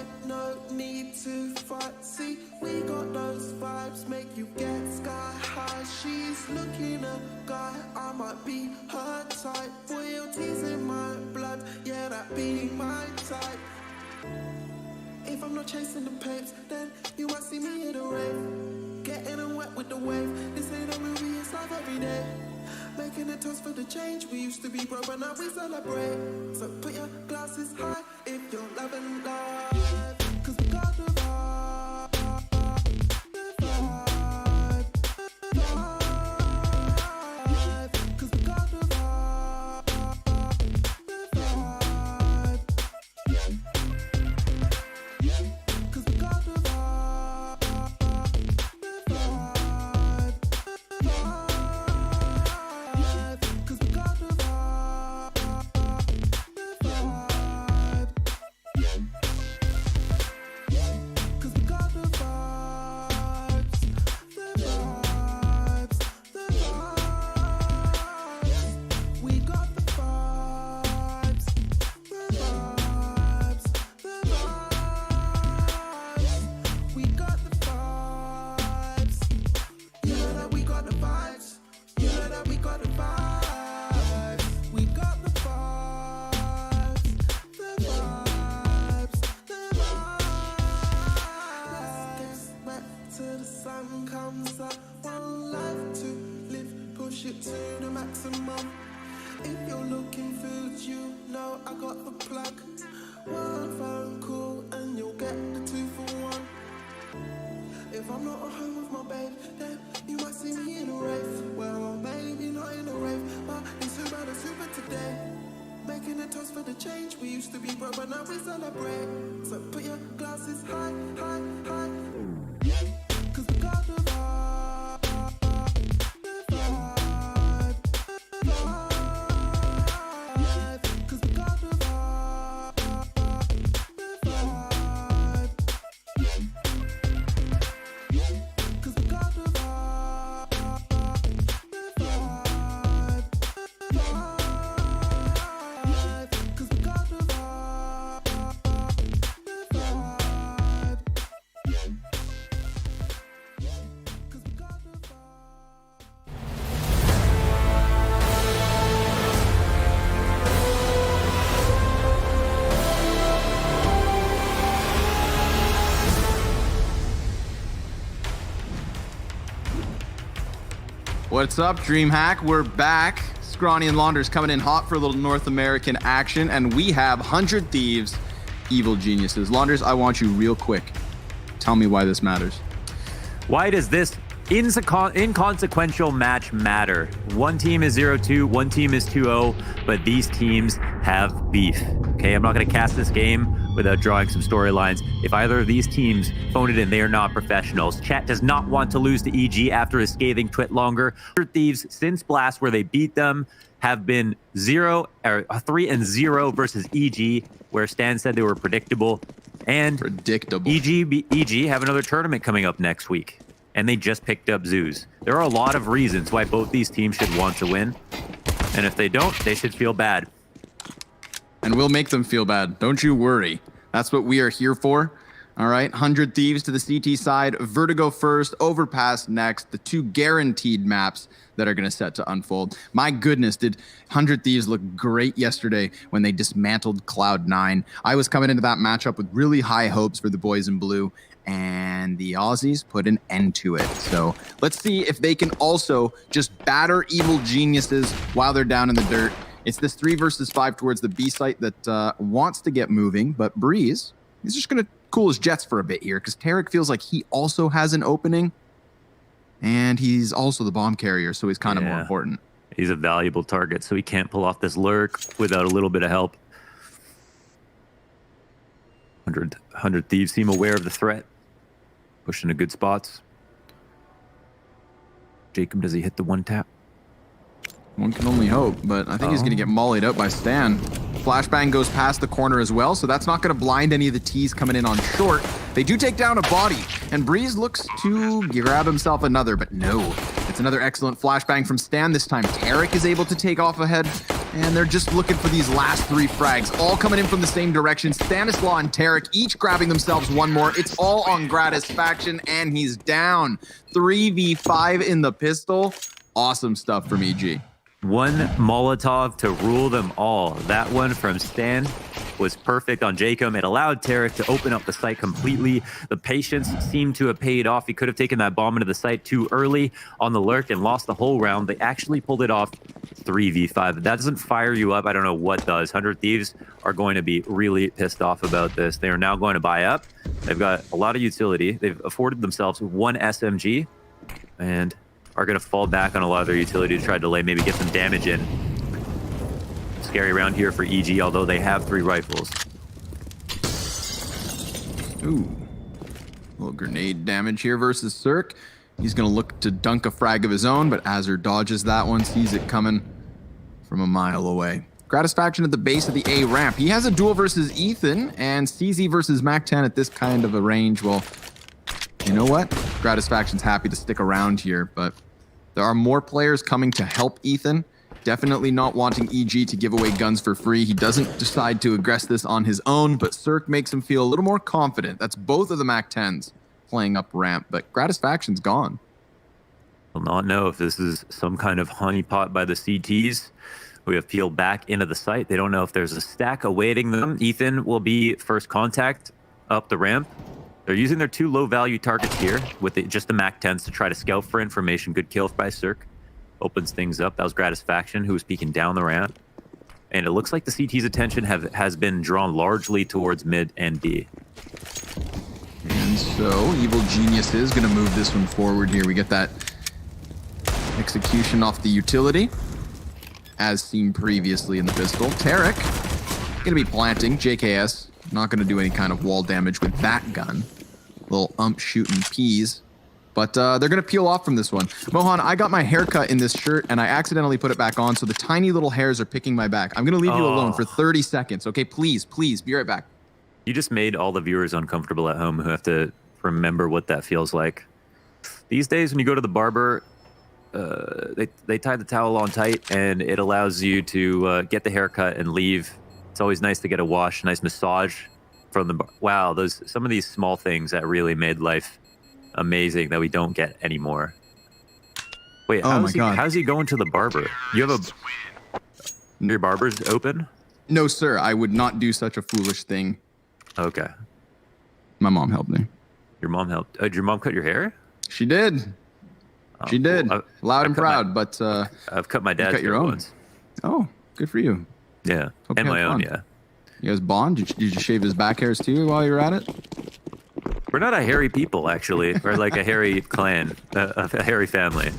fight, no need to fight. See, we got those vibes, make you get sky high. She's looking a guy, I might be her type. Royalties in my blood, yeah, that be my type. If I'm not chasing the papes, then you might see me in a rave. Getting them wet with the wave. This ain't a movie, it's life every day. Making a toast for the change. We used to be broke, but now we celebrate. So put your glasses high if you're loving life. Cause we got the vibe. The vibe. The vibe. Cause we got the vibe. The vibe. Cause we got the vibe. The vibe. The vibe. Cause we got the vibe. The vibe. Cause we got the vibes. The vibes. The vibes. We got the vibes. The vibes. The vibes. We got the vibes. You know that we got the vibes. You know that we got the vibes. We got the vibes. The vibes. The vibes. Let's get back till the sun comes up. One life to live, push it to the maximum. If you're looking food, you know I got the plug. One phone call and you'll get the 2-for-1. If I'm not at home with my babe, then you might see me in a rave. Well, maybe not in a rave, but it's about a super today. Making a toast for the change. We used to be broke, but now we celebrate. So put your glasses high, high, high. Cause we got the vibe. The vibe. The vibe. Cause we got the vibe. The vibe. Cause we got the vibe. The vibe. The vibe. Cause we got the vibe. The vibe. Cause we got the vibe. What's up, DreamHack? We're back. Scrawny and Launders coming in hot for a little North American action, and we have 100 Thieves, Evil Geniuses. Launders, I want you real quick. Tell me why this matters. Why does this inconsequential match matter? One team is 0-2, one team is 2-0, but these teams have beef. Okay, I'm not going to cast this game without drawing some storylines. If either of these teams phone it in, they are not professionals. Chat does not want to lose to EG after a scathing twit longer. Thieves, since Blast, where they beat them, have been 3-0 versus EG, where Stan said they were predictable. And EG have another tournament coming up next week, and they just picked up Zeus. There are a lot of reasons why both these teams should want to win, and if they don't, they should feel bad. And we'll make them feel bad. Don't you worry. That's what we are here for. All right, 100 Thieves to the CT side, Vertigo first, Overpass next, the two guaranteed maps that are going to set to unfold. My goodness, did 100 Thieves look great yesterday when they dismantled Cloud9. I was coming into that matchup with really high hopes for the boys in blue, and the Aussies put an end to it. So let's see if they can also just batter Evil Geniuses while they're down in the dirt. It's this 3 versus 5 towards the B site that wants to get moving, but Breeze, he's just going to cool his jets for a bit here because Tarek feels like he also has an opening, and he's also the bomb carrier, so he's kind of more important. He's a valuable target, so he can't pull off this lurk without a little bit of help. 100 Thieves seem aware of the threat, pushing to good spots. Jacob, does he hit the one tap? One can only hope, but I think he's going to get mollied out by Stan. Flashbang goes past the corner as well, so that's not going to blind any of the T's coming in on short. They do take down a body, and Breeze looks to grab himself another, but no. It's another excellent flashbang from Stan. This time Tarek is able to take off ahead. And they're just looking for these last 3 frags, all coming in from the same direction. Stanislaw and Tarek each grabbing themselves one more. It's all on Gratisfaction, and he's down. 3v5 in the pistol. Awesome stuff from EG. One Molotov to rule them all. That one from Stan was perfect on Jacob. It allowed Tarek to open up the site completely. The patience seemed to have paid off. He could have taken that bomb into the site too early on the lurk and lost the whole round. They actually pulled it off 3v5. If that doesn't fire you up, I don't know what does. 100 Thieves are going to be really pissed off about this. They are now going to buy up. They've got a lot of utility. They've afforded themselves 1 SMG and are going to fall back on a lot of their utility to try to delay, maybe get some damage in. Scary round here for EG, although they have 3 rifles. Ooh. A little grenade damage here versus Cirque. He's going to look to dunk a frag of his own, but Azure dodges that one, sees it coming from a mile away. Gratisfaction at the base of the A ramp. He has a duel versus Ethan, and CZ versus Mac-10 at this kind of a range. Well, you know what? Gratisfaction's happy to stick around here, but there are more players coming to help Ethan. Definitely not wanting EG to give away guns for free. He doesn't decide to aggress this on his own, but Cirque makes him feel a little more confident. That's both of the Mac-10s playing up ramp, but Gratisfaction's gone. Will not know if this is some kind of honeypot by the CTs. We have peeled back into the site. They don't know if there's a stack awaiting them. Ethan will be first contact up the ramp. They're using their 2 low-value targets here with just the Mac-10s to try to scout for information. Good kill by Cirque. Opens things up. That was Gratisfaction, who was peeking down the ramp. And it looks like the CT's attention has been drawn largely towards mid and B. And so, Evil Genius is going to move this one forward here. We get that execution off the utility, as seen previously in the pistol. Tarek going to be planting. JKS not going to do any kind of wall damage with that gun. Little shooting peas. But they're going to peel off from this one. Mohan, I got my haircut in this shirt, and I accidentally put it back on, so the tiny little hairs are picking my back. I'm going to leave you alone for 30 seconds, okay? Please, please, be right back. You just made all the viewers uncomfortable at home who have to remember what that feels like. These days, when you go to the barber, they tie the towel on tight, and it allows you to get the haircut and leave. It's always nice to get a wash, nice massage from the bar. Wow, some of these small things that really made life amazing that we don't get anymore. Wait, how's he going to the barber? You have your barber's open? No, sir. I would not do such a foolish thing. Okay. My mom helped me. Your mom helped? Did your mom cut your hair? She did. She did. Loud and proud, but I've cut my dad's your own once. Oh, good for you. Yeah, Hope and my own, fun. yeah. You guys bond? Did you shave his back hairs too while you were at it? We're not a hairy people, actually. We're like a hairy clan, a hairy family.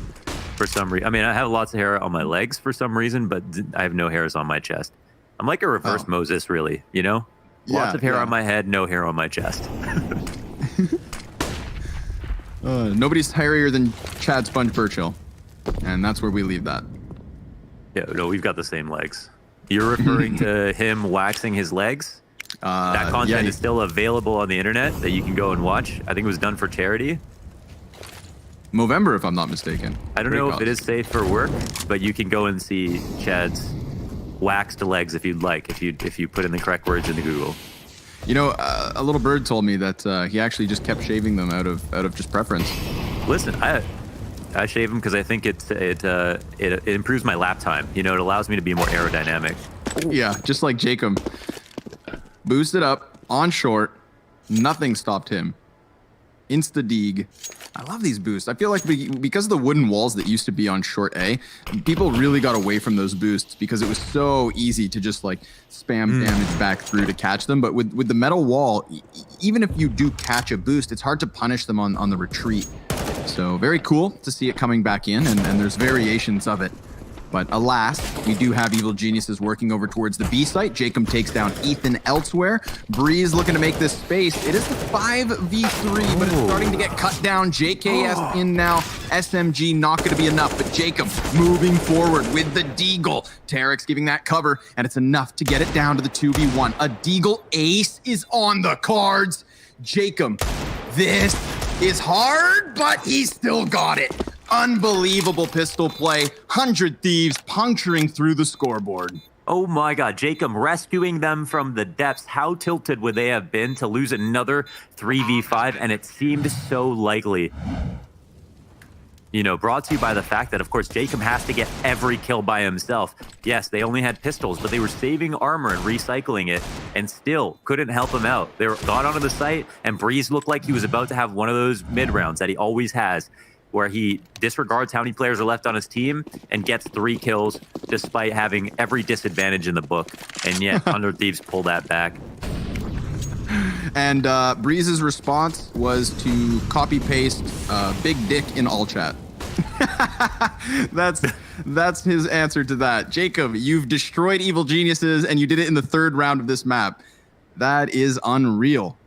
For some reason, I mean, I have lots of hair on my legs for some reason, but I have no hairs on my chest. I'm like a reverse Moses, really. You know, lots of hair on my head, no hair on my chest. Nobody's hairier than Chad Sponge Burchill, and that's where we leave that. Yeah, no, we've got the same legs. You're referring to him waxing his legs? That content is still available on the internet that you can go and watch. I think it was done for charity. Movember, if I'm not mistaken. I don't know if it is safe for work, but you can go and see Chad's waxed legs if you'd like, if you put in the correct words into Google. You know, a little bird told me that he actually just kept shaving them out of just preference. Listen, I shave them because I think it improves my lap time. You know, it allows me to be more aerodynamic. Yeah, just like Jacob. Boosted up, on short, nothing stopped him. Insta-deeg. I love these boosts. I feel like because of the wooden walls that used to be on short A, people really got away from those boosts because it was so easy to just like spam damage back through to catch them. But with the metal wall, even if you do catch a boost, it's hard to punish them on the retreat. So very cool to see it coming back in, and there's variations of it. But alas, we do have Evil Geniuses working over towards the B site. Jacob takes down Ethan elsewhere. Breeze looking to make this space. It is the 5v3, but it's starting to get cut down. JKS in now. SMG not going to be enough, but Jacob moving forward with the Deagle. Tarek's giving that cover, and it's enough to get it down to the 2v1. A Deagle ace is on the cards. Jacob, this is hard, but he still got it. Unbelievable pistol play. 100 Thieves puncturing through the scoreboard. Oh my God, Jacob rescuing them from the depths. How tilted would they have been to lose another 3v5? And it seemed so likely. You know, brought to you by the fact that, of course, Jacob has to get every kill by himself. Yes, they only had pistols, but they were saving armor and recycling it and still couldn't help him out. They got onto the site, and Breeze looked like he was about to have one of those mid rounds that he always has, where he disregards how many players are left on his team and gets 3 kills despite having every disadvantage in the book. And yet, 100 Thieves pull that back. And Breeze's response was to copy-paste big dick in all chat. That's his answer to that. Jacob, you've destroyed Evil Geniuses, and you did it in the 3rd round of this map. That is unreal.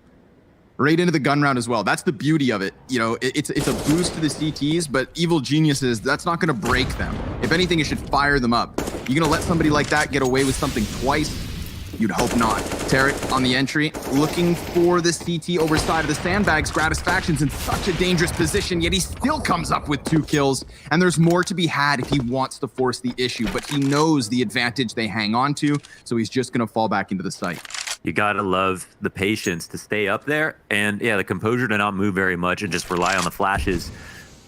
Right into the gun round as well. That's the beauty of it. You know, it's a boost to the CTs, but Evil Geniuses, that's not going to break them. If anything, it should fire them up. You're going to let somebody like that get away with something twice? You'd hope not. Tarek on the entry, looking for the CT overside of the sandbags. Gratisfaction's in such a dangerous position, yet he still comes up with 2 kills. And there's more to be had if he wants to force the issue, but he knows the advantage they hang on to, so he's just going to fall back into the site. You gotta love the patience to stay up there, and yeah, the composure to not move very much and just rely on the flashes.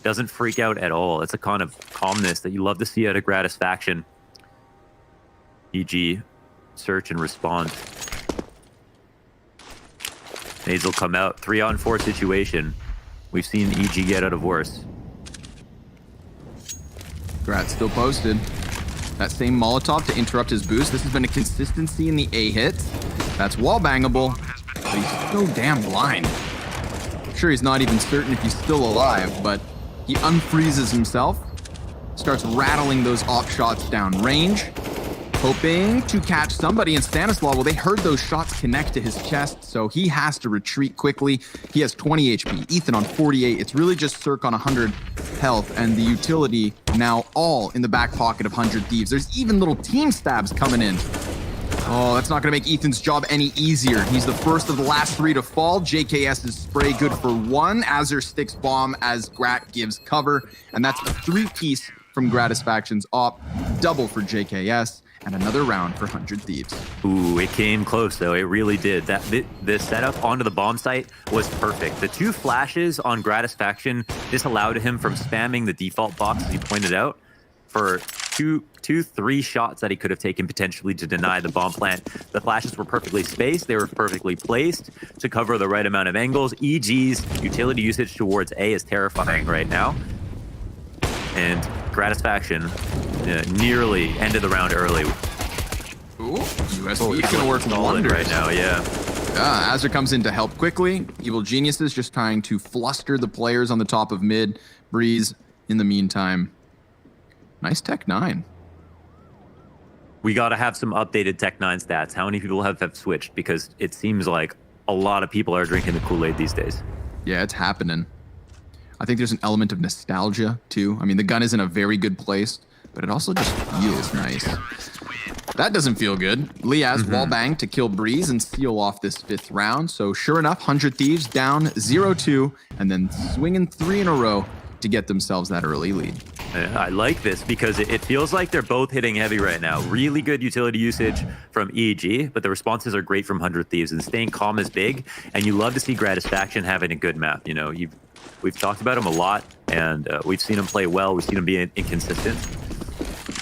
Doesn't freak out at all. It's a kind of calmness that you love to see out of Gratisfaction. EG, search and respond. Nades will come out. 3-on-4 situation. We've seen EG get out of worse. Grat still posted. That same Molotov to interrupt his boost. This has been a consistency in the A hits. That's wall bangable, but he's so damn blind. I'm sure he's not even certain if he's still alive, but he unfreezes himself, starts rattling those op shots down range, hoping to catch somebody. And Stanislaw, well, they heard those shots connect to his chest, so he has to retreat quickly. He has 20 HP, Ethan on 48. It's really just Cirque on 100 health, and the utility now all in the back pocket of 100 Thieves. There's even little team stabs coming in. Oh, that's not going to make Ethan's job any easier. He's the first of the last 3 to fall. JKS's spray good for 1. Azure sticks bomb as Grat gives cover. And that's a 3-piece from Gratisfaction's op. Double for JKS. And another round for 100 Thieves. Ooh, it came close, though. It really did. The setup onto the bomb site was perfect. The 2 flashes on Gratisfaction disallowed him from spamming the default box, as he pointed out, for 3 shots that he could have taken potentially to deny the bomb plant. The flashes were perfectly spaced. They were perfectly placed to cover the right amount of angles. EG's utility usage towards A is terrifying right now. And Gratisfaction nearly ended the round early. Ooh, USV is going to work wonders right now, yeah. Azure comes in to help quickly. Evil Geniuses just trying to fluster the players on the top of mid. Breeze, in the meantime. Nice Tech 9. We got to have some updated Tech 9 stats. How many people have switched? Because it seems like a lot of people are drinking the Kool-Aid these days. Yeah, it's happening. I think there's an element of nostalgia, too. I mean, the gun is in a very good place, but it also just feels nice. That doesn't feel good. Liaz wallbang to kill Breeze and seal off this 5th round. So sure enough, 100 Thieves down 0-2, and then swinging 3 in a row to get themselves that early lead. I like this because it feels like they're both hitting heavy right now. Really good utility usage from EG, but the responses are great from 100 Thieves, and staying calm is big. And you love to see Gratisfaction having a good map. You know, we've talked about him a lot, and we've seen him play well. We've seen him be inconsistent.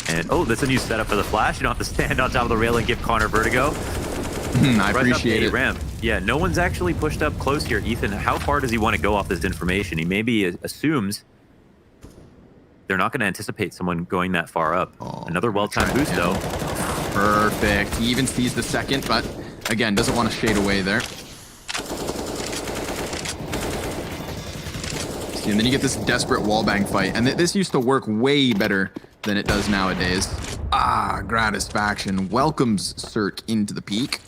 And oh, that's a new setup for the flash. You don't have to stand on top of the rail and give Connor Vertigo. I appreciate it. Ramp. Yeah, no one's actually pushed up close here. Ethan, how far does he want to go off this information? He maybe assumes they're not going to anticipate someone going that far up. Another well-timed boost, though. Perfect. He even sees the second, but again, doesn't want to shade away there. See, and then you get this desperate wallbang fight. And this used to work way better than it does nowadays. Gratisfaction welcomes Cirque into the peak.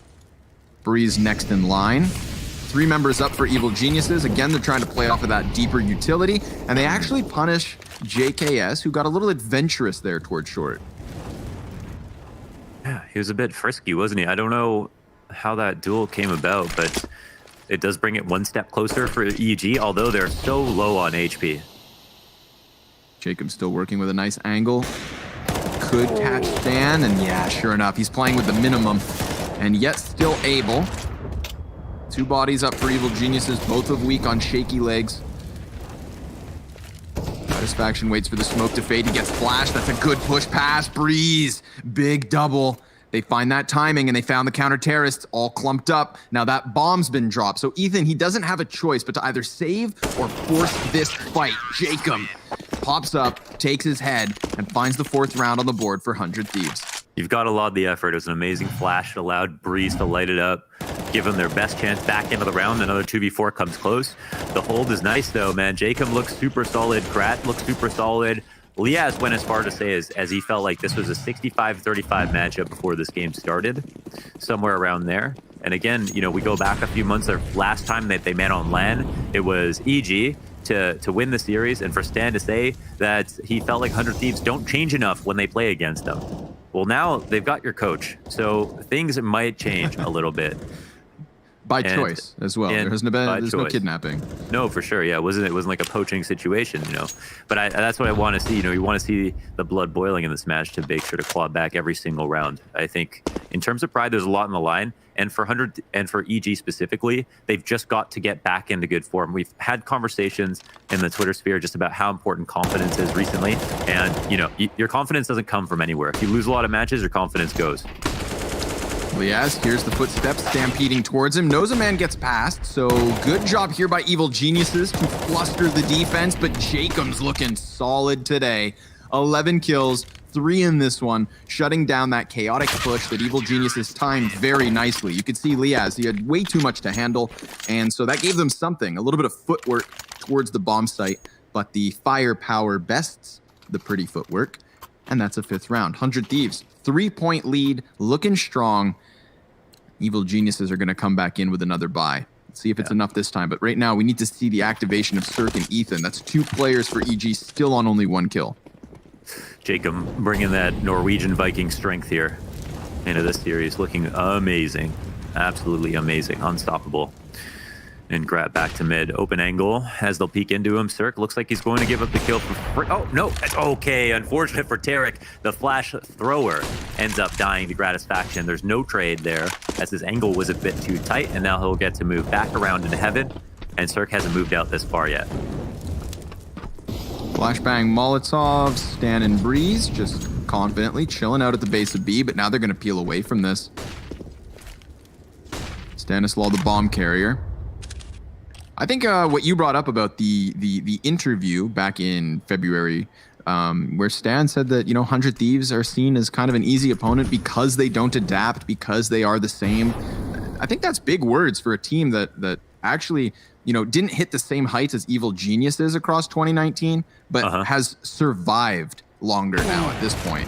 Breeze next in line. 3 members up for Evil Geniuses. Again, they're trying to play off of that deeper utility, and they actually punish JKS, who got a little adventurous there towards short. Yeah, he was a bit frisky, wasn't he? I don't know how that duel came about, but it does bring it 1 step closer for EG, although they're so low on HP. Jacob's still working with a nice angle. Could catch Stan, and yeah, sure enough, he's playing with the minimum, and yet still able. 2 bodies up for Evil Geniuses, both of weak on shaky legs. Satisfaction waits for the smoke to fade. He gets flashed. That's a good push pass. Breeze. Big double. They find that timing, and they found the counter-terrorists all clumped up. Now that bomb's been dropped. So Ethan, he doesn't have a choice but to either save or force this fight. Jacob pops up, takes his head, and finds the 4th round on the board for 100 Thieves. You've got to laud the effort. It was an amazing flash. It allowed Breeze to light it up, give them their best chance back into the round. Another 2v4 comes close. The hold is nice, though, man. Jacob looks super solid. Grat looks super solid. Liaz went as far to say as he felt like this was a 65-35 matchup before this game started, somewhere around there. And again, you know, we go back a few months. Their last time that they met on LAN, it was EG to win the series, and for Stan to say that he felt like 100 Thieves don't change enough when they play against them. Well, now they've got your coach, so things might change a little bit. By choice as well. There's no kidnapping. No, for sure. Yeah, it wasn't like a poaching situation, you know. But that's what I want to see. You know, you want to see the blood boiling in this match to make sure to claw back every single round. I think in terms of pride, there's a lot on the line. And for 100 and for EG specifically, they've just got to get back into good form. We've had conversations in the Twitter sphere just about how important confidence is recently. And, you know, your confidence doesn't come from anywhere. If you lose a lot of matches, your confidence goes. Liaz hears the footsteps stampeding towards him. Knows a man gets past, so good job here by Evil Geniuses to fluster the defense, but Jacob's looking solid today. 11 kills, 3 in this one, shutting down that chaotic push that Evil Geniuses timed very nicely. You could see Liaz, he had way too much to handle, and so that gave them something, a little bit of footwork towards the bomb site, but the firepower bests the pretty footwork, and that's a 5th round. 100 Thieves, 3-point lead, looking strong. Evil Geniuses are going to come back in with another buy. Let's see if it's enough this time. But right now, we need to see the activation of Cirque and Ethan. That's 2 players for EG, still on only 1 kill. Jacob bringing that Norwegian Viking strength here into this series, looking amazing. Absolutely amazing. Unstoppable. And Grat back to mid. Open angle as they'll peek into him. Cirque looks like he's going to give up the kill for oh, no. That's okay. Unfortunate for Tarek. The flash thrower ends up dying to Gratisfaction. There's no trade there as his angle was a bit too tight, and now he'll get to move back around into heaven, and Cirque hasn't moved out this far yet. Flashbang Molotov, Stan and Breeze just confidently chilling out at the base of B, but now they're going to peel away from this. Stanislaw the bomb carrier. I think what you brought up about the interview back in February, where Stan said that, you know, 100 Thieves are seen as kind of an easy opponent because they don't adapt, because they are the same. I think that's big words for a team that actually, you know, didn't hit the same heights as Evil Geniuses across 2019, but has survived longer now at this point.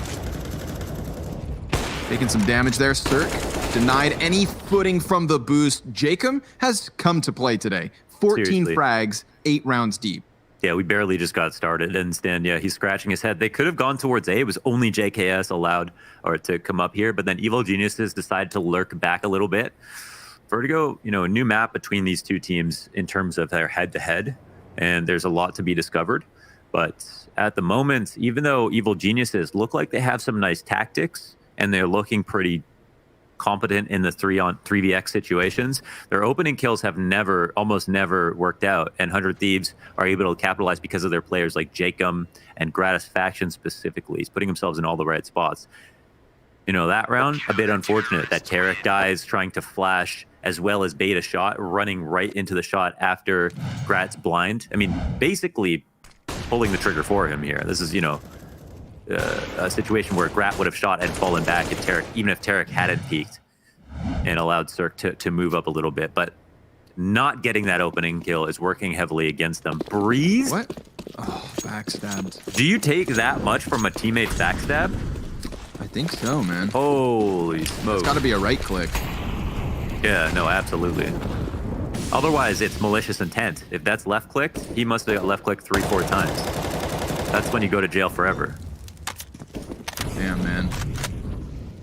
Taking some damage there, Cirque. Denied any footing from the boost. Jacob has come to play today. 14 Seriously. frags, 8 rounds deep. Yeah, we barely just got started. And Stan, yeah, he's scratching his head. They could have gone towards A. It was only JKS allowed or to come up here. But then Evil Geniuses decided to lurk back a little bit. Vertigo, you know, a new map between these two teams in terms of their head-to-head. And there's a lot to be discovered. But at the moment, even though Evil Geniuses look like they have some nice tactics and they're looking pretty competent in the 3vx situations, their opening kills have almost never worked out, and 100 Thieves are able to capitalize because of their players like Jacob and Gratisfaction specifically. He's putting themselves in all the right spots. You know, that round, a bit unfortunate that Tarek dies trying to flash as well as bait a shot, running right into the shot after Grat's blind. I mean, basically pulling the trigger for him here. This is, you know, a situation where Grat would have shot and fallen back if Tarek, even if Tarek hadn't peeked and allowed Cirque to move up a little bit. But not getting that opening kill is working heavily against them. Breeze? What? Oh, backstabbed. Do you take that much from a teammate's backstab? I think so, man. Holy smokes. It's got to be a right click. Yeah, no, absolutely. Otherwise, it's malicious intent. If that's left clicked, he must have got left clicked 3-4 times. That's when you go to jail forever. Damn, man.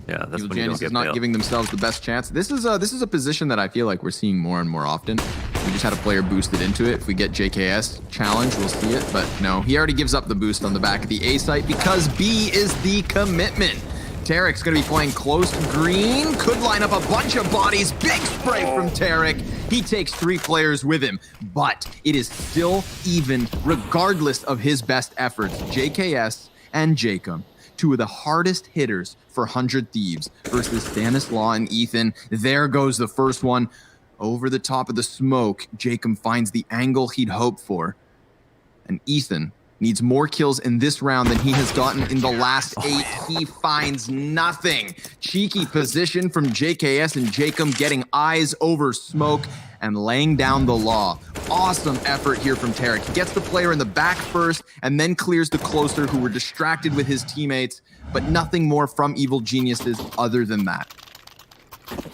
Yeah, that's Evil when you don't Geniuses get not bailed. giving themselves the best chance. This is a position that I feel like we're seeing more and more often. We just had a player boosted into it. If we get JKS challenge, we'll see it. But no, he already gives up the boost on the back of the A site because B is the commitment. Tarek's going to be playing close to green. Could line up a bunch of bodies. Big spray from Tarek. He takes 3 players with him, but it is still even regardless of his best efforts. JKS and Jacob, 2 of the hardest hitters for 100 Thieves versus Stanislaw and Ethan. There goes the first one. Over the top of the smoke, Jacob finds the angle he'd hoped for. And Ethan needs more kills in this round than he has gotten in the last 8. He finds nothing. Cheeky position from JKS and Jacob getting eyes over smoke and laying down the law. Awesome effort here from Tarek. He gets the player in the back first and then clears the closer who were distracted with his teammates, but nothing more from Evil Geniuses other than that.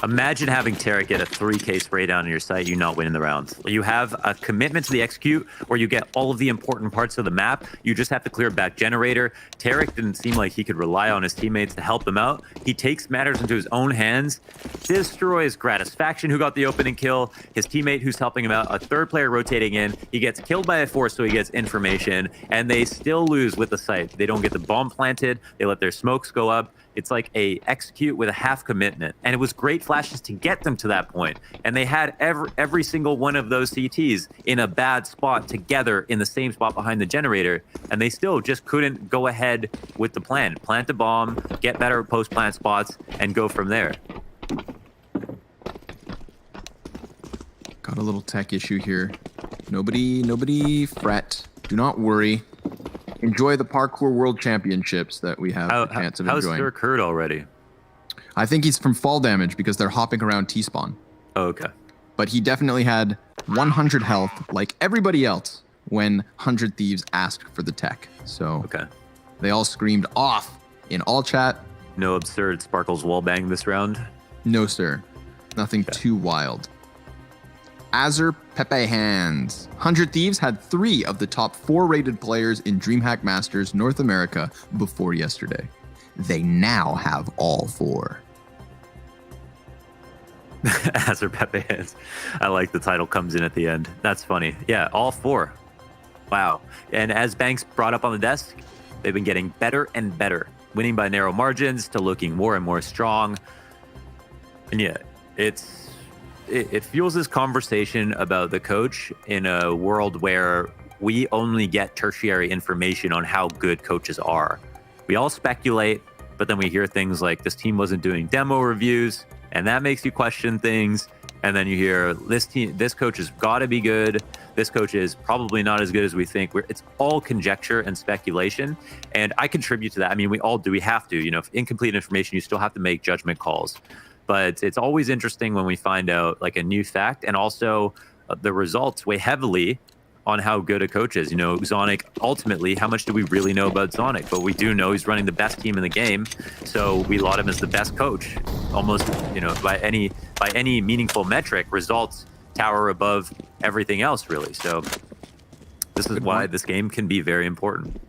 Imagine having Tarek get a 3K spray down on your site, you not winning the round. You have a commitment to the execute where you get all of the important parts of the map. You just have to clear back generator. Tarek didn't seem like he could rely on his teammates to help him out. He takes matters into his own hands, destroys Gratisfaction, who got the opening kill, his teammate who's helping him out, a 3rd player rotating in. He gets killed by a 4, so he gets information, and they still lose with the site. They don't get the bomb planted. They let their smokes go up. It's like a execute with a half commitment. And it was great flashes to get them to that point. And they had every single one of those CTs in a bad spot together in the same spot behind the generator. And they still just couldn't go ahead with the plan. Plant the bomb, get better post-plant spots, and go from there. Got a little tech issue here. Nobody fret. Do not worry. Enjoy the Parkour World Championships that we have the chance of enjoying. How's Dirk hurt already? I think he's from fall damage because they're hopping around T-spawn. Oh, okay. But he definitely had 100 health like everybody else when 100 Thieves asked for the tech. So okay. They all screamed off in all chat. No absurd Sparkles wallbang this round? No, sir. Nothing too wild. Azur Pepe Hands. 100 Thieves had 3 of the top 4 rated players in DreamHack Masters North America before yesterday. They now have all 4. Azur Pepe Hands. I like the title comes in at the end. That's funny. Yeah, all 4. Wow. And as Banks brought up on the desk, they've been getting better and better, winning by narrow margins to looking more and more strong. And yeah, it fuels this conversation about the coach in a world where we only get tertiary information on how good coaches are. We all speculate, but then we hear things like this team wasn't doing demo reviews, and that makes you question things. And then you hear this coach has got to be good. This coach is probably not as good as we think. It's all conjecture and speculation. And I contribute to that. I mean, we all do. We have to. You know, incomplete information, you still have to make judgment calls. But it's always interesting when we find out like a new fact, and also the results weigh heavily on how good a coach is. You know, Zonic, ultimately, how much do we really know about Zonic? But we do know he's running the best team in the game, so we laud him as the best coach. Almost, you know, by any meaningful metric, results tower above everything else, really. So this is why this game can be very important.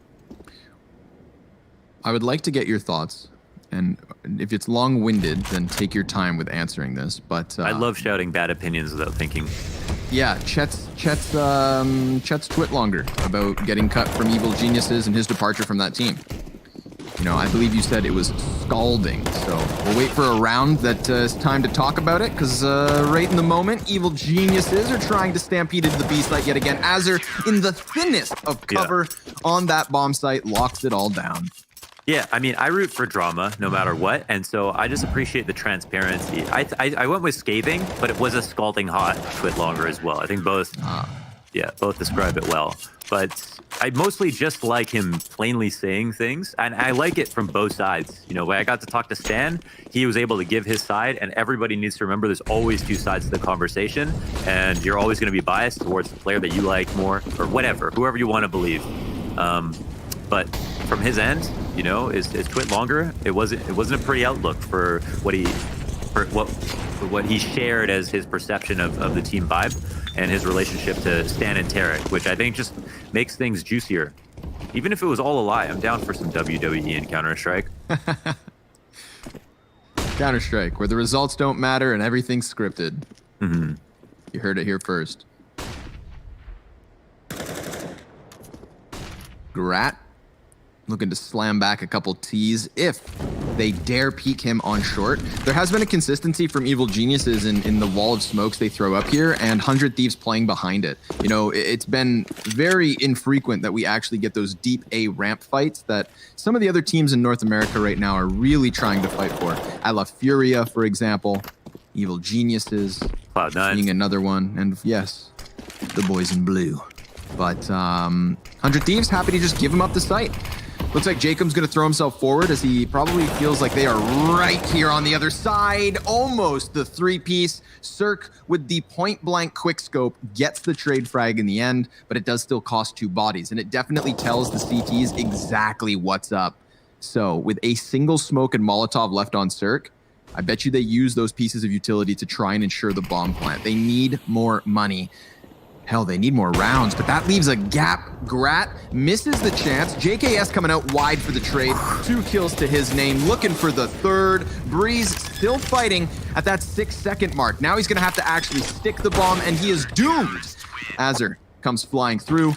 I would like to get your thoughts. And if it's long-winded, then take your time with answering this. But I love shouting bad opinions without thinking. Yeah, Chet's twit longer about getting cut from Evil Geniuses and his departure from that team. You know, I believe you said it was scalding. So we'll wait for a round that is time to talk about it, because right in the moment, Evil Geniuses are trying to stampede into the B site yet again. Azur, in the thinnest of cover on that bomb site, locks it all down. Yeah, I mean, I root for drama no matter what, and so I just appreciate the transparency. I went with scathing, but it was a scalding hot twit longer as well. I think both describe it well. But I mostly just like him plainly saying things, and I like it from both sides. You know, when I got to talk to Stan, he was able to give his side, and everybody needs to remember there's always 2 sides to the conversation, and you're always going to be biased towards the player that you like more, or whatever, whoever you want to believe. But from his end, you know, is twit longer? It wasn't a pretty outlook for what he shared as his perception of the team vibe and his relationship to Stan and Tarek, which I think just makes things juicier. Even if it was all a lie, I'm down for some WWE and Counter-Strike. Counter-Strike, where the results don't matter and everything's scripted. Mm-hmm. You heard it here first. Grat looking to slam back a couple T's if they dare peek him on short. There has been a consistency from Evil Geniuses in the wall of smokes they throw up here, and 100 Thieves playing behind it. You know, it's been very infrequent that we actually get those deep A ramp fights that some of the other teams in North America right now are really trying to fight for. I love Furia, for example, Evil Geniuses, Cloud9 being another one, and yes, the boys in blue. But 100 Thieves happy to just give him up the site. Looks like Jacob's going to throw himself forward as he probably feels like they are right here on the other side. Almost the three-piece. Cirque with the point-blank quickscope gets the trade frag in the end, but it does still cost 2 bodies, and it definitely tells the CTs exactly what's up. So with a single smoke and Molotov left on Cirque, I bet you they use those pieces of utility to try and ensure the bomb plant. They need more money. Hell, they need more rounds, but that leaves a gap. Grat misses the chance. JKS coming out wide for the trade. 2 kills to his name, looking for the third. Breeze still fighting at that 6-second mark. Now he's going to have to actually stick the bomb, and he is doomed. Azur comes flying through.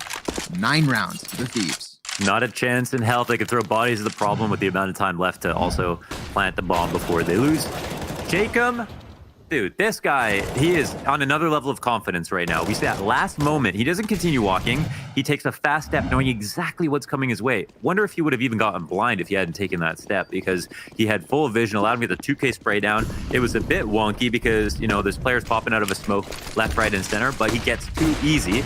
9 rounds to the Thieves. Not a chance in hell. They could throw bodies is the problem with the amount of time left to also plant the bomb before they lose. Jacob, dude, this guy, he is on another level of confidence right now. We see that last moment, he doesn't continue walking. He takes a fast step knowing exactly what's coming his way. Wonder if he would have even gotten blind if he hadn't taken that step, because he had full vision, allowed him to get the 2K spray down. It was a bit wonky because, you know, there's players popping out of a smoke left, right, and center, but he gets too easy.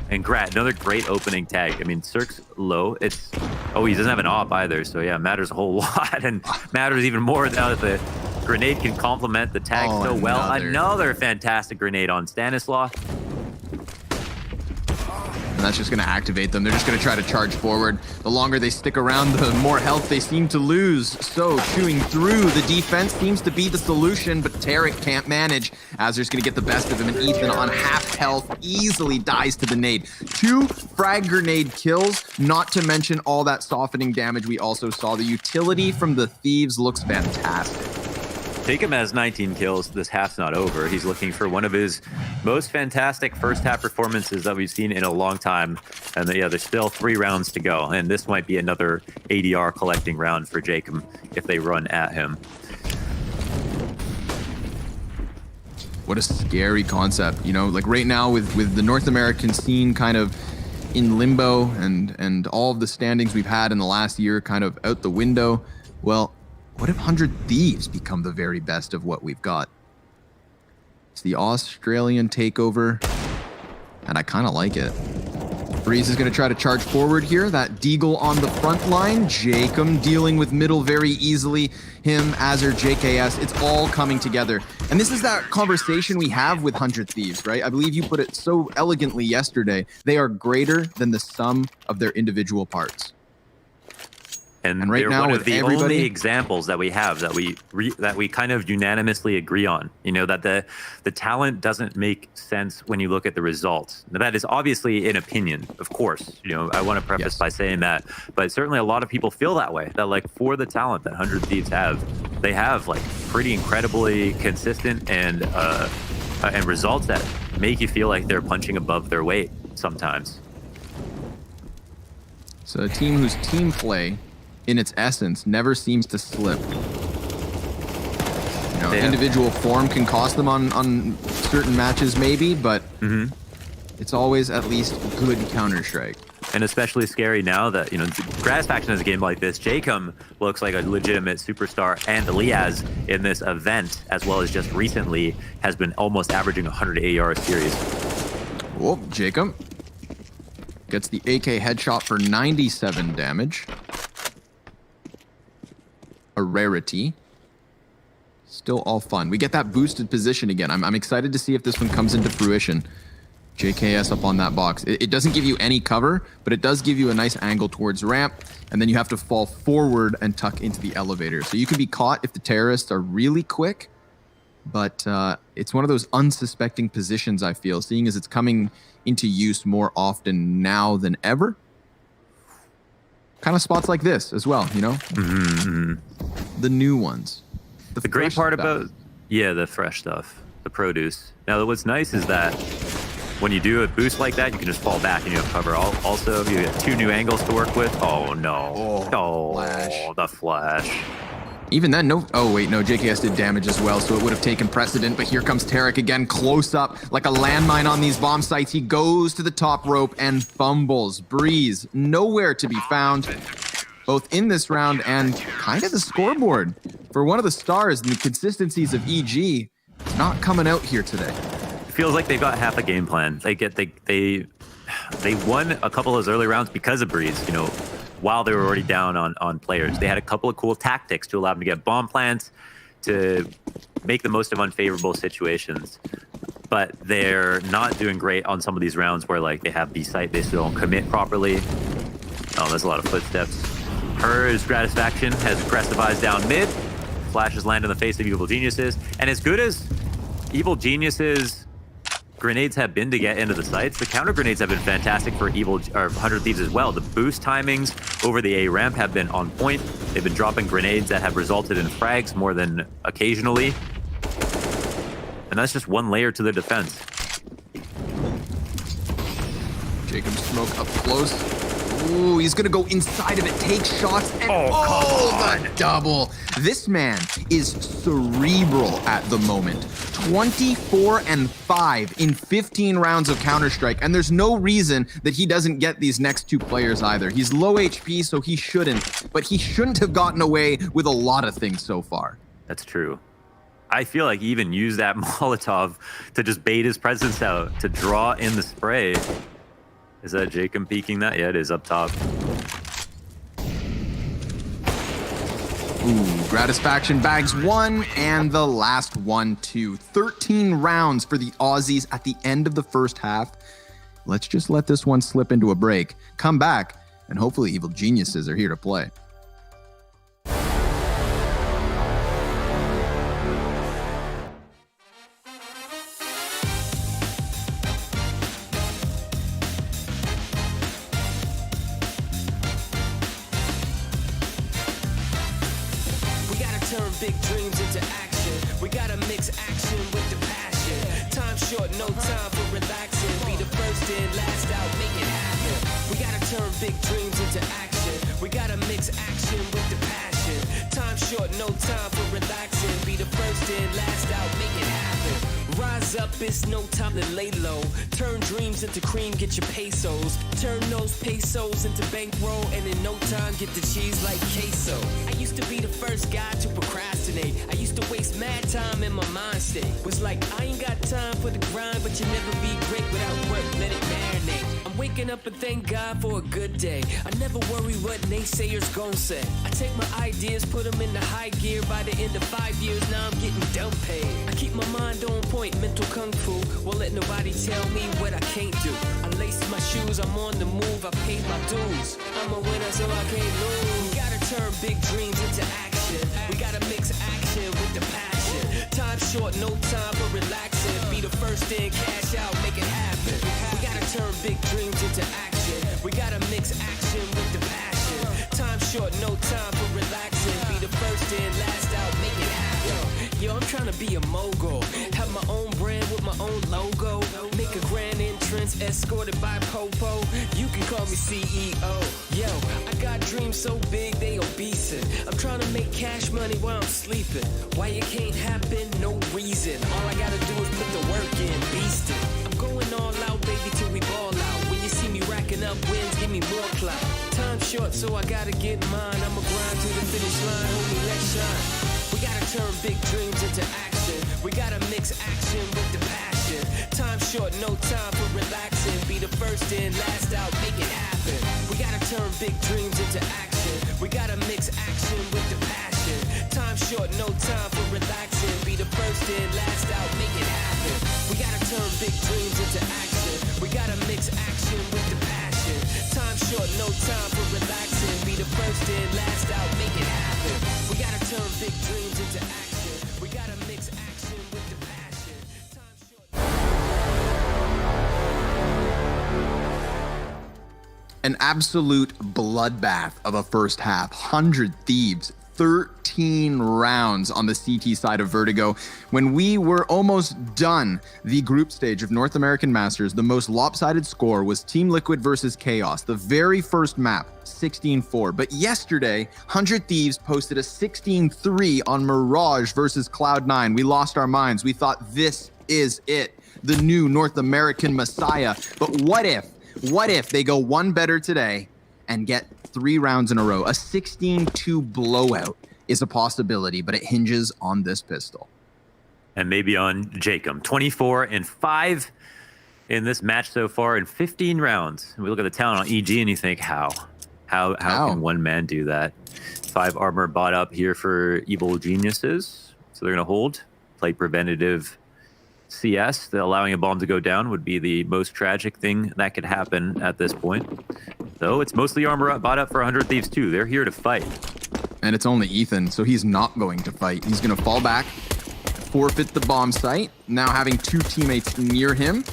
And Grat, another great opening tag. I mean, Cirque's low. It's, oh, he doesn't have an op either. So yeah, matters a whole lot, and matters even more now that the grenade can complement the tag so well. Another fantastic grenade on Stanislaw. And that's just going to activate them. They're just going to try to charge forward. The longer they stick around, the more health they seem to lose. So chewing through the defense seems to be the solution, but Tarek can't manage. Azur's going to get the best of him, and Ethan on half health easily dies to the nade. 2 frag grenade kills, not to mention all that softening damage we also saw. The utility from the Thieves looks fantastic. Jacob has 19 kills. This half's not over. He's looking for one of his most fantastic first half performances that we've seen in a long time. And yeah, there's still 3 rounds to go. And this might be another ADR collecting round for Jacob if they run at him. What a scary concept, you know, like right now with the North American scene kind of in limbo and all of the standings we've had in the last year kind of out the window. Well, what if 100 Thieves become the very best of what we've got? It's the Australian takeover, and I kind of like it. Breeze is going to try to charge forward here. That Deagle on the front line. Jacob dealing with middle very easily. Him, Azur, JKS, it's all coming together. And this is that conversation we have with 100 Thieves, right? I believe you put it so elegantly yesterday. They are greater than the sum of their individual parts. And right they're now, one with of the everybody, only examples that we have that we kind of unanimously agree on. You know, that the talent doesn't make sense when you look at the results. Now, that is obviously an opinion, of course. You know, I want to preface by saying that, but certainly a lot of people feel that way. That like for the talent that 100 Thieves have, they have like pretty incredibly consistent and results that make you feel like they're punching above their weight sometimes. So a team whose team play, in its essence, never seems to slip. You know, individual form can cost them on certain matches maybe, but it's always at least good Counter-Strike. And especially scary now that, you know, Gratisfaction has a game like this. Jacob looks like a legitimate superstar, and Elias in this event, as well as just recently, has been almost averaging 100 AR series. Whoa, Jacob gets the AK headshot for 97 damage. A rarity. Still all fun. We get that boosted position again. I'm excited to see if this one comes into fruition. JKS up on that box. It doesn't give you any cover, but it does give you a nice angle towards ramp, and then you have to fall forward and tuck into the elevator. So you can be caught if the terrorists are really quick, but it's one of those unsuspecting positions, I feel, seeing as it's coming into use more often now than ever. Kind of spots like this as well, you know? The new ones. The great part about, the fresh stuff, the produce. Now, what's nice is that when you do a boost like that, you can just fall back and you have cover. Also, you get 2 new angles to work with. Oh, no. Oh, flash. The flash. Even then, no. Oh, wait, no. JKS did damage as well, so it would have taken precedent. But here comes Tarek again, close up, like a landmine on these bomb sites. He goes to the top rope and fumbles. Breeze, nowhere to be found, both in this round and kind of the scoreboard. For one of the stars and the consistencies of EG, not coming out here today. It feels like they've got half a game plan. They won a couple of those early rounds because of Breeze, you know, while they were already down on players. They had a couple of cool tactics to allow them to get bomb plants, to make the most of unfavorable situations. But they're not doing great on some of these rounds where like they have B site, they still don't commit properly. Oh, there's a lot of footsteps. Her Gratisfaction has aggressive eyes down mid. Flashes land in the face of Evil Geniuses. And as good as Evil Geniuses grenades have been to get into the sites, the counter grenades have been fantastic for 100 Thieves as well. The boost timings over the A ramp have been on point. They've been dropping grenades that have resulted in frags more than occasionally. And that's just one layer to their defense. Jacob Smoke up close. Ooh, he's gonna go inside of it, take shots, and the double. This man is cerebral at the moment. 24-5 in 15 rounds of Counter-Strike, and there's no reason that he doesn't get these next 2 players either. He's low HP, so he shouldn't, but he shouldn't have gotten away with a lot of things so far. That's true. I feel like he even used that Molotov to just bait his presence out, to draw in the spray. Is that Jacob peeking that? Yeah, it is up top. Ooh, Gratisfaction bags 1 and the last one too. 13 rounds for the Aussies at the end of the first half. Let's just let this one slip into a break, come back, and hopefully Evil Geniuses are here to play. Turn big dreams into action. We gotta mix action with the passion. Time short, no time for relaxing. Be the first in, last out, make it happen. We gotta turn big dreams into action. We gotta mix action with the passion. Time short, no time for relaxing. Be the first in, last out, make it happen. Rise up, it's no time to lay low. Turn dreams into cream, get your pesos. Turn those pesos into bankroll, and in no time get the cheese like queso. I used to be the first guy to procrastinate. I used to waste mad time in my mind state. Was like, I ain't got time for the grind, but you never be great without work, let it marinate. I'm waking up and thank God for a good day. I never worry what naysayers gon' say. I take my ideas, put them in the high gear. By the end of 5 years, now I'm getting dumb paid. I keep my mind on point, mental kung fu. Won't let nobody tell me what I can't do. I lace my shoes, I'm on the move, I paid my dues. I'm a winner, so I can't lose. We gotta turn big dreams into action. We gotta mix action with the passion. Time short, no time for relaxing. Be the first in, cash out, make it happen. We gotta turn big dreams into action. We gotta mix action with the passion. Time short, no time for relaxing. Be the first in, last out, make it happen. Yo, I'm trying to be a mogul. Have my own brand with my own logo. Make a grand entrance, escorted by Popo. You can call me CEO. Yo, I got dreams so big they obese. I'm trying to make cash money while I'm sleeping. Why it can't happen? No reason. All I gotta do is put the work in, beast it. I'm going all out, baby, till we ball out. When you see me racking up wins, give me more clout. Time short, so I gotta get mine. I'ma grind to the finish line, homie, let's shine. We gotta turn big dreams into action. We gotta mix action with the passion. Time short, no time for relaxing. Be the first in, last out, make it happen. We gotta turn big dreams into action. We gotta mix action with the passion. Time short, no time for relaxing. Be the first in, last out, make it happen. We gotta turn big dreams into action. We gotta mix action with the passion. Time short, no time for relaxing. Be the first in, last out, make it happen. We gotta turn big dreams into action. We gotta mix action with the passion. Time short. An absolute bloodbath of a first half. 100 Thieves 13 rounds on the CT side of Vertigo. When we were almost done the group stage of North American Masters, the most lopsided score was Team Liquid versus Chaos, the very first map, 16-4. But yesterday, 100 Thieves posted a 16-3 on Mirage versus Cloud9. We lost our minds. We thought this is it, the new North American Messiah. But what if they go one better today and get 3 rounds in a row? A 16-2 blowout is a possibility, but it hinges on this pistol. And maybe on Jacob. 24-5 in this match so far in 15 rounds. We look at the talent on EG and you think, how can one man do that? 5 armor bought up here for Evil Geniuses. So they're going to hold, play preventative CS. Allowing a bomb to go down would be the most tragic thing that could happen at this point. Though it's mostly armor bought up for 100 Thieves too. They're here to fight. And it's only Ethan, so he's not going to fight. He's going to fall back, forfeit the bomb site, now having 2 teammates near him.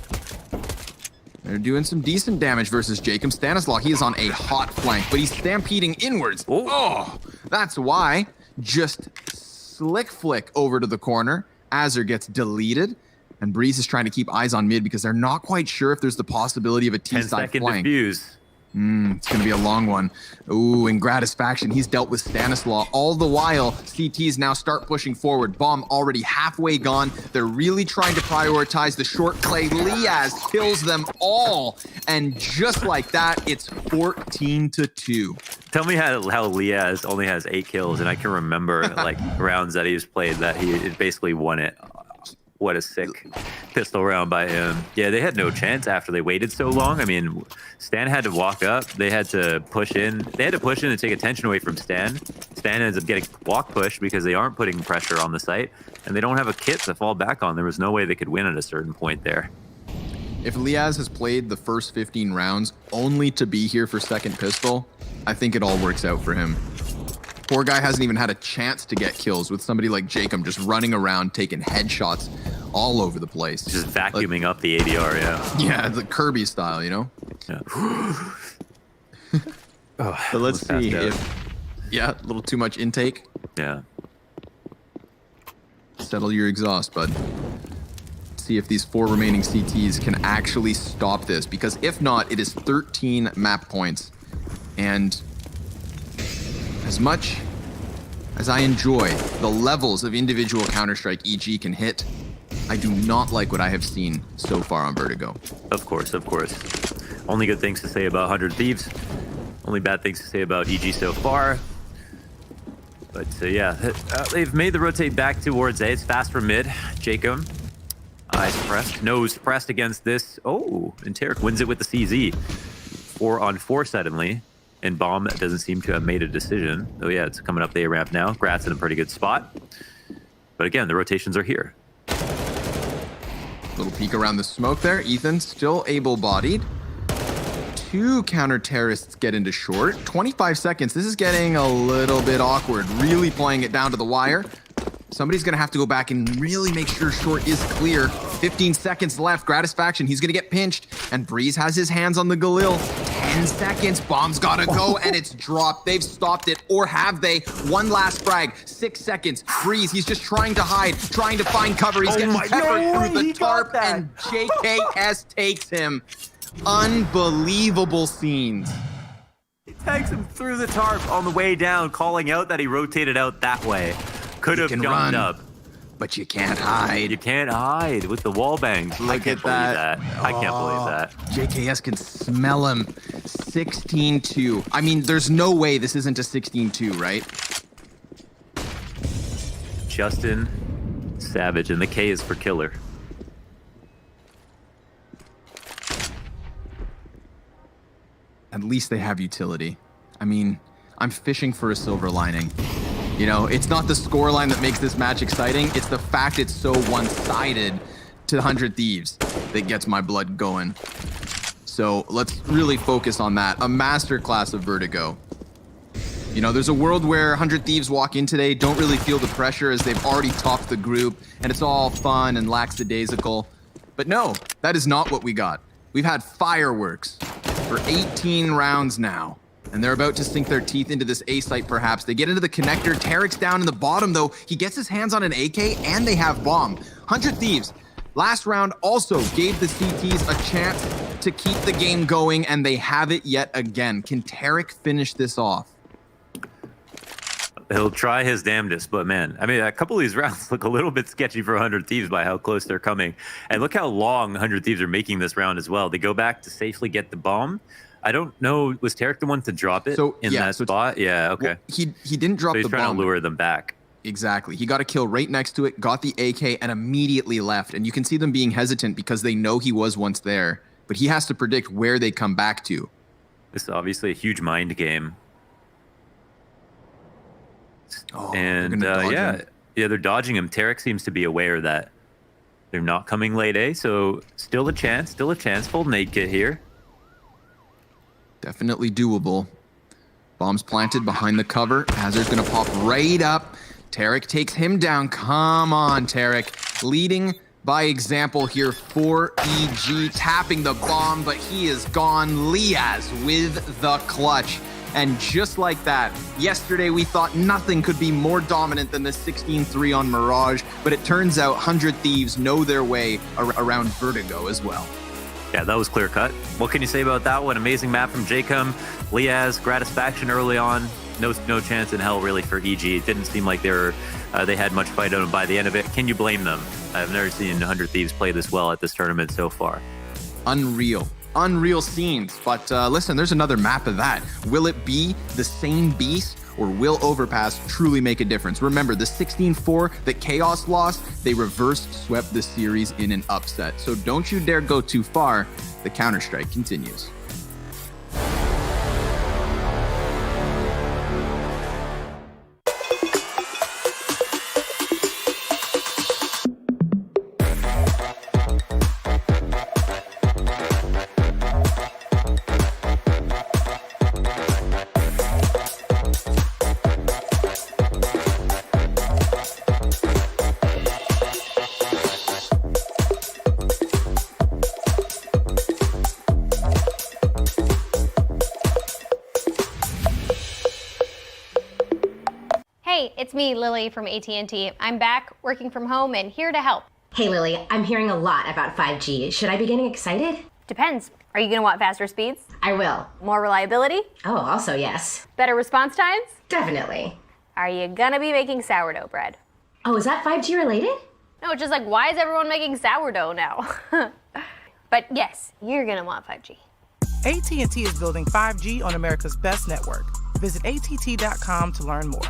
They're doing some decent damage versus Jacob. Stanislaw, he is on a hot flank, but he's stampeding inwards. Oh, that's why. Just slick flick over to the corner. Azur gets deleted. And Breeze is trying to keep eyes on mid because they're not quite sure if there's the possibility of a T-side flank. 10-second defuse. It's going to be a long one. Ooh, and Gratisfaction, he's dealt with Stanislaw. All the while, CTs now start pushing forward. Bomb already halfway gone. They're really trying to prioritize the short play. Liaz kills them all. And just like that, it's 14-2. Tell me how Liaz only has 8 kills, and I can remember like rounds that he's played that he basically won it. What a sick pistol round by him. Yeah, they had no chance after they waited so long. I mean, Stan had to walk up. They had to push in. They had to push in and take attention away from Stan. Stan ends up getting walk pushed because they aren't putting pressure on the site, and they don't have a kit to fall back on. There was no way they could win at a certain point there. If Liaz has played the first 15 rounds only to be here for second pistol, I think it all works out for him. Poor guy hasn't even had a chance to get kills with somebody like Jacob just running around taking headshots all over the place. Just vacuuming up the ADR, yeah. Yeah, the Kirby style, you know? Yeah. So let's see if... Yeah, a little too much intake. Yeah. Settle your exhaust, bud. See if these 4 remaining CTs can actually stop this, because if not, it is 13 map points. And as much as I enjoy the levels of individual Counter-Strike EG can hit, I do not like what I have seen so far on Vertigo. Of course, of course. Only good things to say about 100 Thieves. Only bad things to say about EG so far. But yeah, they've made the rotate back towards A. It's fast for mid. Jacob, eyes pressed, nose pressed against this. Oh, and Tarek wins it with the CZ. 4-on-4 suddenly. And Bomb doesn't seem to have made a decision. Oh yeah, it's coming up the A ramp now. Grat's in a pretty good spot. But again, the rotations are here. Little peek around the smoke there. Ethan still able-bodied. 2 counter-terrorists get into short. 25 seconds. This is getting a little bit awkward. Really playing it down to the wire. Somebody's going to have to go back and really make sure short is clear. 15 seconds left. Gratisfaction, he's going to get pinched. And Breeze has his hands on the Galil. 10 seconds. Bomb's got to go, and it's dropped. They've stopped it, or have they? One last frag. 6 seconds. Breeze, he's just trying to hide, trying to find cover. He's getting peppered through the tarp, and JKS takes him. Unbelievable scenes. He tags him through the tarp on the way down, calling out that he rotated out that way. Could have jumped up. But you can't hide. You can't hide with the wall bangs. Look at that. I can't believe that. JKS can smell him. 16-2. I mean, there's no way this isn't a 16-2, right? Justin Savage, and the K is for killer. At least they have utility. I mean, I'm fishing for a silver lining. You know, it's not the scoreline that makes this match exciting. It's the fact it's so one-sided to 100 Thieves that gets my blood going. So let's really focus on that. A masterclass of Vertigo. You know, there's a world where 100 Thieves walk in today, don't really feel the pressure as they've already topped the group, and it's all fun and lackadaisical. But no, that is not what we got. We've had fireworks for 18 rounds now. And they're about to sink their teeth into this A site, perhaps. They get into the connector. Tarek's down in the bottom, though. He gets his hands on an AK, and they have bomb. 100 Thieves, last round, also gave the CTs a chance to keep the game going, and they have it yet again. Can Tarek finish this off? He'll try his damnedest, but man, I mean, a couple of these rounds look a little bit sketchy for 100 Thieves by how close they're coming. And look how long 100 Thieves are making this round as well. They go back to safely get the bomb. I don't know, was Tarek the one to drop it in that spot? Yeah, okay. Well, he didn't drop the bomb. He's trying to lure them back. Exactly. He got a kill right next to it, got the AK, and immediately left. And you can see them being hesitant because they know he was once there. But he has to predict where they come back to. This is obviously a huge mind game. Oh, and yeah, they're dodging him. Tarek seems to be aware that they're not coming late A, so still a chance. Full nade kit here. Definitely doable. Bombs planted behind the cover. Hazard's gonna pop right up. Tarek takes him down. Come on, Tarek. Leading by example here for EG. Tapping the bomb, but he is gone. Liaz with the clutch. And just like that, yesterday we thought nothing could be more dominant than the 16-3 on Mirage, but it turns out 100 Thieves know their way around Vertigo as well. Yeah, that was clear cut. What can you say about that one? Amazing map from Jacom. Liaz, Gratisfaction early on. No chance in hell really for EG. It didn't seem like they had much fight on them by the end of it. Can you blame them? I've never seen 100 Thieves play this well at this tournament so far. Unreal scenes. But listen, there's another map of that. Will it be the same beast, or will Overpass truly make a difference? Remember, the 16-4 that Chaos lost, they reverse swept the series in an upset. So don't you dare go too far. The Counter-Strike continues. Hey, it's me, Lily from AT&T. I'm back, working from home, and here to help. Hey, Lily, I'm hearing a lot about 5G. Should I be getting excited? Depends. Are you gonna want faster speeds? I will. More reliability? Oh, also yes. Better response times? Definitely. Are you gonna be making sourdough bread? Oh, is that 5G related? No, it's just like, why is everyone making sourdough now? But yes, you're gonna want 5G. AT&T is building 5G on America's best network. Visit att.com to learn more.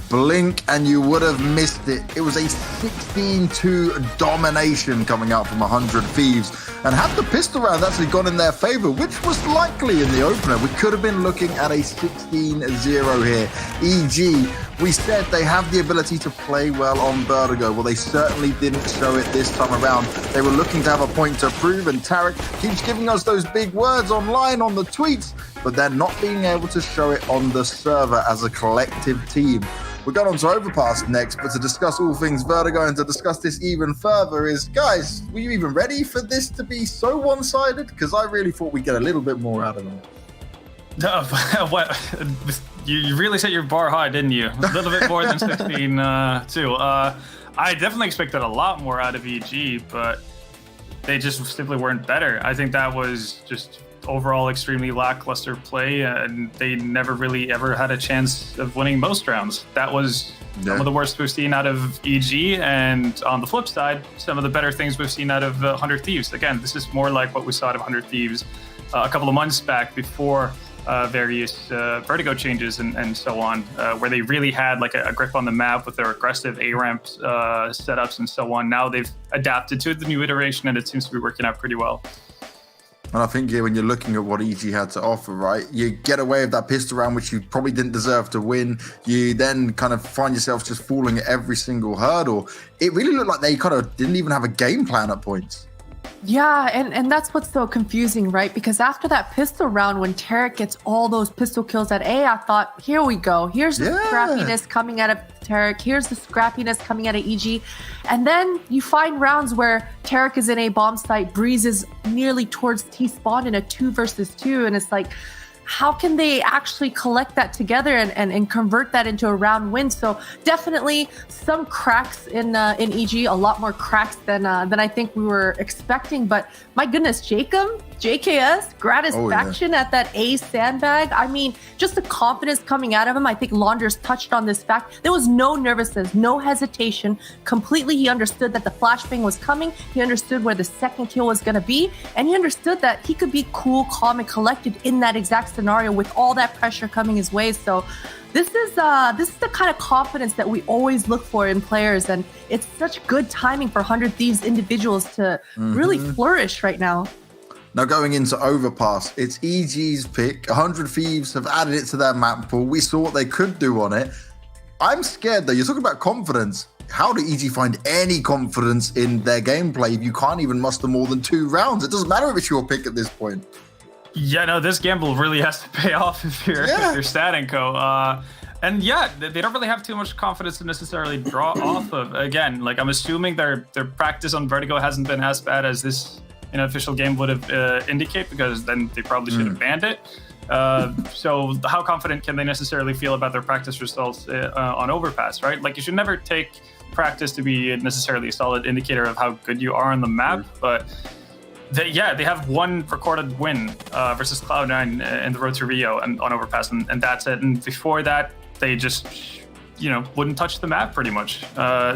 blink and you would have missed it. It was a 16-2 domination coming out from 100 Thieves. And had the pistol round actually gone in their favor, which was likely in the opener, we could have been looking at a 16-0 here. EG, we said they have the ability to play well on Vertigo. Well, they certainly didn't show it this time around. They were looking to have a point to prove, and Tarek keeps giving us those big words online on the tweets, but they're not being able to show it on the server as a collective team. We're going on to Overpass next, but to discuss all things Vertigo and to discuss this even further is, guys, were you even ready for this to be so one-sided? Because I really thought we'd get a little bit more out of them. What? You really set your bar high, didn't you? A little bit more than 16, too. I definitely expected a lot more out of EG, but they just simply weren't better. I think that was just overall extremely lackluster play, and they never really ever had a chance of winning most rounds. That was some of the worst we've seen out of EG, and on the flip side, some of the better things we've seen out of 100 Thieves. Again, this is more like what we saw out of 100 Thieves a couple of months back before various Vertigo changes and so on, where they really had like a grip on the map with their aggressive A-ramp setups and so on. Now they've adapted to the new iteration, and it seems to be working out pretty well. And I think, yeah, when you're looking at what EG had to offer, right, you get away with that pistol round, which you probably didn't deserve to win. You then kind of find yourself just falling at every single hurdle. It really looked like they kind of didn't even have a game plan at points. Yeah, and that's what's so confusing, right? Because after that pistol round, when Tarek gets all those pistol kills at A, I thought, here we go. Here's the scrappiness coming out of Tarek. Here's the scrappiness coming out of EG. And then you find rounds where Tarek is in a bomb site, Breeze is nearly towards T-spawn in a 2 versus 2. And it's like, how can they actually collect that together and convert that into a round win? So definitely some cracks in EG, a lot more cracks than I think we were expecting. But my goodness, JKS, Gratisfaction at that A sandbag. I mean, just the confidence coming out of him. I think Launders touched on this fact. There was no nervousness, no hesitation. Completely, he understood that the flashbang was coming. He understood where the second kill was going to be. And he understood that he could be cool, calm, and collected in that exact scenario with all that pressure coming his way. So this is the kind of confidence that we always look for in players. And it's such good timing for 100 Thieves individuals to really flourish right now. Now going into Overpass, it's EG's pick. 100 Thieves have added it to their map pool. We saw what they could do on it. I'm scared though. You're talking about confidence. How do EG find any confidence in their gameplay if you can't even muster more than 2 rounds? It doesn't matter if it's your pick at this point. Yeah, no, this gamble really has to pay off if you're Stat and Co. And yeah, they don't really have too much confidence to necessarily draw off of. Again, like I'm assuming their practice on Vertigo hasn't been as bad as this official game would have indicate, because then they probably should have banned it. So how confident can they necessarily feel about their practice results on Overpass, right? Like you should never take practice to be necessarily a solid indicator of how good you are on the map, but they have one recorded win versus Cloud9 in the Road to Rio and on Overpass, and that's it. And before that, they just, wouldn't touch the map pretty much.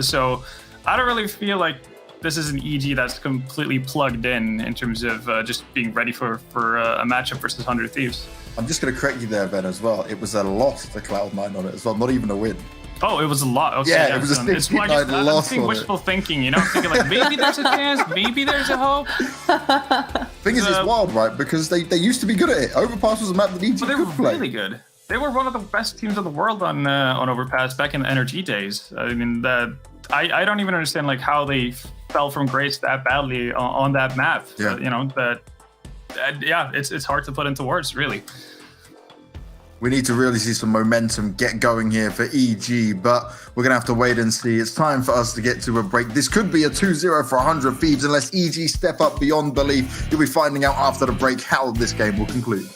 So I don't really feel like this is an EG that's completely plugged in terms of just being ready for a matchup versus 100 Thieves. I'm just going to correct you there, Ben, as well. It was a loss to Cloud9 on it as well, not even a win. Oh, it was a lot. Okay, yeah, it was a 69 loss. I'm wishful thinking, thinking like maybe there's a chance, maybe there's a hope. Thing is, it's wild, right? Because they used to be good at it. Overpass was a map that EG they were really good. They were one of the best teams in the world on Overpass back in the NRG days. I mean, I don't even understand like how they fell from grace that badly on that map. Yeah. It's hard to put into words, really. We need to really see some momentum get going here for EG, but we're going to have to wait and see. It's time for us to get to a break. This could be a 2-0 for 100 Thieves unless EG step up beyond belief. You'll be finding out after the break how this game will conclude.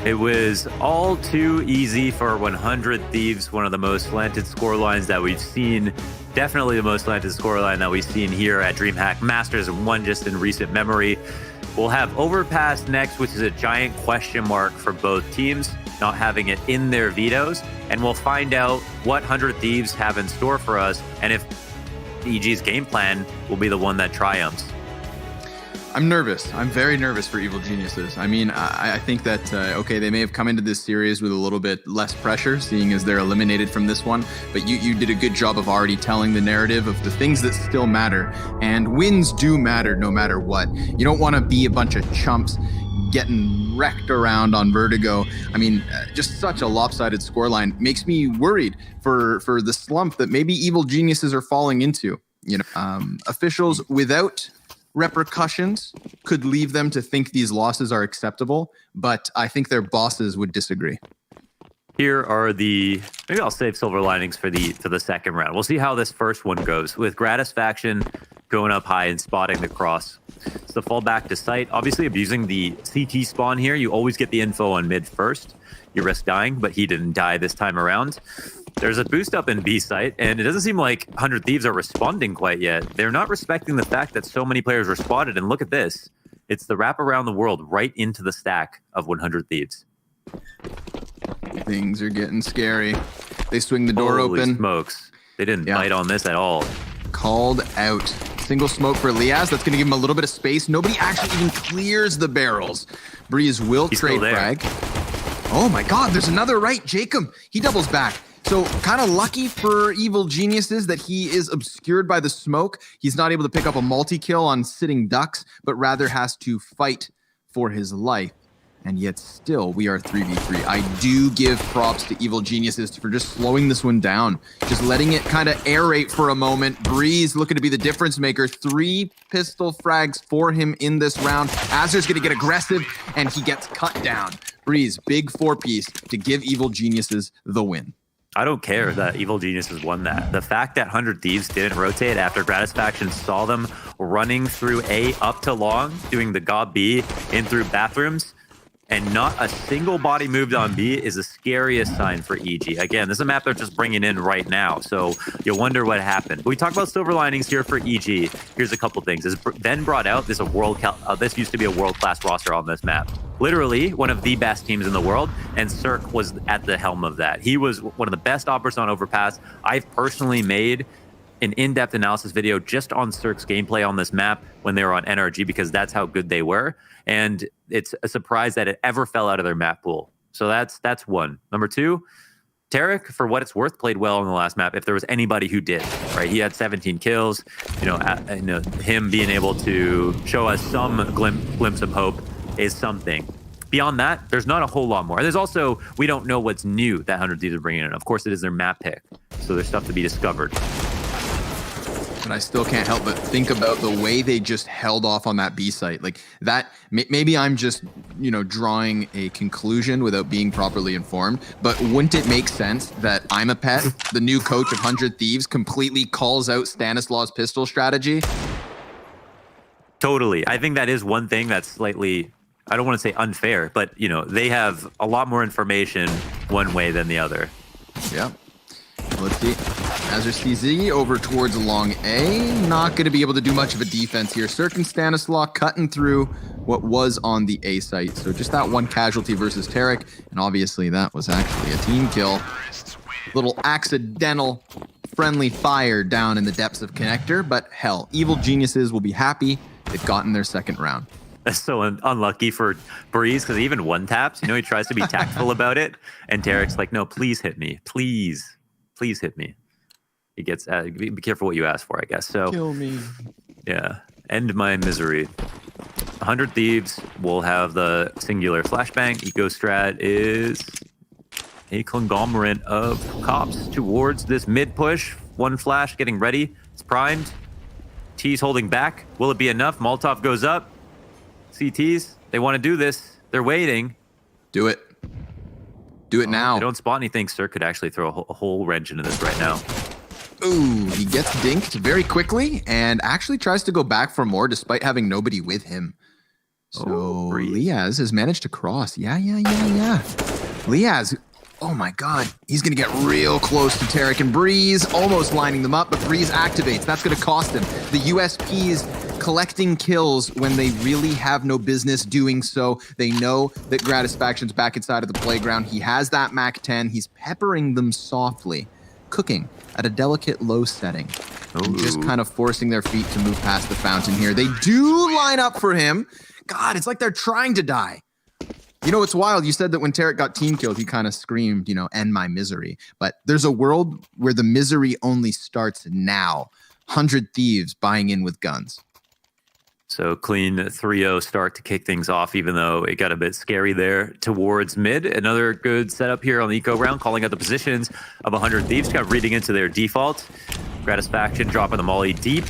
It was all too easy for 100 Thieves, one of the most slanted scorelines that we've seen. Definitely the most slanted scoreline that we've seen here at DreamHack Masters, and one just in recent memory. We'll have Overpass next, which is a giant question mark for both teams, not having it in their vetoes. And we'll find out what 100 Thieves have in store for us, and if EG's game plan will be the one that triumphs. I'm nervous. I'm very nervous for Evil Geniuses. I mean, I think that, okay, they may have come into this series with a little bit less pressure, seeing as they're eliminated from this one, but you did a good job of already telling the narrative of the things that still matter, and wins do matter no matter what. You don't want to be a bunch of chumps getting wrecked around on Vertigo. I mean, just such a lopsided scoreline makes me worried for the slump that maybe Evil Geniuses are falling into. You know, officials without repercussions could leave them to think these losses are acceptable, but I think their bosses would disagree. Here are maybe I'll save silver linings for the second round. We'll see how this first one goes with Gratisfaction going up high and spotting the cross. It's the fall back to site, obviously abusing the CT spawn here. You always get the info on mid first. You risk dying, but he didn't die this time around. There's a boost up in B site, and it doesn't seem like 100 Thieves are responding quite yet. They're not respecting the fact that so many players were spotted, and look at this. It's the wrap around the world right into the stack of 100 Thieves. Things are getting scary. They swing the door Holy open. Smokes. They didn't bite on this at all. Called out. Single smoke for Liaz. That's going to give him a little bit of space. Nobody actually even clears the barrels. Breeze will trade frag. Oh my God, there's another right. Jacob, he doubles back. So kind of lucky for Evil Geniuses that he is obscured by the smoke. He's not able to pick up a multi-kill on sitting ducks, but rather has to fight for his life. And yet still, we are 3v3. I do give props to Evil Geniuses for just slowing this one down. Just letting it kind of aerate for a moment. Breeze looking to be the difference maker. 3 pistol frags for him in this round. Azur's going to get aggressive, and he gets cut down. Breeze, big 4-piece to give Evil Geniuses the win. I don't care that Evil Geniuses won that. The fact that 100 Thieves didn't rotate after Gratisfaction saw them running through A up to long, doing the Gob B in through bathrooms, and not a single body moved on B is the scariest sign for EG. Again, this is a map they're just bringing in right now, so you'll wonder what happened. We talk about silver linings here for EG. Here's a couple things. As Ben brought out, this used to be a world-class roster on this map. Literally one of the best teams in the world, and Cirque was at the helm of that. He was one of the best operators on Overpass. I've personally made an in-depth analysis video just on Cirque's gameplay on this map when they were on NRG, because that's how good they were. And it's a surprise that it ever fell out of their map pool. So that's one. Number 2, Tarek, for what it's worth, played well on the last map. If there was anybody who did, right? He had 17 kills. Him being able to show us some glimpse of hope is something. Beyond that, there's not a whole lot more. There's also, we don't know what's new that 100 Thieves are bringing in. Of course, it is their map pick. So there's stuff to be discovered. But I still can't help but think about the way they just held off on that B site. Like that, maybe I'm just, drawing a conclusion without being properly informed. But wouldn't it make sense that I'm a pet, the new coach of 100 Thieves, completely calls out Stanislaus' pistol strategy? Totally. I think that is one thing that's slightly, I don't want to say unfair, but, they have a lot more information one way than the other. Yeah. Let's see. Azur CZ over towards long A. Not going to be able to do much of a defense here. Cirque and Stanislaus cutting through what was on the A site. So just that one casualty versus Tarek. And obviously that was actually a team kill. Little accidental friendly fire down in the depths of connector. But hell, Evil Geniuses will be happy they've gotten their second round. That's so unlucky for Breeze, because he even one-taps. He tries to be tactful about it. And Tarek's like, no, please hit me. Please hit me. He gets, be careful what you ask for, I guess. So, kill me. Yeah, end my misery. 100 Thieves will have the singular flashbang. Eco strat is a conglomerate of cops towards this mid push. One flash getting ready. It's primed. T's holding back. Will it be enough? Molotov goes up. CTs, they want to do this. They're waiting. Do it. Do it now. They don't spot anything. Cirque could actually throw a whole wrench into this right now. Ooh, he gets dinked very quickly and actually tries to go back for more despite having nobody with him. So Breeze. Liaz has managed to cross. Yeah. Liaz, oh my god, he's gonna get real close to Tarek and Breeze, almost lining them up, but Breeze activates. That's gonna cost him. The USPs collecting kills when they really have no business doing so. They know that Gratisfaction's back inside of the playground. He has that Mac 10. He's peppering them softly, cooking at a delicate low setting. And just kind of forcing their feet to move past the fountain here. They do line up for him. God, it's like they're trying to die. You know, it's wild. You said that when Tarek got team killed, he kind of screamed, you know, end my misery. But there's a world where the misery only starts now. 100 Thieves buying in with guns. So clean 3-0 start to kick things off, even though it got a bit scary there towards mid. Another good setup here on the eco round, calling out the positions of 100 Thieves, kind of reading into their default. Gratisfaction dropping the molly deep.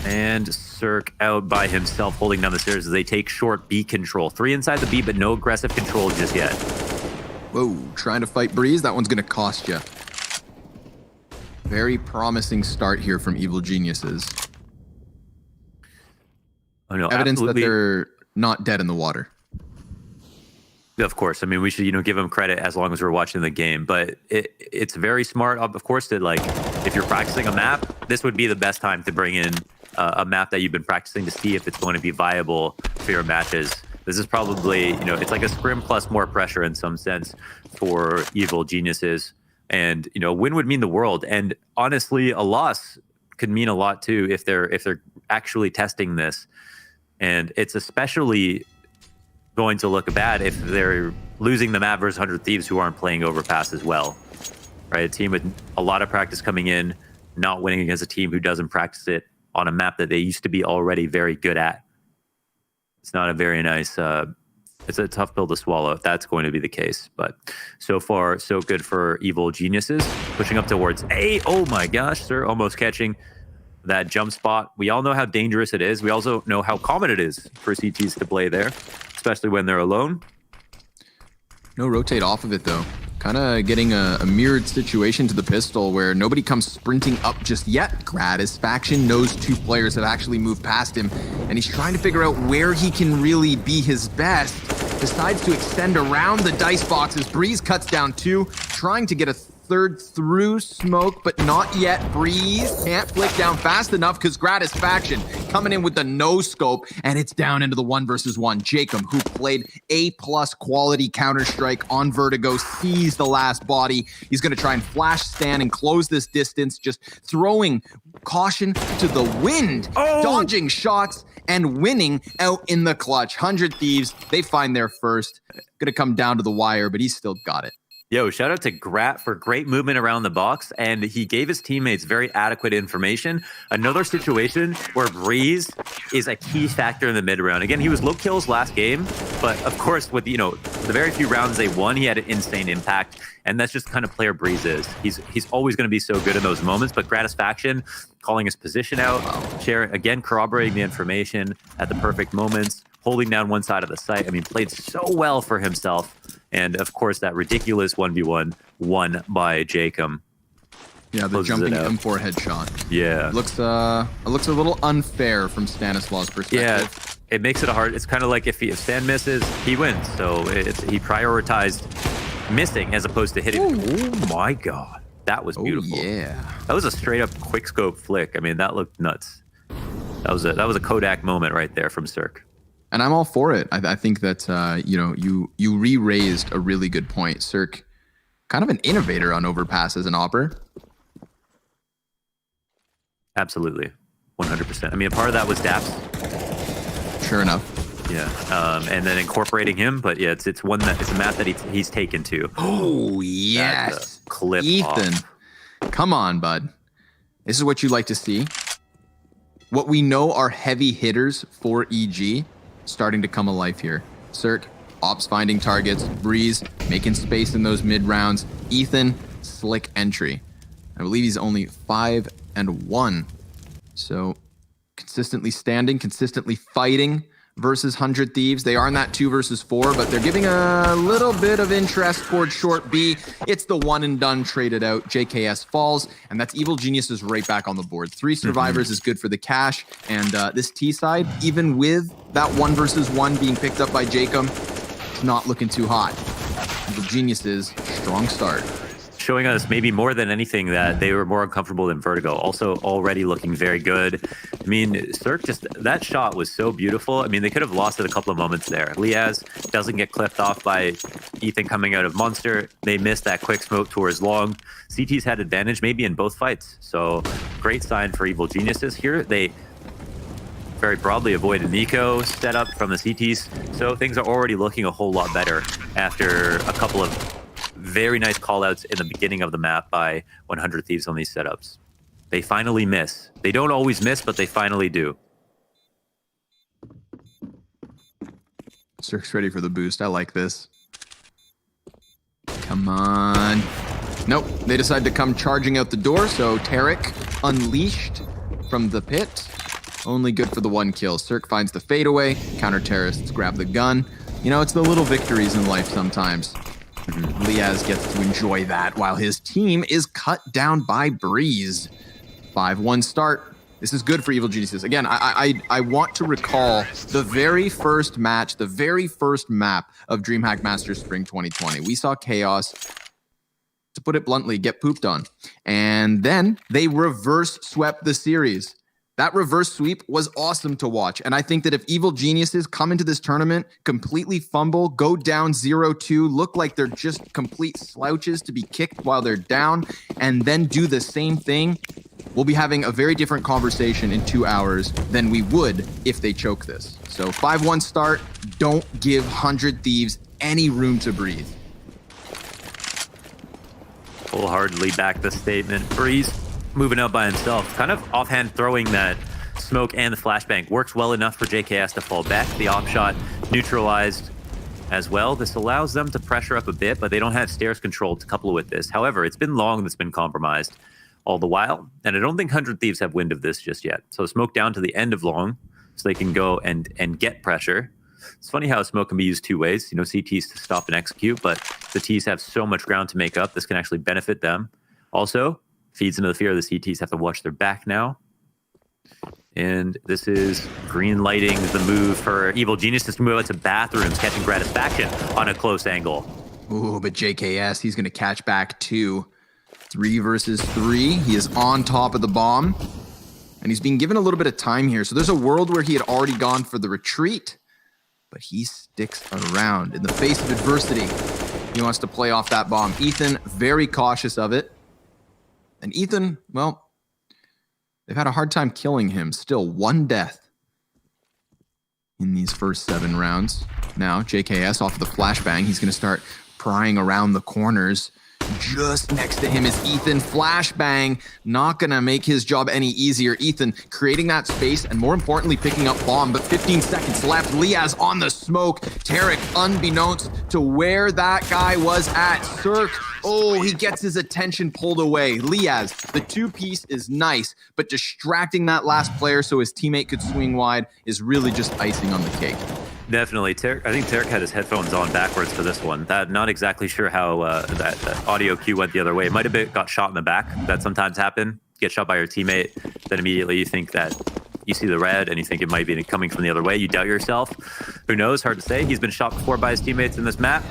And Cirque out by himself, holding down the stairs as they take short B control. 3 inside the B, but no aggressive control just yet. Whoa, trying to fight Breeze. That one's going to cost you. Very promising start here from Evil Geniuses. Oh, no, Evidence absolutely. that they're not dead in the water. Of course. I mean, we should, give them credit as long as we're watching the game. But it's very smart, of course, to if you're practicing a map, this would be the best time to bring in a map that you've been practicing to see if it's going to be viable for your matches. This is probably, it's like a scrim plus more pressure in some sense for Evil Geniuses. And, a win would mean the world. And honestly, a loss could mean a lot too if they're actually testing this. And it's especially going to look bad if they're losing the map versus 100 Thieves who aren't playing Overpass as well. Right? A team with a lot of practice coming in, not winning against a team who doesn't practice it on a map that they used to be already very good at. It's not a very nice, it's a tough pill to swallow if that's going to be the case. But so far, so good for Evil Geniuses. Pushing up towards A. Oh my gosh, sir, almost catching that jump spot. We all know how dangerous it is. We also know how common it is for CTs to play there, especially when they're alone. No rotate off of it, though. Kind of getting a mirrored situation to the pistol where nobody comes sprinting up just yet. Gratisfaction knows 2 players have actually moved past him, and he's trying to figure out where he can really be his best. Decides to extend around the dice boxes. Breeze cuts down 2, trying to get a third through smoke, but not yet. Breeze can't flick down fast enough because Gratisfaction coming in with the no scope, and it's down into the 1 versus 1. Jacob, who played A+ quality Counter-Strike on Vertigo, sees the last body. He's going to try and flash stand and close this distance, just throwing caution to the wind, dodging shots and winning out in the clutch. 100 Thieves, they find their first. Going to come down to the wire, but he's still got it. Yo, shout out to Grat for great movement around the box, and he gave his teammates very adequate information. Another situation where Breeze is a key factor in the mid round. Again, he was low kills last game, but of course, with the very few rounds they won, he had an insane impact, and that's just the kind of player Breeze is. He's always going to be so good in those moments. But Gratisfaction calling his position out, sharing again, corroborating the information at the perfect moments, holding down one side of the site. I mean, played so well for himself. And of course, that ridiculous 1v1 won by Jacob. Yeah, the jumping M4 headshot. Yeah. It looks a little unfair from Stanislaus' perspective. Yeah, it makes it hard. It's kind of like if Stan misses, he wins. So he prioritized missing as opposed to hitting. Oh my God. That was beautiful. Yeah. That was a straight up quick scope flick. I mean, that looked nuts. That was a Kodak moment right there from Cirque. And I'm all for it. I think that you re-raised a really good point. Cirque, kind of an innovator on Overpass as an opper. Absolutely, 100%. I mean, a part of that was Daps. Sure enough. Yeah, and then incorporating him. But yeah, it's a map that he's taken to. Oh yes, clip Ethan, off. Come on, bud. This is what you like to see. What we know are heavy hitters for EG. Starting to come alive here. Cirque, ops finding targets. Breeze, making space in those mid rounds. Ethan, slick entry. I believe he's only 5-1. So consistently standing, consistently fighting. versus 100 Thieves. They are in that 2 versus 4, but they're giving a little bit of interest towards short B. It's the one and done traded out. JKS falls, and that's Evil Geniuses right back on the board. 3 survivors is good for the cash, and this T side, even with that 1 versus 1 being picked up by Jacob, it's not looking too hot. Evil Geniuses, strong start. Showing us maybe more than anything that they were more uncomfortable than Vertigo. Also already looking very good. I mean, Cirque that shot was so beautiful. I mean, they could have lost it a couple of moments there. Liaz doesn't get clipped off by Ethan coming out of Monster. They missed that quick smoke towards Long. CT's had advantage maybe in both fights. So great sign for Evil Geniuses here. They very broadly avoided Nico setup from the CTs. So things are already looking a whole lot better after a couple of very nice callouts in the beginning of the map by 100 Thieves on these setups. They finally miss. They don't always miss, but they finally do. Cirque's ready for the boost. I like this. Come on. Nope, they decide to come charging out the door, so Tarek unleashed from the pit. Only good for the 1 kill. Cirque finds the fadeaway. Counter-terrorists grab the gun. You know, it's the little victories in life sometimes. Liaz gets to enjoy that while his team is cut down by Breeze. 5-1 start. This is good for Evil Geniuses. Again, I want to recall the very first match, the very first map of DreamHack Masters Spring 2020. We saw Chaos, to put it bluntly, get pooped on. And then they reverse swept the series. That reverse sweep was awesome to watch. And I think that if Evil Geniuses come into this tournament, completely fumble, go down 0-2, look like they're just complete slouches to be kicked while they're down, and then do the same thing, we'll be having a very different conversation in 2 hours than we would if they choke this. So 5-1 start, don't give 100 Thieves any room to breathe. Wholeheartedly back the statement. Breeze moving out by himself, kind of offhand throwing that smoke and the flashbang. Works well enough for JKS to fall back. The op shot neutralized as well. This allows them to pressure up a bit, but they don't have stairs control to couple with this. However, it's been Long that's been compromised all the while, and I don't think 100 Thieves have wind of this just yet. So smoke down to the end of Long so they can go and get pressure. It's funny how smoke can be used 2 ways. You know, CTs to stop and execute, but the Ts have so much ground to make up. This can actually benefit them. Also, feeds into the fear of the CTs have to watch their back now. And this is green lighting the move for Evil Geniuses to move out to bathrooms, catching gratification on a close angle. Ooh, but JKS, he's going to catch back 2. 3 versus 3. He is on top of the bomb. And he's being given a little bit of time here. So there's a world where he had already gone for the retreat. But he sticks around in the face of adversity. He wants to play off that bomb. Ethan, very cautious of it. And Ethan, well, they've had a hard time killing him. Still 1 death in these first 7 rounds. Now, JKS off of the flashbang. He's going to start prying around the corners. Just next to him is Ethan. Flashbang, not going to make his job any easier. Ethan creating that space and more importantly, picking up bomb. But 15 seconds left. Liaz on the smoke. Tarek, unbeknownst to where that guy was at. Cirque, oh, he gets his attention pulled away. Liaz, the 2-piece is nice, but distracting that last player so his teammate could swing wide is really just icing on the cake. Definitely. I think Tarek had his headphones on backwards for this one. Not exactly sure how that audio cue went the other way. It might have got shot in the back. That sometimes happen. Get shot by your teammate. Then immediately you think that you see the red and you think it might be coming from the other way. You doubt yourself. Who knows? Hard to say. He's been shot before by his teammates in this map.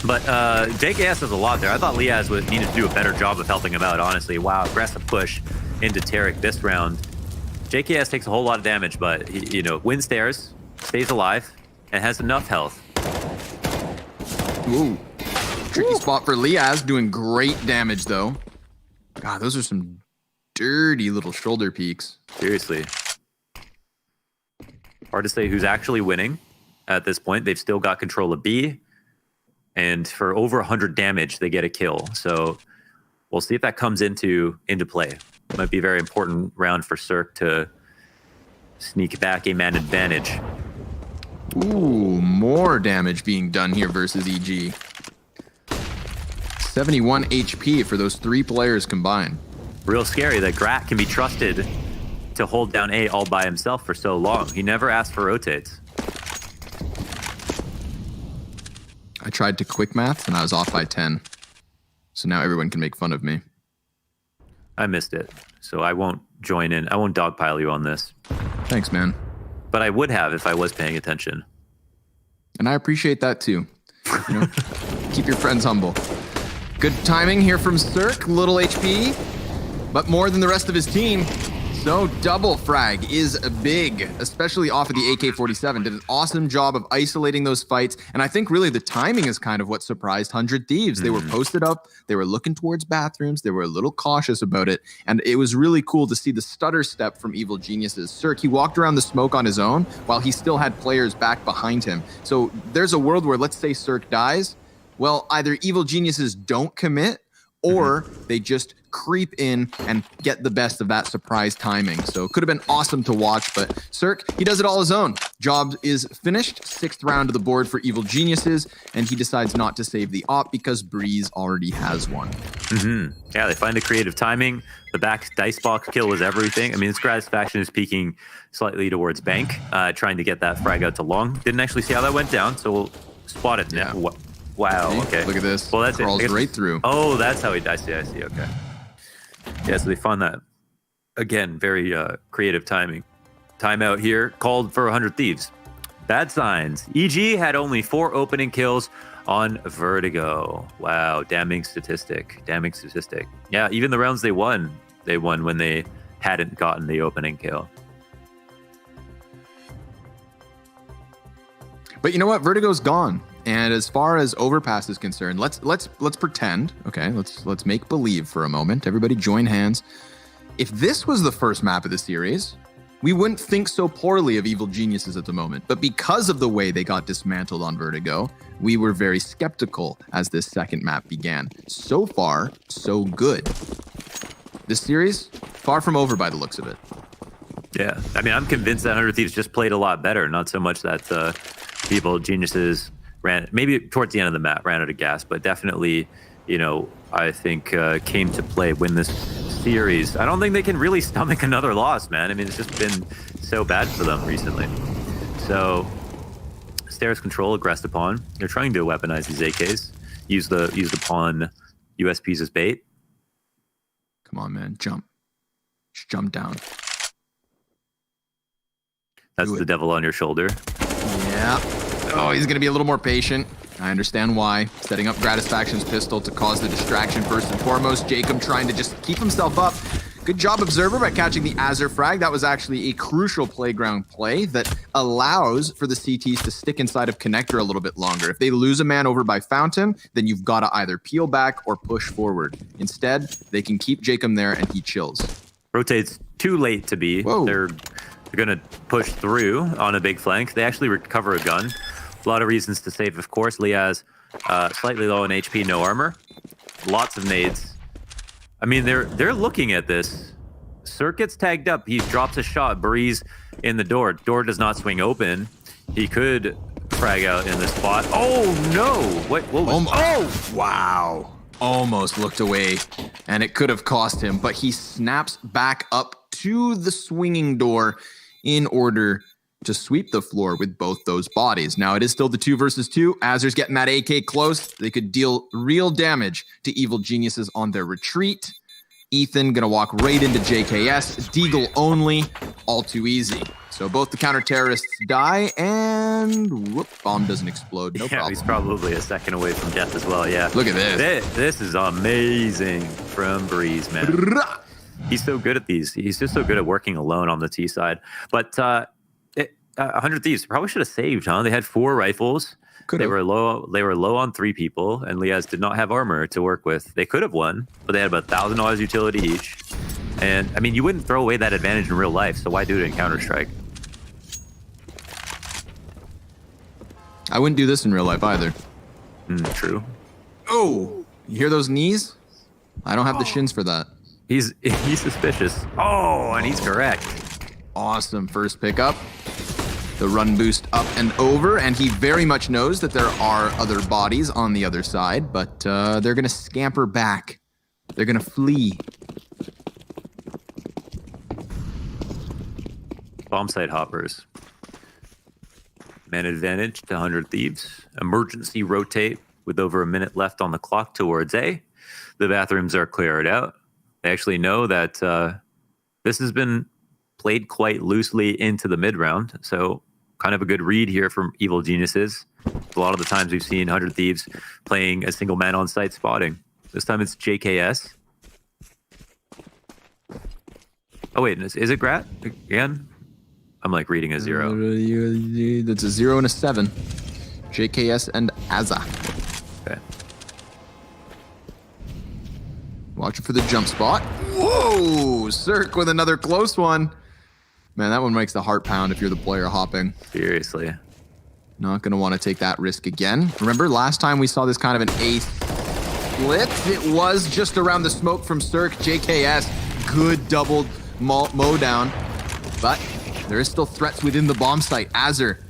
But JKS has a lot there. I thought Liaz needed to do a better job of helping him out, honestly. Wow, aggressive push into Tarek this round. JKS takes a whole lot of damage, but he, wins stairs, stays alive, and has enough health. Ooh. Tricky spot for Liaz, doing great damage, though. God, those are some dirty little shoulder peeks. Seriously. Hard to say who's actually winning at this point. They've still got control of B. And for over 100 damage, they get a kill. So we'll see if that comes into play. Might be a very important round for Cirque to sneak back a man advantage. Ooh, more damage being done here versus EG. 71 HP for those 3 players combined. Real scary that Grat can be trusted to hold down A all by himself for so long. He never asked for rotates. I tried to quick math and I was off by 10. So now everyone can make fun of me. I missed it, so I won't join in. I won't dogpile you on this. Thanks, man. But I would have if I was paying attention. And I appreciate that too. You know, keep your friends humble. Good timing here from Cirque, little HP, but more than the rest of his team. So double frag is big, especially off of the AK-47. Did an awesome job of isolating those fights. And I think really the timing is kind of what surprised 100 Thieves. They were posted up. They were looking towards bathrooms. They were a little cautious about it. And it was really cool to see the stutter step from Evil Geniuses. Cirque, he walked around the smoke on his own while he still had players back behind him. So there's a world where, let's say Cirque dies. Well, either Evil Geniuses don't commit or they just creep in and get the best of that surprise timing. So it could have been awesome to watch, but Cirque, he does it all his own. Job is finished. 6th round of the board for Evil Geniuses, and he decides not to save the op because Breeze already has one. Yeah, they find the creative timing. The back dice box kill was everything. I mean, Satisfaction is peeking slightly towards Bank, trying to get that frag out to Long. Didn't actually see how that went down, so we'll spot it now. Yeah. Wow, See? okay. Look at this. Well, that's Crawls right through. Oh, that's how he... I see, okay. Yeah, so they found that. Again, very creative timing. Timeout here, called for 100 Thieves. Bad signs. EG had only 4 opening kills on Vertigo. Wow, damning statistic. Yeah, even the rounds they won when they hadn't gotten the opening kill. But you know what? Vertigo's gone. And as far as Overpass is concerned, let's pretend, okay? Let's make believe for a moment. Everybody join hands. If this was the first map of the series, we wouldn't think so poorly of Evil Geniuses at the moment. But because of the way they got dismantled on Vertigo, we were very skeptical as this second map began. So far, so good. This series, far from over by the looks of it. Yeah, I mean, I'm convinced that 100 Thieves just played a lot better. Not so much that Evil Geniuses ran, maybe towards the end of the map, ran out of gas, but definitely, you know, I think came to play, win this series. I don't think they can really stomach another loss, man. I mean, it's just been so bad for them recently. So, stairs control aggressed upon. They're trying to weaponize these AKs. Use the pawn USPs as bait. Come on, man, jump. Just jump down. That's the devil on your shoulder. Yeah. Oh, he's going to be a little more patient. I understand why. Setting up Gratisfaction's pistol to cause the distraction first and foremost. Jacob trying to just keep himself up. Good job, Observer, by catching the Azure frag. That was actually a crucial playground play that allows for the CTs to stick inside of Connector a little bit longer. If they lose a man over by Fountain, then you've got to either peel back or push forward. Instead, they can keep Jacob there and he chills. Rotates too late to be. Whoa. They're going to push through on a big flank. They actually recover a gun. A lot of reasons to save, of course. Liaz slightly low in HP, no armor. Lots of nades. I mean, they're looking at this. Cirque gets tagged up. He drops a shot. Breeze in the door. Door does not swing open. He could frag out in this spot. Oh, no. What was... Oh, wow. Almost looked away, and it could have cost him, but he snaps back up to the swinging door in order to sweep the floor with both those bodies. Now, it is still the 2 versus 2. Azer's getting that AK close. They could deal real damage to Evil Geniuses on their retreat. Ethan gonna walk right into JKS. Deagle only. All too easy. So both the counter-terrorists die, and whoop, bomb doesn't explode. No problem. He's probably a second away from death as well, yeah. Look at this. This is amazing from Breeze, man. He's so good at these. He's just so good at working alone on the T side. But 100 Thieves probably should have saved, huh? They had 4 rifles. They were low on 3 people, and Liaz did not have armor to work with. They could have won, but they had about $1,000 utility each. And I mean, you wouldn't throw away that advantage in real life, so why do it in Counter-Strike? I wouldn't do this in real life either. True. Oh, you hear those knees? I don't have the shins for that. He's suspicious. Oh, and he's correct. Awesome first pickup. The run boost up and over, and he very much knows that there are other bodies on the other side, but they're going to scamper back. They're going to flee. Bomb site hoppers. Man advantage to 100 Thieves. Emergency rotate with over a minute left on the clock towards A. The bathrooms are cleared out. They actually know that this has been played quite loosely into the mid round. So kind of a good read here from Evil Geniuses. A lot of the times we've seen 100 Thieves playing a single man on site spotting. This time it's JKS. Oh wait, is it Grat again? I'm like reading a 0. That's a 0 and a 7. JKS and Azza. Okay. Watching for the jump spot. Whoa! Cirque with another close one. Man, that one makes the heart pound if you're the player hopping. Seriously. Not going to want to take that risk again. Remember, last time we saw this kind of an ace split? It was just around the smoke from Cirque. JKS, good double mow down. But there is still threats within the bomb site. Azur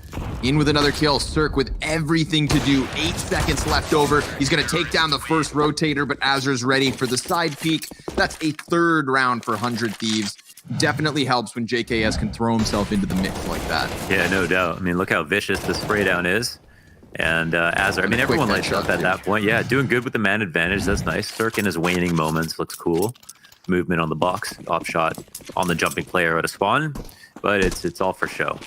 in with another kill. Cirque with everything to do. 8 seconds left over. He's going to take down the first rotator, but Azur's ready for the side peek. That's a third round for 100 Thieves. Definitely helps when JKS can throw himself into the mix like that. Yeah, no doubt. I mean, look how vicious the spray down is. And Azur, I mean, everyone lights up at that point. Yeah, doing good with the man advantage. That's nice. Cirque in his waning moments looks cool. Movement on the box, off shot on the jumping player at a spawn, but it's all for show.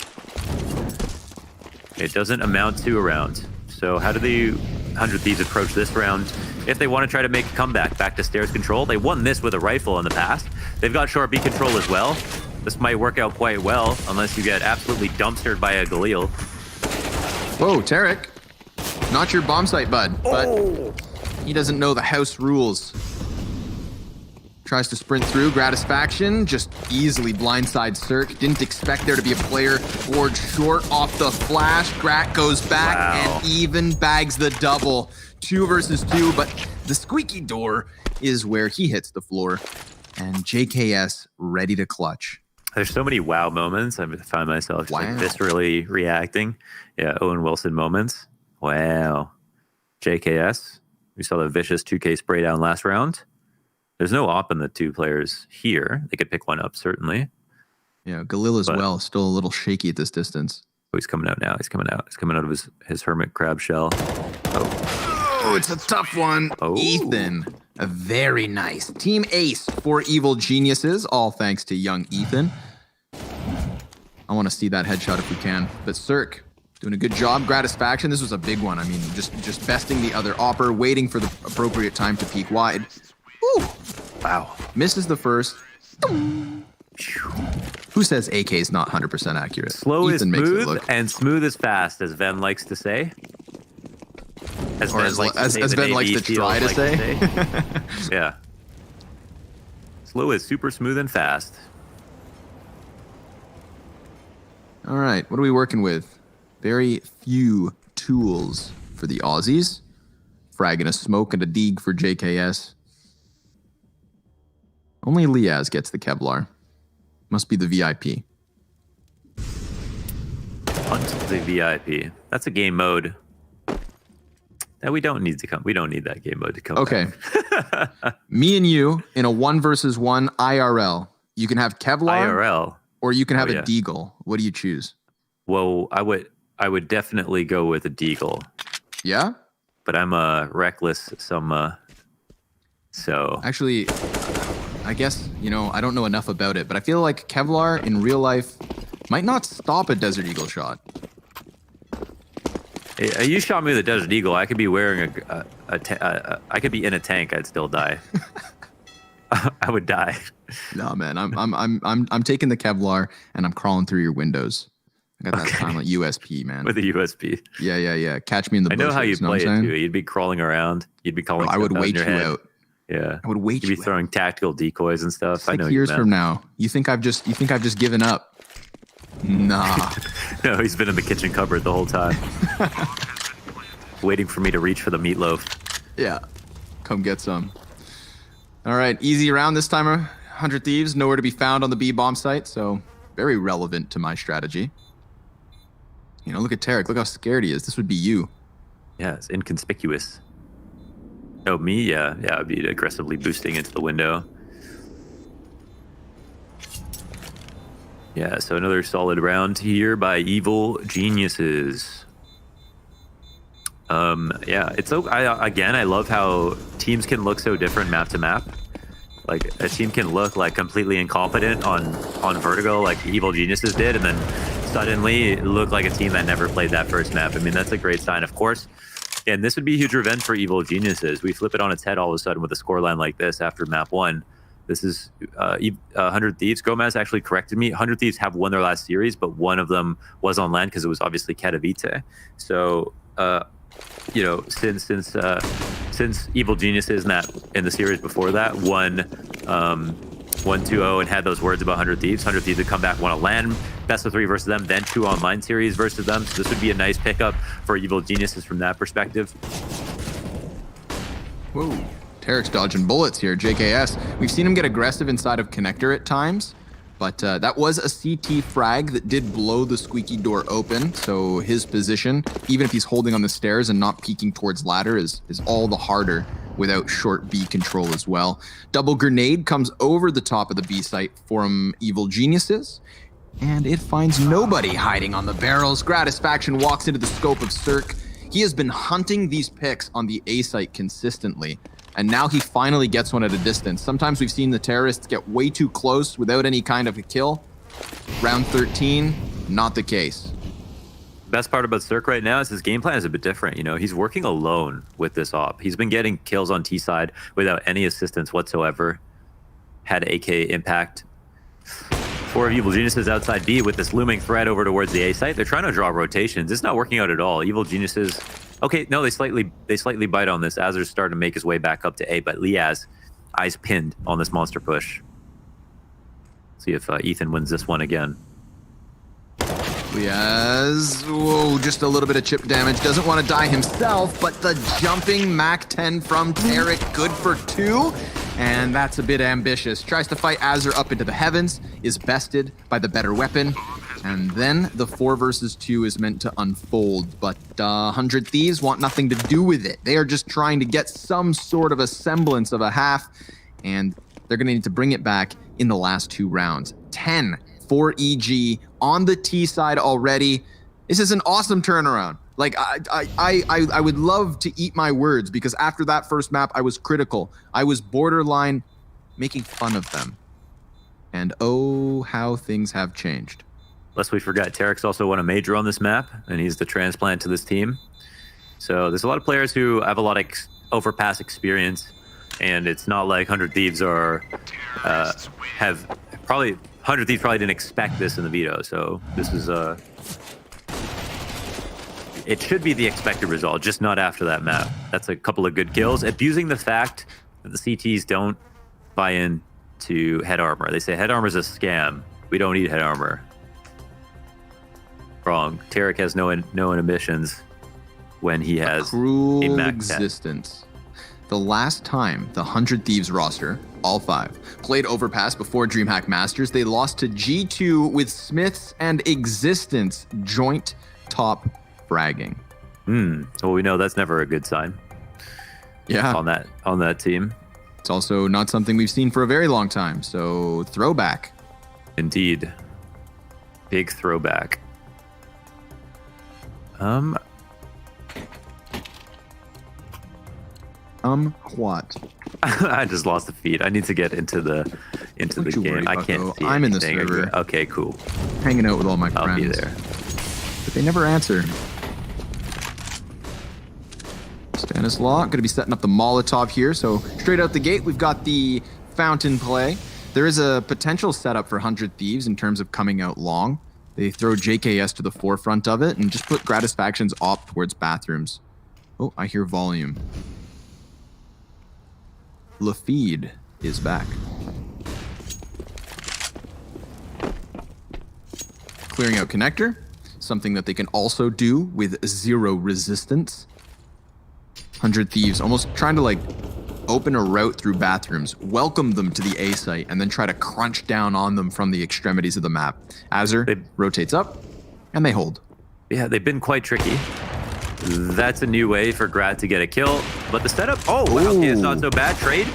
It doesn't amount to a round. So how do the 100 Thieves approach this round? If they want to try to make a comeback back to stairs control, they won this with a rifle in the past. They've got short B control as well. This might work out quite well, unless you get absolutely dumpstered by a Galil. Whoa, Tarek. Not your bomb site, bud, but he doesn't know the house rules. Tries to sprint through. Gratisfaction just easily blindside Cirque. Didn't expect there to be a player board short off the flash. Grat goes back and even bags the double. 2 versus 2, but the squeaky door is where he hits the floor. And JKS ready to clutch. There's so many wow moments. I find myself just like viscerally reacting. Yeah, Owen Wilson moments. Wow. JKS. We saw the vicious 2K spray down last round. There's no op in the two players here. They could pick one up, certainly. Yeah, Galil as well. Still a little shaky at this distance. Oh, he's coming out now. He's coming out. He's coming out of his hermit crab shell. Oh, it's a tough one. Oh. Ethan, a very nice team ace for Evil Geniuses. All thanks to young Ethan. I want to see that headshot if we can. But Cirque, doing a good job. Gratisfaction. This was a big one. I mean, just besting the other opper, waiting for the appropriate time to peek wide. Ooh. Wow. Misses the first. Who says AK is not 100% accurate? Slow Ethan is smooth and smooth is fast, as Ven likes to say. As Ven likes to try to say. Yeah. Slow is super smooth and fast. All right, what are we working with? Very few tools for the Aussies. Frag and a smoke and a deeg for JKS. Only Liaz gets the Kevlar. Must be the VIP. Hunt the VIP. That's a game mode that we don't need to come. We don't need that game mode to come. Okay. Me and you in a 1 versus 1 IRL. You can have Kevlar IRL, or you can have a deagle. What do you choose? Well, I would definitely go with a deagle. Yeah? But I'm a reckless so actually, I guess, I don't know enough about it, but I feel like Kevlar in real life might not stop a Desert Eagle shot. Hey, you shot me with a Desert Eagle. I could be wearing I could be in a tank. I'd still die. I would die. No, man. I'm taking the Kevlar and I'm crawling through your windows. I got that silent USP, man. With a USP. Yeah. Catch me in the bushes. I know how you play it too. You'd be crawling around. You'd be calling. I would wait you out. Yeah, I would wait. You'd be throwing tactical decoys and stuff. 6 years from now, you think I've just given up? Nah. No, he's been in the kitchen cupboard the whole time, waiting for me to reach for the meatloaf. Yeah, come get some. All right, easy round this time. 100 Thieves, nowhere to be found on the B bomb site, so very relevant to my strategy. Look at Tarek. Look how scared he is. This would be you. Yeah, it's inconspicuous. Oh, me? Yeah, I'd be aggressively boosting into the window. Yeah, so another solid round here by Evil Geniuses. Yeah, it's so. I love how teams can look so different map to map. Like a team can look like completely incompetent on Vertigo, like Evil Geniuses did, and then suddenly look like a team that never played that first map. I mean, that's a great sign, of course. And this would be a huge revenge for Evil Geniuses. We flip it on its head all of a sudden with a scoreline like this after map 1. This is 100 Thieves. Gomez actually corrected me. 100 Thieves have won their last series, but one of them was on land because it was obviously Katowice. So, you know, since Evil Geniuses in the series before that won 1-2-0 and had those words about 100 Thieves. 100 Thieves would come back, won a LAN best of 3 versus them, then 2 online series versus them. So this would be a nice pickup for Evil Geniuses from that perspective. Whoa. Tarek's dodging bullets here, JKS. We've seen him get aggressive inside of connector at times, but that was a CT frag that did blow the squeaky door open, so his position, even if he's holding on the stairs and not peeking towards ladder, is all the harder without short B control as well. Double grenade comes over the top of the B site from Evil Geniuses, and it finds nobody hiding on the barrels. Gratisfaction walks into the scope of Cirque. He has been hunting these picks on the A site consistently, and now he finally gets one at a distance. Sometimes we've seen the terrorists get way too close without any kind of a kill. Round 13, not the case. Best part about Cirque right now is his game plan is a bit different. You know, he's working alone with this op. He's been getting kills on T side without any assistance whatsoever. Had AK impact. 4 Evil Geniuses outside B with this looming threat over towards the A site. They're trying to draw rotations. It's not working out at all. Evil Geniuses. Okay, no, they slightly bite on this. Azer's starting to make his way back up to A, but Liaz, eyes pinned on this monster push. See if Ethan wins this one again. Liaz, whoa, just a little bit of chip damage. Doesn't want to die himself, but the jumping Mac 10 from Tarek, good for 2. And that's a bit ambitious. Tries to fight Azer up into the heavens, is bested by the better weapon. And then the 4 versus 2 is meant to unfold, but 100 Thieves want nothing to do with it. They are just trying to get some sort of a semblance of a half, and they're going to need to bring it back in the last 2 rounds. 10 for EG on the T side already. This is an awesome turnaround. Like, I would love to eat my words, because after that first map, I was critical. I was borderline making fun of them. And oh, how things have changed. Lest we forget, Tarek's also won a major on this map, and he's the transplant to this team. So there's a lot of players who have a lot of overpass experience, and it's not like 100 Thieves are have probably 100 Thieves probably didn't expect this in the veto. So this is it should be the expected result, just not after that map. That's a couple of good kills, abusing the fact that the CTs don't buy in to head armor. They say head armor is a scam. We don't need head armor. Wrong. Tarek has no inhibitions when he has cruel a Mac existence. The last time the 100 Thieves roster, all 5, played Overpass before DreamHack Masters, they lost to G2 with Smiths and Existence joint top fragging. Well, we know that's never a good sign. Yeah. On that team. It's also not something we've seen for a very long time. So throwback. Indeed. Big throwback. What? I just lost the feed. I need to get into the game. I can't see I'm in the anything. server. Okay, cool. Hanging out with all my friends. I'll be there. But they never answer. Stanislaw going to be setting up the Molotov here. So straight out the gate, we've got the fountain play. There is a potential setup for 100 Thieves in terms of coming out long. They throw JKS to the forefront of it and just put Gratisfaction's op towards bathrooms. Oh, I hear volume. Lafeed is back. Clearing out connector, something that they can also do with 0 resistance. 100 Thieves almost trying to like open a route through bathrooms, welcome them to the A site, and then try to crunch down on them from the extremities of the map. Azer rotates up, and they hold. Yeah, they've been quite tricky. That's a new way for Grad to get a kill, but the setup, oh, wow, okay, it's not so bad. Trade.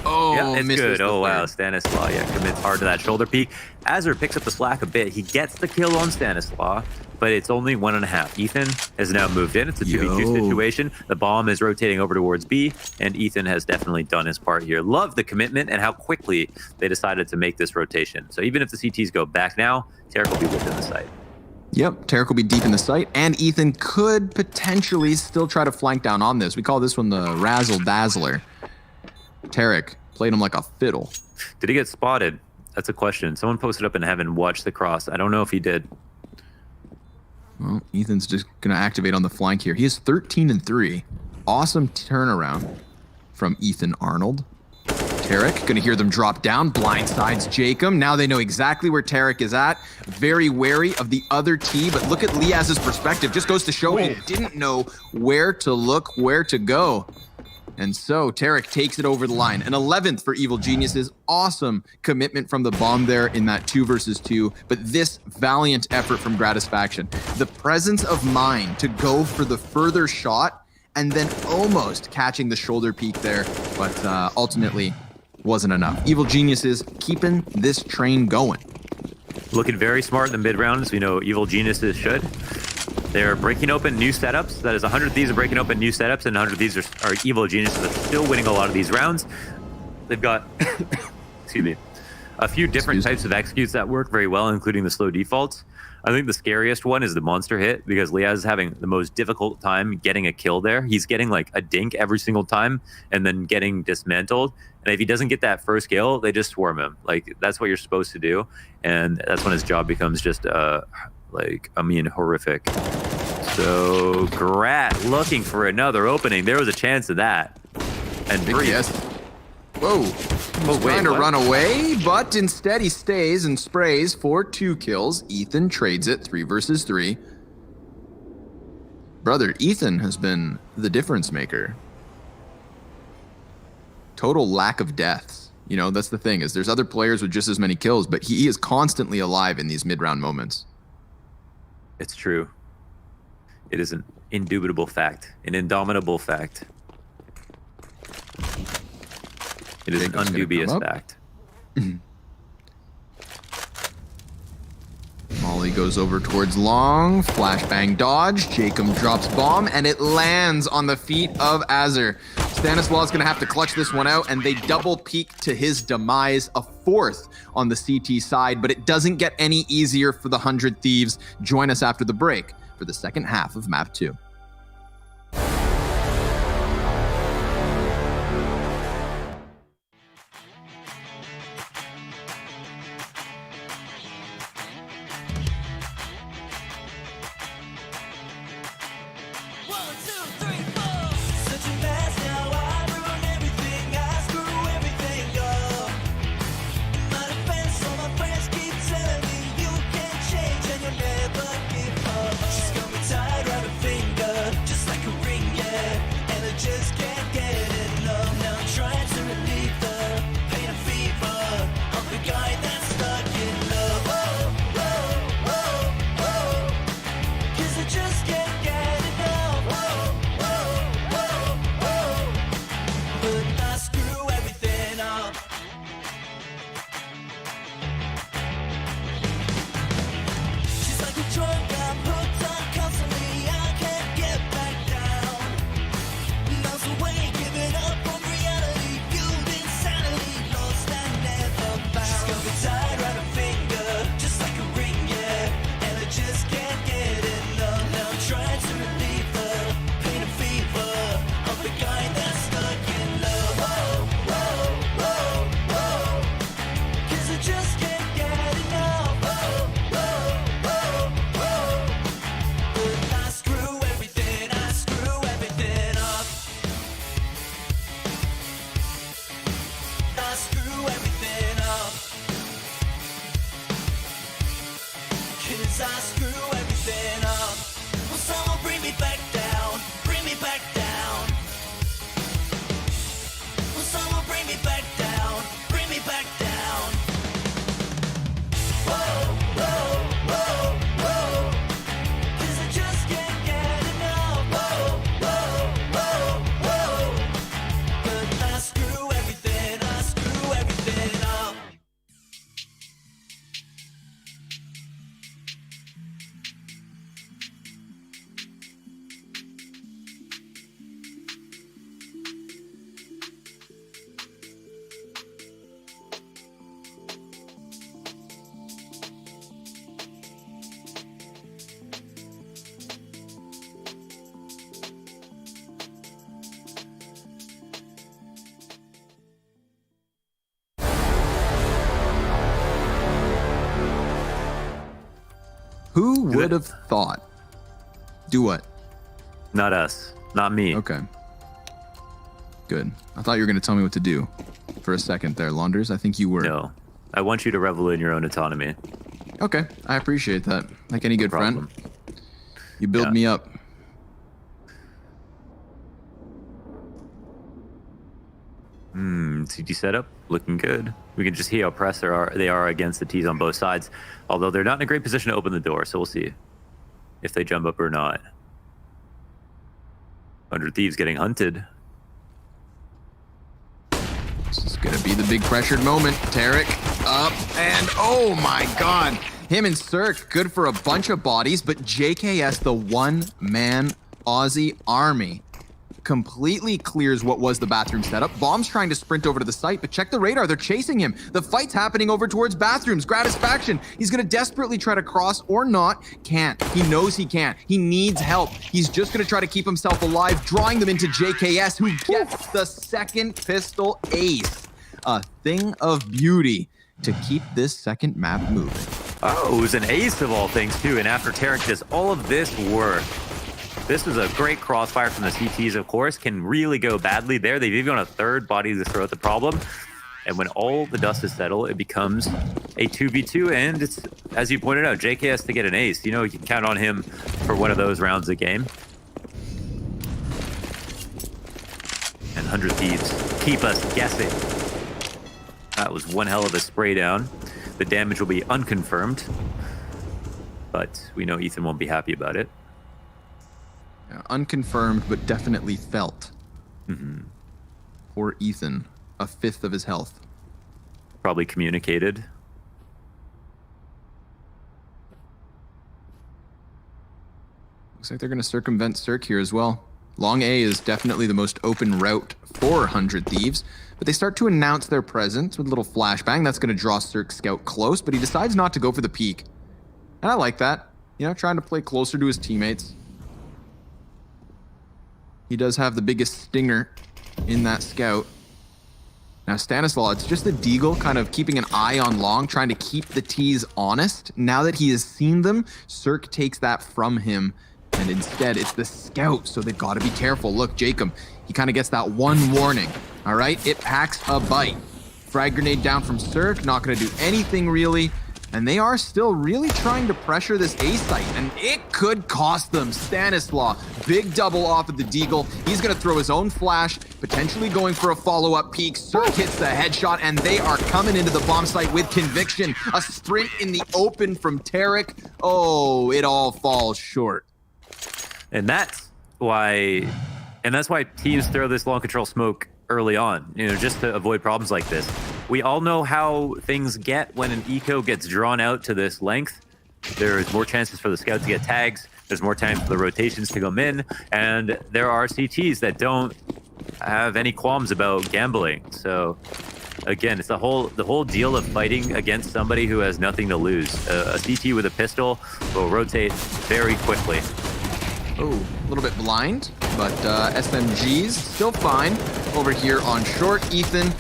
Oh, Yeah, it's misses good. the Oh, wow. third. Stanislaw, yeah, commits hard to that shoulder peek. Azure picks up the slack a bit. He gets the kill on Stanislaw, but it's only 1.5. Ethan has now moved in. It's a 2v2 situation. The bomb is rotating over towards B, and Ethan has definitely done his part here. Love the commitment and how quickly they decided to make this rotation. So even if the CTs go back now, Tarek will be within the site. Yep, Tarek will be deep in the site, and Ethan could potentially still try to flank down on this. We call this one the Razzle Dazzler. Tarek played him like a fiddle. Did he get spotted? That's a question. Someone posted up in heaven, watch the cross. I don't know if he did. Well, Ethan's just going to activate on the flank here. He is 13-3. Awesome turnaround from Ethan Arnold. Tarek, going to hear them drop down, blindsides Jacob. Now they know exactly where Tarek is at. Very wary of the other T, but look at Liaz's perspective. Just goes to show he didn't know where to look, where to go. And so Tarek takes it over the line. An 11th for Evil Geniuses. Awesome commitment from the bomb there in that 2 versus 2. But this valiant effort from Gratisfaction. The presence of mind to go for the further shot and then almost catching the shoulder peak there. But ultimately wasn't enough. Evil Geniuses keeping this train going. Looking very smart in the mid rounds. We know Evil Geniuses should. They're breaking open new setups. That is 100 Thieves are breaking open new setups, and 100 Thieves are Evil Geniuses that are still winning a lot of these rounds. They've got, excuse me, a few different types of executes that work very well, including the slow defaults. I think the scariest one is the monster hit, because Liaz is having the most difficult time getting a kill there. He's getting like a dink every single time and then getting dismantled. And if he doesn't get that first kill, they just swarm him. Like, that's what you're supposed to do. And that's when his job becomes just, horrific. So, Grat looking for another opening. There was a chance of that. And three. Yes. Whoa. He's trying to run away, but instead he stays and sprays for 2 kills. Ethan trades it 3 versus 3. Brother, Ethan has been the difference maker. Total lack of deaths. You know, that's the thing, is there's other players with just as many kills, but he is constantly alive in these mid-round moments. It's true. It is an indubitable fact, an indomitable fact. It is an undubious fact. Molly goes over towards long, flashbang dodge, Jacob drops bomb, and it lands on the feet of Azure. Stanislaw is going to have to clutch this one out, and they double peak to his demise, a 4th on the CT side, but it doesn't get any easier for the 100 Thieves. Join us after the break for the second half of Map 2. Who would have thought? Do what? Not us. Not me. Okay. Good. I thought you were going to tell me what to do for a second there, Launders. I think you were. No. I want you to revel in your own autonomy. Okay. I appreciate that. Like any good friend. You build me up. CT setup looking good. We can just see how pressed they are against the T's on both sides. Although they're not in a great position to open the door, so we'll see if they jump up or not. 100 Thieves getting hunted. This is gonna be the big pressured moment. Tarek up and oh my god. Him and Cirque good for a bunch of bodies, but JKS, the one-man Aussie army, completely clears what was the bathroom setup. Bomb's trying to sprint over to the site, but check the radar. They're chasing him. The fight's happening over towards bathrooms. Gratisfaction. He's going to desperately try to cross or not. Can't. He knows he can't. He needs help. He's just going to try to keep himself alive, drawing them into JKS, who gets the second pistol ace. A thing of beauty to keep this second map moving. Oh, it was an ace of all things, too. And after Tarek does all of this work, this is a great crossfire from the CTs, of course. Can really go badly there. They've even got a third body to throw at the problem. And when all the dust is settled, it becomes a 2v2. And it's, as you pointed out, JKS to get an ace. You know, you can count on him for one of those rounds a game. And 100 Thieves keep us guessing. That was one hell of a spray down. The damage will be unconfirmed. But we know Ethan won't be happy about it. Unconfirmed, but definitely felt. Poor Ethan, a fifth of his health. Probably communicated. Looks like they're going to circumvent Cirque here as well. Long A is definitely the most open route for 100 Thieves, but they start to announce their presence with a little flashbang. That's going to draw Cirque Scout close, but he decides not to go for the peek. And I like that. You know, trying to play closer to his teammates. He does have the biggest stinger in that scout. Now, Stanislaw, it's just the Deagle kind of keeping an eye on Long, trying to keep the T's honest. Now that he has seen them, Cirque takes that from him, and instead it's the scout, so they've got to be careful. Look, Jacob, he kind of gets that one warning, all right? It packs a bite. Frag grenade down from Cirque, not going to do anything really. And they are still really trying to pressure this A site, and it could cost them. Stanislaw, big double off of the Deagle. He's going to throw his own flash, potentially going for a follow-up peek. Cirque hits the headshot, and they are coming into the bomb site with conviction. A sprint in the open from Tarek. Oh, it all falls short. And that's why teams throw this long control smoke early on, you know, just to avoid problems like this. We all know how things get when an eco gets drawn out to this length. There's more chances for the scout to get tags. There's more time for the rotations to come in. And there are CTs that don't have any qualms about gambling. So again, it's the whole deal of fighting against somebody who has nothing to lose. A CT with a pistol will rotate very quickly. Oh, a little bit blind, but SMG's still fine. Over here on short, Ethan,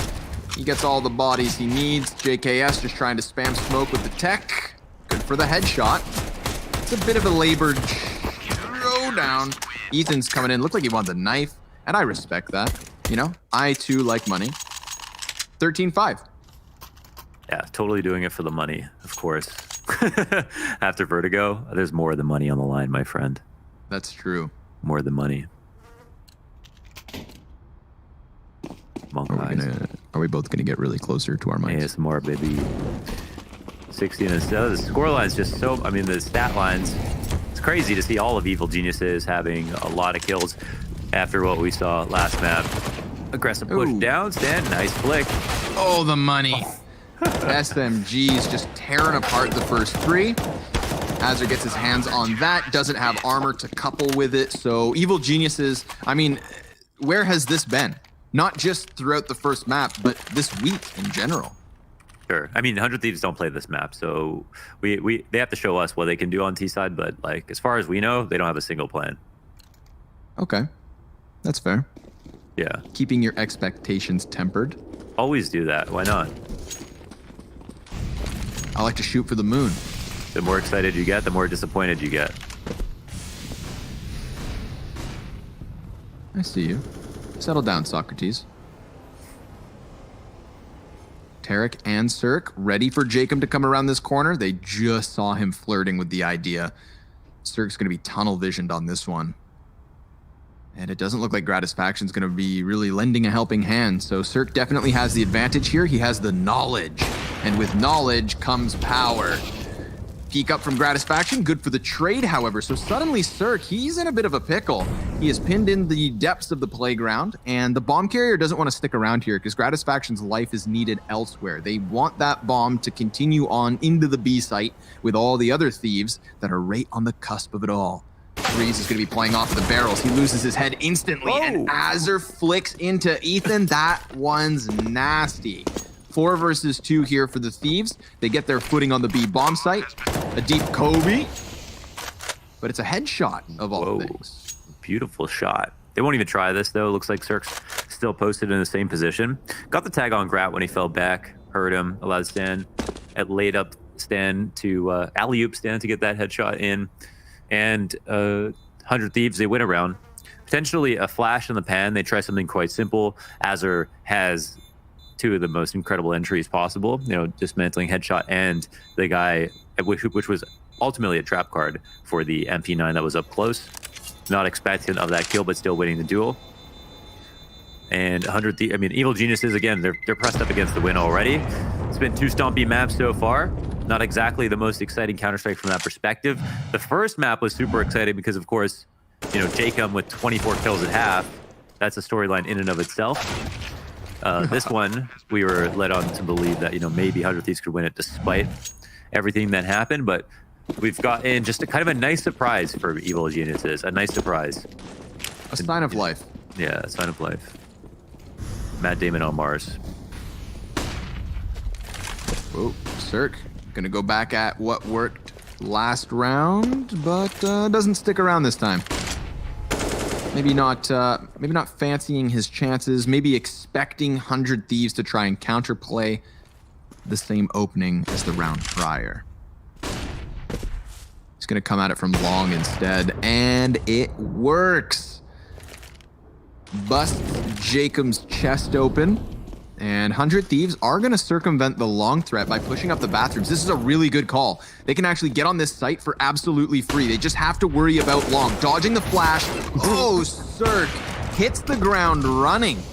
he gets all the bodies he needs. JKS just trying to spam smoke with the tech. Good for the headshot. It's a bit of a labored throwdown. Ethan's coming in. Looked like he wanted the knife, and I respect that. You know, I too like money. 13-5. Yeah, totally doing it for the money, of course. After Vertigo, there's more than money on the line, my friend. That's true. More than money. Are we both gonna get really closer to our mics? ASMR, baby. 16 instead. The score line's just so, I mean, the stat lines, it's crazy to see all of Evil Geniuses having a lot of kills after what we saw last map. Aggressive push down, Stan, nice flick. Oh, the money. SMG's just tearing apart the first three. Azur gets his hands on that, doesn't have armor to couple with it. So Evil Geniuses, I mean, where has this been? Not just throughout the first map, but this week in general. Sure. I mean, 100 Thieves don't play this map, so they have to show us what they can do on T side, but like as far as we know, they don't have a single plan. Okay. That's fair. Yeah. Keeping your expectations tempered. Always do that. Why not? I like to shoot for the moon. The more excited you get, the more disappointed you get. I see you. Settle down, Socrates. Tarek and Cirque ready for Jacob to come around this corner. They just saw him flirting with the idea. Cirque's going to be tunnel visioned on this one. And it doesn't look like Gratisfaction's going to be really lending a helping hand. So Cirque definitely has the advantage here. He has the knowledge. And with knowledge comes power. Peek up from Gratisfaction, good for the trade, however. So suddenly Cirque, he's in a bit of a pickle. He is pinned in the depths of the playground, and the bomb carrier doesn't want to stick around here because Gratisfaction's life is needed elsewhere. They want that bomb to continue on into the B site with all the other thieves that are right on the cusp of it all. Breeze is going to be playing off the barrels. He loses his head instantly, and Azur flicks into Ethan. That one's nasty. 4 versus 2 here for the Thieves. They get their footing on the B bomb site. A deep Kobe. But it's a headshot of all things. Beautiful shot. They won't even try this, though. Looks like Cirque's still posted in the same position. Got the tag on Grat when he fell back. Heard him. Allowed Stan at laid up Stan to alley-oop Stan to get that headshot in. And 100 Thieves, they win a round. Potentially a flash in the pan. They try something quite simple. Azur has 2 of the most incredible entries possible, you know, dismantling headshot and the guy, which was ultimately a trap card for the MP9 that was up close. Not expectant of that kill, but still winning the duel. And 100, I mean, Evil Geniuses, again, they're pressed up against the win already. It's been 2 stompy maps so far. Not exactly the most exciting Counter-Strike from that perspective. The first map was super exciting because, of course, you know, Jacob with 24 kills at half. That's a storyline in and of itself. This one, we were led on to believe that, you know, maybe 100 Thieves could win it despite everything that happened, but we've got in just a kind of a nice surprise for Evil Geniuses. A nice surprise. A sign of life. Yeah, a sign of life. Matt Damon on Mars. Whoa, Cirque. Gonna go back at what worked last round, but doesn't stick around this time. Maybe not fancying his chances, maybe expecting 100 Thieves to try and counterplay the same opening as the round prior. He's gonna come at it from long instead, and it works. Busts Jacob's chest open, and 100 Thieves are gonna circumvent the long threat by pushing up the bathrooms. This is a really good call. They can actually get on this site for absolutely free. They just have to worry about long. Dodging the flash. Oh, Cirque hits the ground running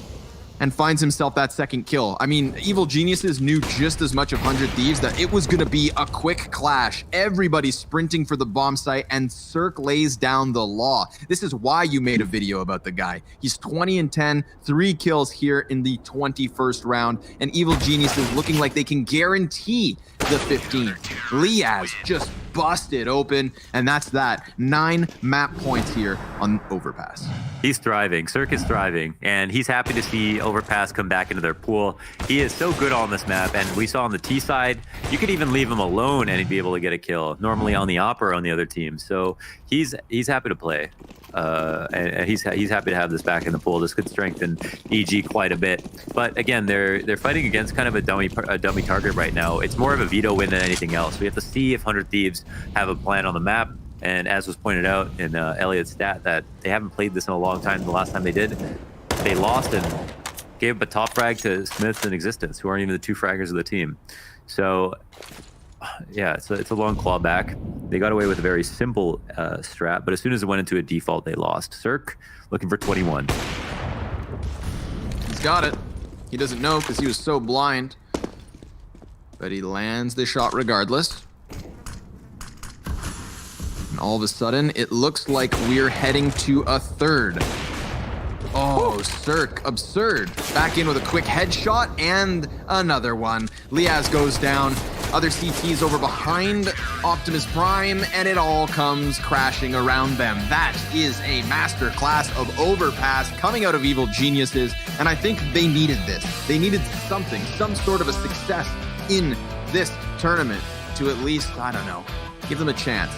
and finds himself that second kill. I mean, Evil Geniuses knew just as much of 100 Thieves that it was gonna be a quick clash. Everybody's sprinting for the bomb site, and Cirque lays down the law. This is why you made a video about the guy. He's 20 and 10, 3 kills here in the 21st round, and Evil Geniuses looking like they can guarantee the 15. Liaz just busted open, and that's that. 9 map points here on Overpass. He's thriving. Cirque is thriving, and he's happy to see Overpass come back into their pool. He is so good on this map, and we saw on the T side, you could even leave him alone and he'd be able to get a kill, normally on the op or on the other team. So he's happy to play, and he's happy to have this back in the pool. This could strengthen EG quite a bit. But again, they're fighting against kind of a dummy target right now. It's more of a veto win than anything else. We have to see if 100 Thieves have a plan on the map. And as was pointed out in Elliot's stat, that they haven't played this in a long time. The last time they did, they lost and gave up a top frag to Smith and Existence, who aren't even the 2 fraggers of the team. So, yeah, it's a long claw back. They got away with a very simple strat, but as soon as it went into a default, they lost. Cirque looking for 21. He's got it. He doesn't know because he was so blind, but he lands the shot regardless. And all of a sudden, it looks like we're heading to a third. Oh, Cirque, absurd. Back in with a quick headshot and another one. Liaz goes down. Other CTs over behind Optimus Prime, and it all comes crashing around them. That is a masterclass of Overpass coming out of Evil Geniuses, and I think they needed this. They needed something, some sort of a success in this tournament to at least, I don't know, give them a chance.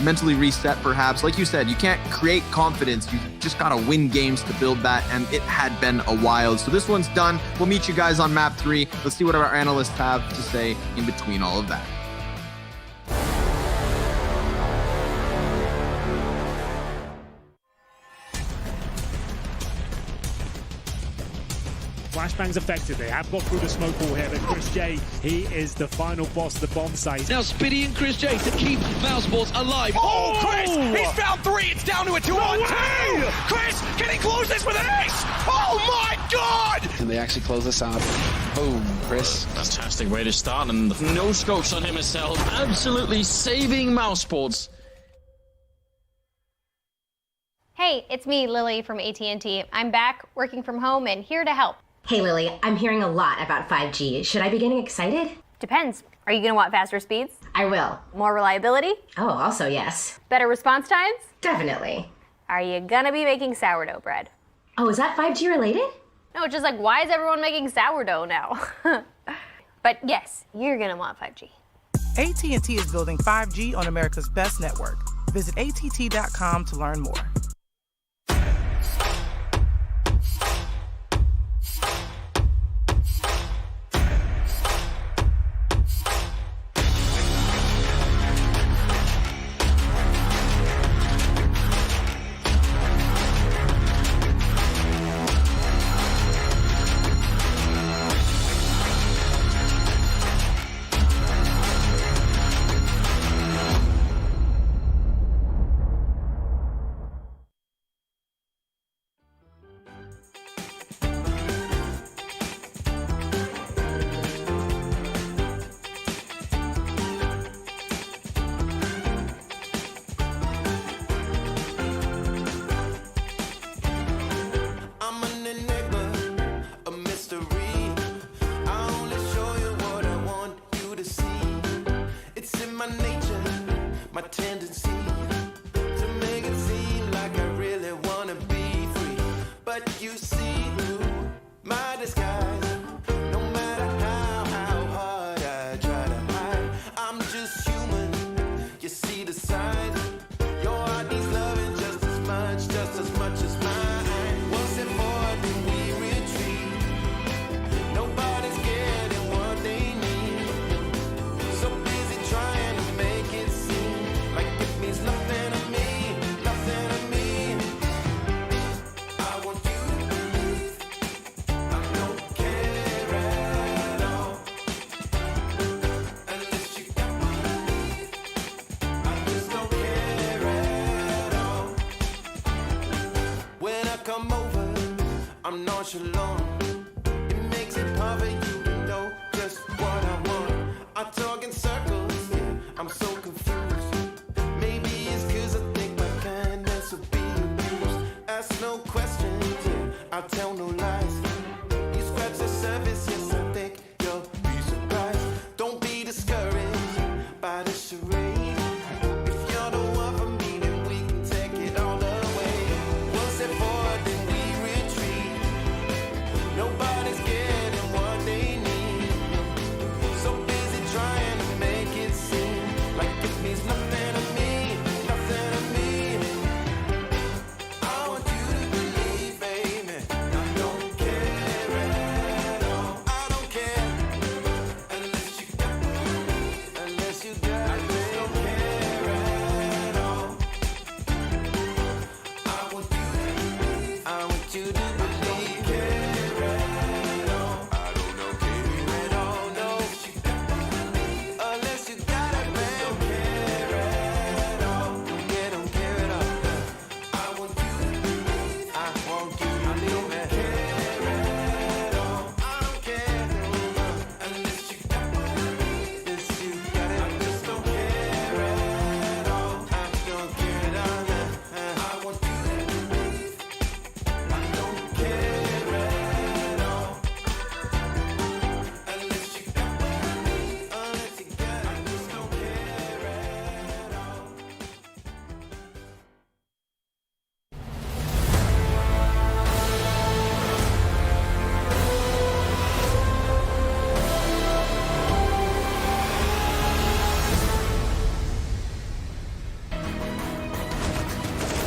Mentally reset, perhaps. Like you said, you can't create confidence. You just gotta win games to build that, and it had been a while. So this one's done. We'll meet you guys on map 3. Let's see what our analysts have to say in between all of that. Flashbang's effective. They have got through the smoke wall here, but Chris J, he is the final boss of the bomb site. Now Spitty and Chris J to keep Mousesports alive. Oh, Chris! He's found 3. It's down to a 2-on-2. Chris, can he close this with an ace? Oh my God! Can they actually close this out? Boom, Chris. Fantastic way to start, and no scopes on him himself. Absolutely saving Mousesports. Hey, it's me, Lily from AT&T. I'm back, working from home, and here to help. Hey Lily, I'm hearing a lot about 5G. Should I be getting excited? Depends. Are you gonna want faster speeds? I will. More reliability? Oh, also yes. Better response times? Definitely. Are you gonna be making sourdough bread? Oh, is that 5G related? No, it's just like, why is everyone making sourdough now? But yes, you're gonna want 5G. AT&T is building 5G on America's best network. Visit att.com to learn more. My tendency to make it seem like I really want to be free. But you see through my disguise. No matter how hard I try to hide, I'm just human. You see the signs. Your heart needs loving just as much as mine. Once and for then we retreat. Nobody's scared in what they need. So busy trying to make it seem like it means nothing to me, nothing to me. I want you to believe I don't care at all. Unless you got believe, I just don't care at all. When I come over, I'm nonchalant. It makes it hard for you to know just what I want. I talk in circles, yeah, I'm so confused. Maybe it's 'cause I think my kindness will be abused. Ask no questions, yeah, I tell no lies. You scratch the surface, yes, I think you'll be surprised. Don't be discouraged by the charade. If you're the one for me, then we can take it all the way. One step forward, then we retreat. Nobody's getting what they need. So busy trying to make it seem like it means nothing to me, nothing to me. I want you to believe, baby, I don't care at all. I don't care unless you got believe, unless you got it. I don't care at all. I want you to believe, I want you to believe. Unless you got it, man. Don't care at all. Don't care at all. I want you to believe. I want you to believe. Don't care at all. I don't care. Unless you got it. Unless you got it. I just don't care at all. I don't care at all. I want you to believe. I don't care at all. Unless you got it. Unless you got it. I just don't care at all.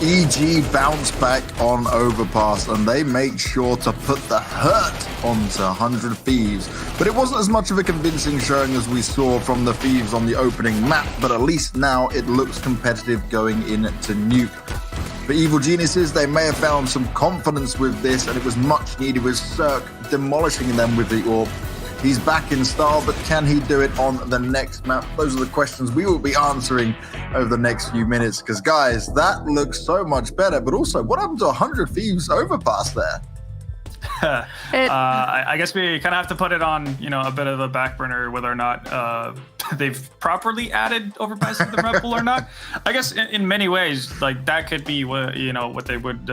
EG bounce back on Overpass, and they make sure to put the hurt onto 100 Thieves. But it wasn't as much of a convincing showing as we saw from the Thieves on the opening map, but at least now it looks competitive going into Nuke. But Evil Geniuses, they may have found some confidence with this, and it was much needed with Cirque demolishing them with the Orb. He's back in style, but can he do it on the next map? Those are the questions we will be answering over the next few minutes, because guys, that looks so much better. But also, what happened to 100 Thieves Overpass there? I guess we kind of have to put it on, a bit of a back burner whether or not they've properly added Overpass to the Red Bull or not. I guess in many ways, like that could be what they would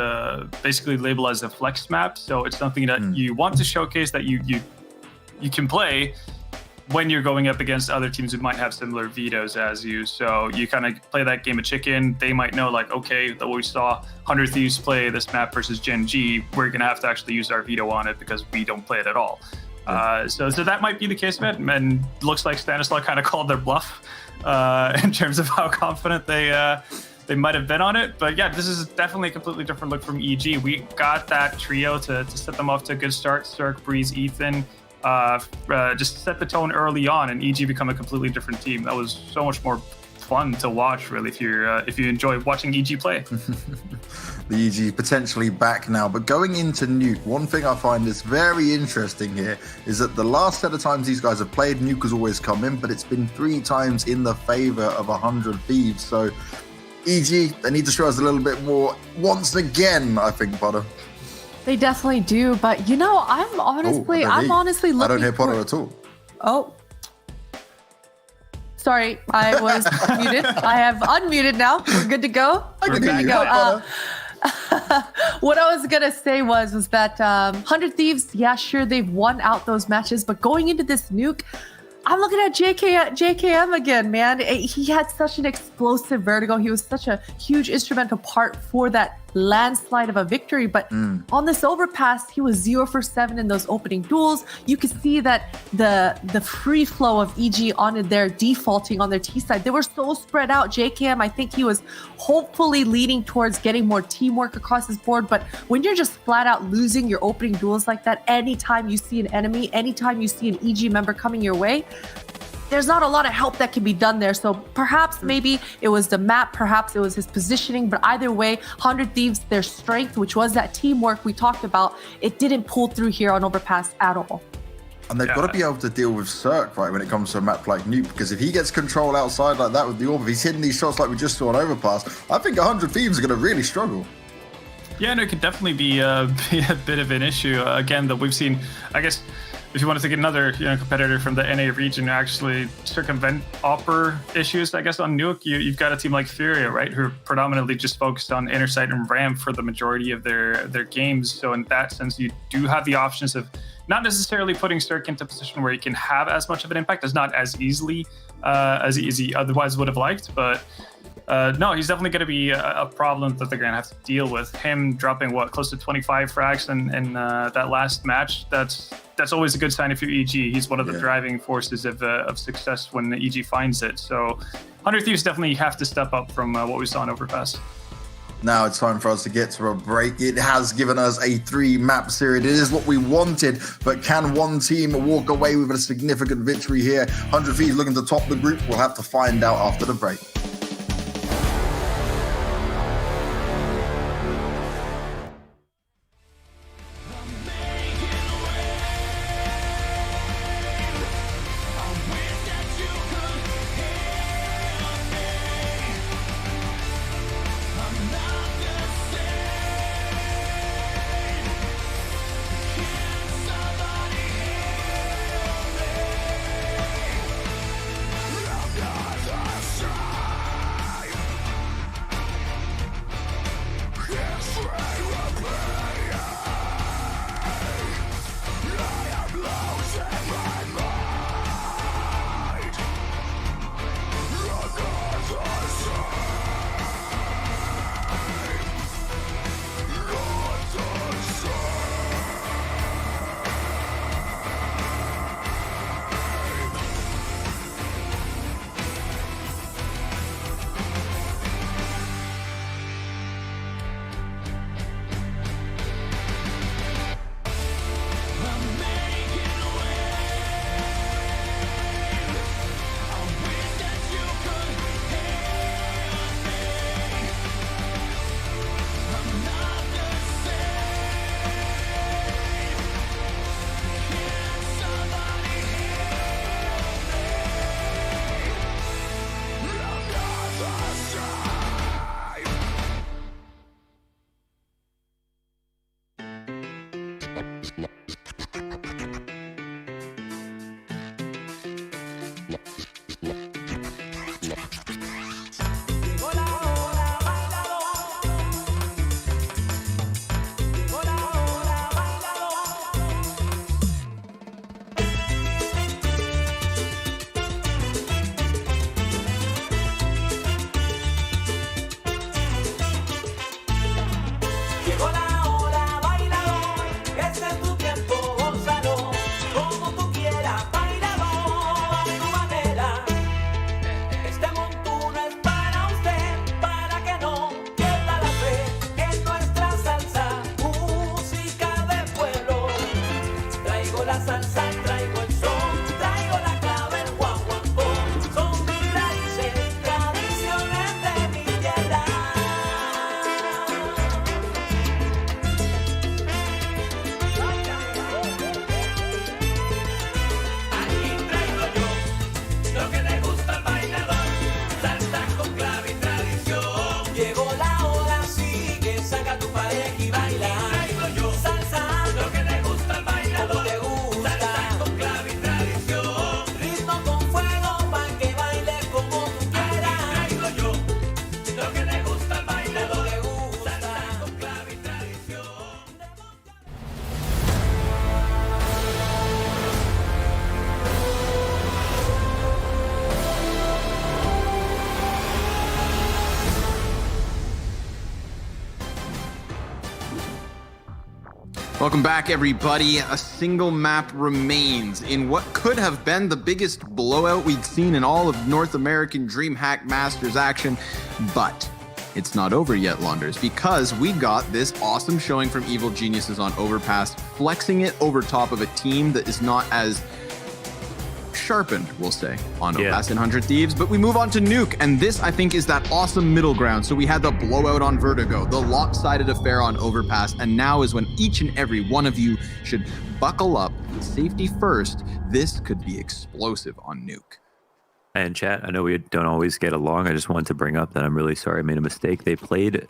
basically label as a flex map. So it's something that you want to showcase that you can play when you're going up against other teams who might have similar vetoes as you. So you kind of play that game of chicken. They might know, like, okay, that we saw 100 Thieves play this map versus Gen G. We're going to have to actually use our veto on it because we don't play it at all. So that might be the case, man. And looks like Stanislaw kind of called their bluff in terms of how confident they might have been on it. But yeah, this is definitely a completely different look from EG. We got that trio to set them off to a good start. Cirque, Breeze, Ethan. Just set the tone early on, and EG become a completely different team. That was so much more fun to watch, really, if you enjoy watching EG play. The EG potentially back now, but going into Nuke, one thing I find is very interesting here is that the last set of times these guys have played, Nuke has always come in, but it's been 3 times in the favor of 100 Thieves. So EG, they need to show us a little bit more once again, I think, Potter. They definitely do, but I'm honestly looking. I don't hear Potter at all. Oh, sorry, I was muted. I have unmuted now. We're good to go. We're good to go. What I was gonna say was that 100 Thieves, yeah, sure, they've won out those matches, but going into this Nuke, I'm looking at JKM again, man. He had such an explosive Vertigo. He was such a huge instrumental part for that landslide of a victory. But on this Overpass, he was 0 for 7 in those opening duels. You could see that the free flow of EG on their defaulting on their T side, they were so spread out. JKM, I think he was hopefully leaning towards getting more teamwork across his board. But when you're just flat out losing your opening duels like that, anytime you see an enemy, anytime you see an EG member coming your way, there's not a lot of help that can be done there. So perhaps maybe it was the map, perhaps it was his positioning, but either way, 100 Thieves, their strength, which was that teamwork we talked about, it didn't pull through here on Overpass at all. And they've got to be able to deal with Cirque, right, when it comes to a map like Nuke, because if he gets control outside like that with the Orb, if he's hitting these shots like we just saw on Overpass, I think 100 Thieves are going to really struggle. Yeah, no, it could definitely be a bit of an issue. Again, that we've seen, I guess, if you want to take another competitor from the NA region actually circumvent Opper issues, I guess, on Nuke, you've got a team like Furia, right, who are predominantly just focused on Intersight and Ram for the majority of their games. So in that sense, you do have the options of not necessarily putting Cirque into a position where he can have as much of an impact, as not as easily as he otherwise would have liked, but no, he's definitely going to be a problem that they're going to have to deal with. Him dropping, close to 25 frags in that last match, that's always a good sign if you're EG. He's one of the driving forces of success when the EG finds it. So 100 Thieves definitely have to step up from what we saw in Overpass. Now it's time for us to get to a break. It has given us a 3-map series. It is what we wanted, but can one team walk away with a significant victory here? 100 Thieves looking to top the group. We'll have to find out after the break. Llegó la hora, bailador, este es tu tiempo, gózalo, como tú quieras, bailador, a tu manera. Este montuno es para usted, para que no pierda la fe en nuestra salsa, música de pueblo. Traigo la salsa, traigo el son, traigo la clave, el guaguancó, son mis raíces, tradiciones de mi tierra. Lo que le gusta al bailador, salsa con clave y tradición. Llegó la hora, sigue, saca tu pareja y baila. Traigo yo salsa, lo que le gusta al bailador, te gusta, salsa con clave y tradición. Ritmo con fuego, pa' que baile como tú quieras. Traigo yo lo que le gusta al bailador, te gusta, salsa con clave y tradición. Welcome back, everybody. A single map remains in what could have been the biggest blowout we'd seen in all of North American DreamHack Masters action, but it's not over yet, Launders, because we got this awesome showing from Evil Geniuses on Overpass, flexing it over top of a team that is not as sharpened, we'll say, on Overpass and 100 Thieves. But we move on to Nuke, and this, I think, is that awesome middle ground. So we had the blowout on Vertigo, the lopsided affair on Overpass, and now is when each and every one of you should buckle up. Safety first. This could be explosive on Nuke. And chat, I know we don't always get along. I just wanted to bring up that I'm really sorry I made a mistake. They played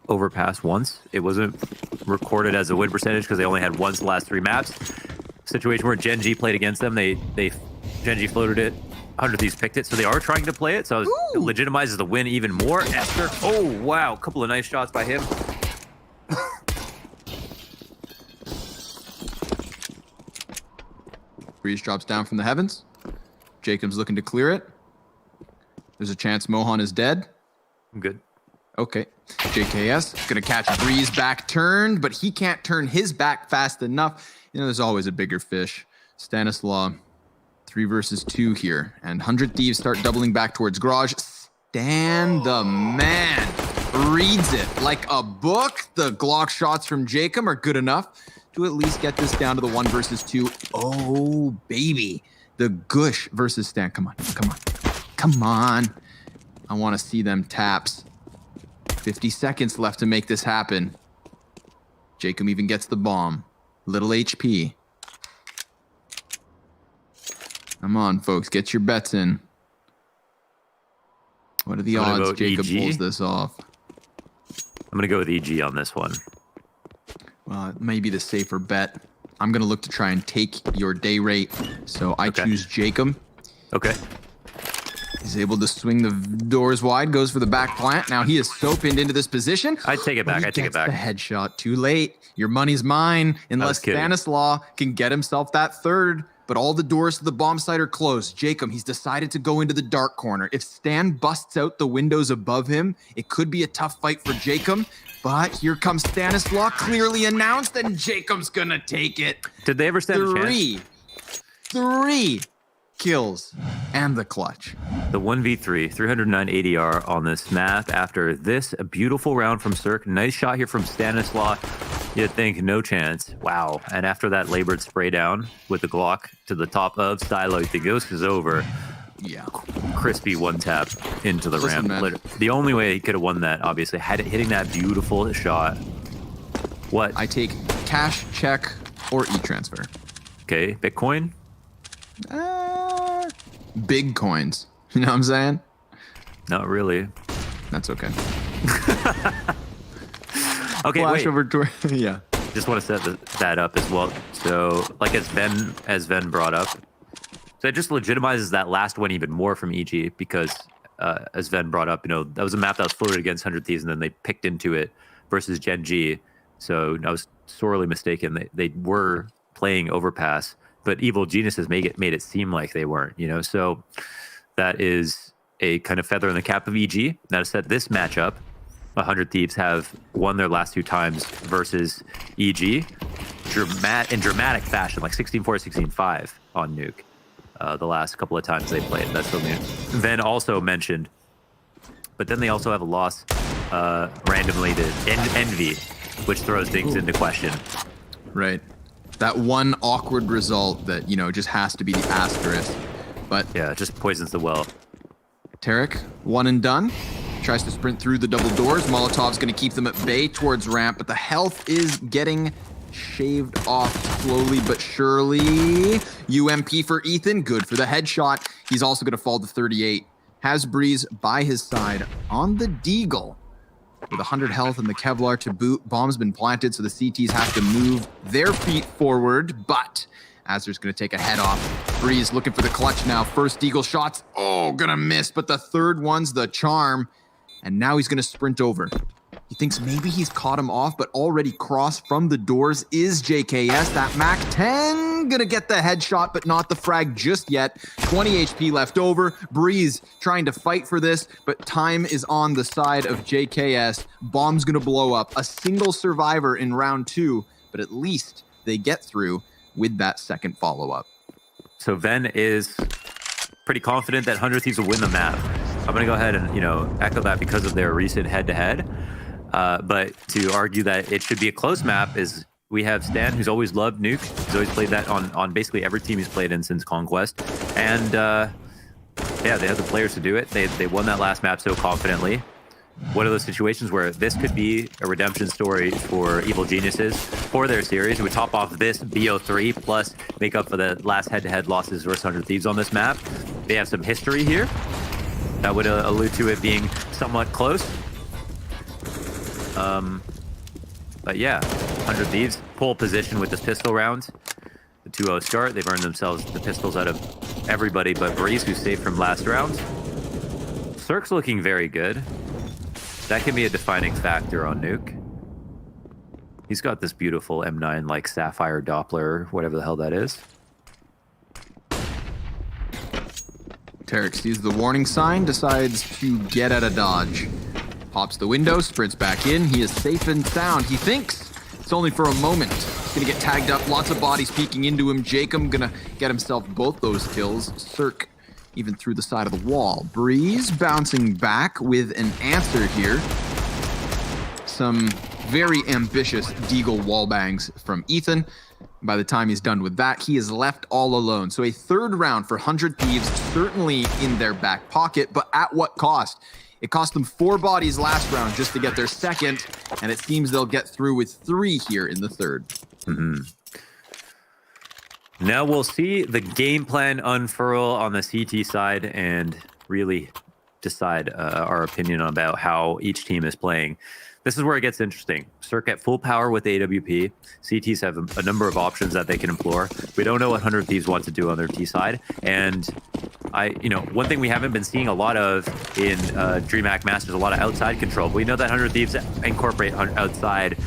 Overpass once. It wasn't recorded as a win percentage because they only had once the last 3 maps. Situation where Gen G played against them. Gen G floated it. 100 Thieves picked it, so they are trying to play it. So it legitimizes the win even more. Esther, oh wow, a couple of nice shots by him. Breeze drops down from the heavens. Jacob's looking to clear it. There's a chance Mohan is dead. I'm good. Okay. JKS gonna catch Breeze back turned, but he can't turn his back fast enough. You know, there's always a bigger fish. Stanislaw, 3 versus 2 here. And 100 Thieves start doubling back towards Garage. Stan the man reads it like a book. The Glock shots from Jacob are good enough to at least get this down to the 1 versus 2. Oh, baby. The Gush versus Stan. Come on, come on, come on. I want to see them taps. 50 seconds left to make this happen. Jacob even gets the bomb. Little HP. Come on, folks. Get your bets in. What are the odds Jacob pulls this off? I'm going to go with EG on this one. Well, it may be the safer bet. I'm going to look to try and take your day rate. So I choose Jacob. Okay. He's able to swing the doors wide, goes for the back plant. Now he is so pinned into this position. I take it back. I take it back. The headshot. Too late. Your money's mine unless Stanislaw can get himself that third. But all the doors to the bomb site are closed. Jacob, he's decided to go into the dark corner. If Stan busts out the windows above him, it could be a tough fight for Jacob. But here comes Stanislaw, clearly announced, and Jacob's gonna take it. Did they ever stand a chance? 3 kills and the clutch. The 1v3, 309 ADR on this map. After this, a beautiful round from Cirque. Nice shot here from Stanislaw. You'd think no chance. Wow. And after that labored spray down with the Glock to the top of Stylo, you think this is over. Yeah. Crispy one tap into the ramp. The only way he could have won that, obviously, had it hitting that beautiful shot. What? I take cash, check, or e-transfer. Okay. Bitcoin? Big coins. You know what I'm saying? Not really. That's okay. Okay, Flash wait. over to yeah. just want to set that up as well. So, like as Ven brought up, so it just legitimizes that last one even more from EG because, as Ven brought up, that was a map that was floated against 100 Thieves, and then they picked into it versus Gen G. So I was sorely mistaken. They were playing Overpass, but Evil Geniuses made it seem like they weren't. So that is a kind of feather in the cap of EG. Now to set this matchup, 100 Thieves have won their last 2 times versus EG in dramatic fashion, like 16-4, 16-5 on Nuke. The last couple of times they played. That's something Ven also mentioned. But then they also have a loss randomly to Envy, which throws things into question. Right. That one awkward result that, just has to be the asterisk. But yeah, it just poisons the well. Tarek, one and done. Tries to sprint through the double doors. Molotov's going to keep them at bay towards ramp, but the health is getting shaved off slowly but surely. UMP for Ethan, good for the headshot. He's also going to fall to 38. Has Breeze by his side on the Deagle. With 100 health and the Kevlar to boot, bomb's been planted, so the CTs have to move their feet forward, but Azur's going to take a head off. Breeze looking for the clutch now. First Deagle shots, gonna miss, but the third one's the charm, and now he's going to sprint over. He thinks maybe he's caught him off, but already crossed from the doors is JKS. That Mac 10 gonna get the headshot, but not the frag just yet. 20 HP left over. Breeze trying to fight for this, but time is on the side of JKS. Bomb's gonna blow up. A single survivor in round 2, but at least they get through with that second follow-up. So Ven is pretty confident that 100 Thieves will win the map. I'm gonna go ahead and echo that because of their recent head-to-head. But to argue that it should be a close map is we have Stan, who's always loved Nuke. He's always played that on basically every team he's played in since Conquest. And yeah, they have the players to do it. They won that last map so confidently. One of those situations where this could be a redemption story for Evil Geniuses for their series. It would top off this BO3 plus make up for the last head-to-head losses versus 100 Thieves on this map. They have some history here. That would allude to it being somewhat close. But yeah, 100 Thieves, pole position with this pistol round. The 2-0 start, they've earned themselves the pistols out of everybody but Breeze, who's safe from last round. Cirque's looking very good. That can be a defining factor on Nuke. He's got this beautiful M9 like Sapphire Doppler, whatever the hell that is. Tarek sees the warning sign, decides to get out of dodge. Pops the window, sprints back in. He is safe and sound. He thinks it's only for a moment. He's gonna get tagged up. Lots of bodies peeking into him. Jacob gonna get himself both those kills. Cirque even through the side of the wall. Breeze bouncing back with an answer here. Some very ambitious Deagle wallbangs from Ethan. By the time he's done with that, he is left all alone. So a third round for 100 Thieves, certainly in their back pocket, but at what cost? It cost them 4 bodies last round just to get their second, and it seems they'll get through with 3 here in the third. Now we'll see the game plan unfurl on the CT side and really decide our opinion about how each team is playing. This is where it gets interesting. Cirque at full power with AWP. CTs have a number of options that they can employ. We don't know what 100 Thieves want to do on their T side. And one thing we haven't been seeing a lot of in DreamHack Masters, a lot of outside control. But we know that 100 Thieves incorporate outside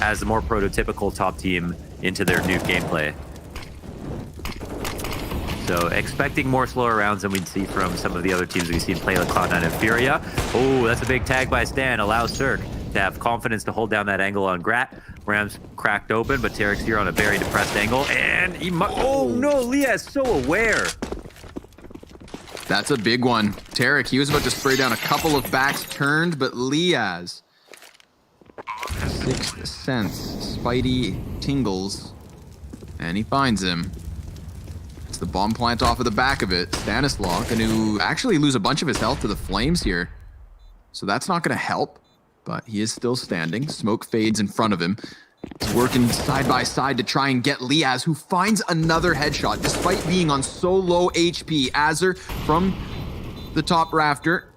as the more prototypical top team into their new gameplay. So expecting more slower rounds than we'd see from some of the other teams we've seen play like Cloud9 and Furia. Oh, that's a big tag by Stan. Allows Cirque to have confidence to hold down that angle on Grat. Ram's cracked open, but Tarek's here on a very depressed angle. And he oh no, Leah is so aware. That's a big one. Tarek, he was about to spray down a couple of backs turned, but Liaz, Sixth Sense, Spidey tingles, and he finds him. It's the bomb plant off of the back of it. Stanislaw going to actually lose a bunch of his health to the flames here. So that's not going to help, but he is still standing. Smoke fades in front of him. He's working side by side to try and get Liaz, who finds another headshot despite being on so low HP. Azur from the top rafter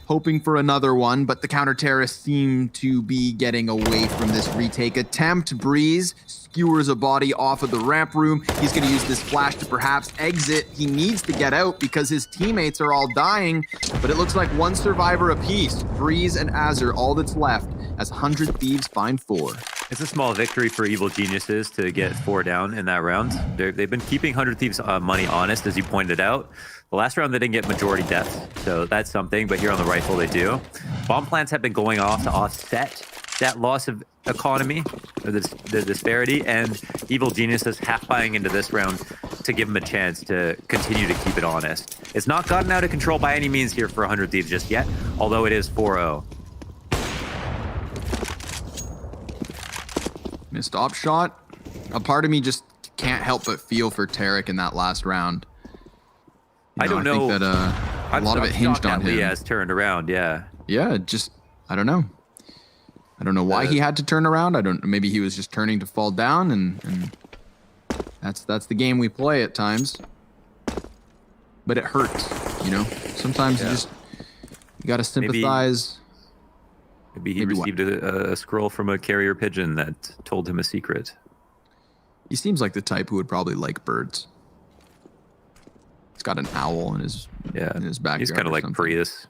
hoping for another one, but the counter-terrorists seem to be getting away from this retake attempt. Breeze skewers a body off of the ramp room. He's going to use this flash to perhaps exit. He needs to get out because his teammates are all dying, but it looks like one survivor apiece. Breeze and Azure, all that's left, as 100 Thieves find 4. It's a small victory for Evil Geniuses to get 4 down in that round. They've been keeping 100 Thieves money honest, as you pointed out. The last round, they didn't get majority deaths, so that's something, but here on the rifle, they do. Bomb plants have been going off to offset that loss of economy, or the disparity, and Evil Geniuses half buying into this round to give them a chance to continue to keep it honest. It's not gotten out of control by any means here for 100 Thieves just yet, although it is 4-0. Missed op shot. A part of me just can't help but feel for Tarek in that last round. I don't know. I think that a lot of it hinged on him. He has turned around, yeah. Yeah, just, I don't know. I don't know why he had to turn around. Maybe he was just turning to fall down, and that's the game we play at times. But it hurts, you know? Sometimes you gotta sympathize. Maybe he received a scroll from a carrier pigeon that told him a secret. He seems like the type who would probably like birds. He's got an owl in his backyard. He's kind of like Prius.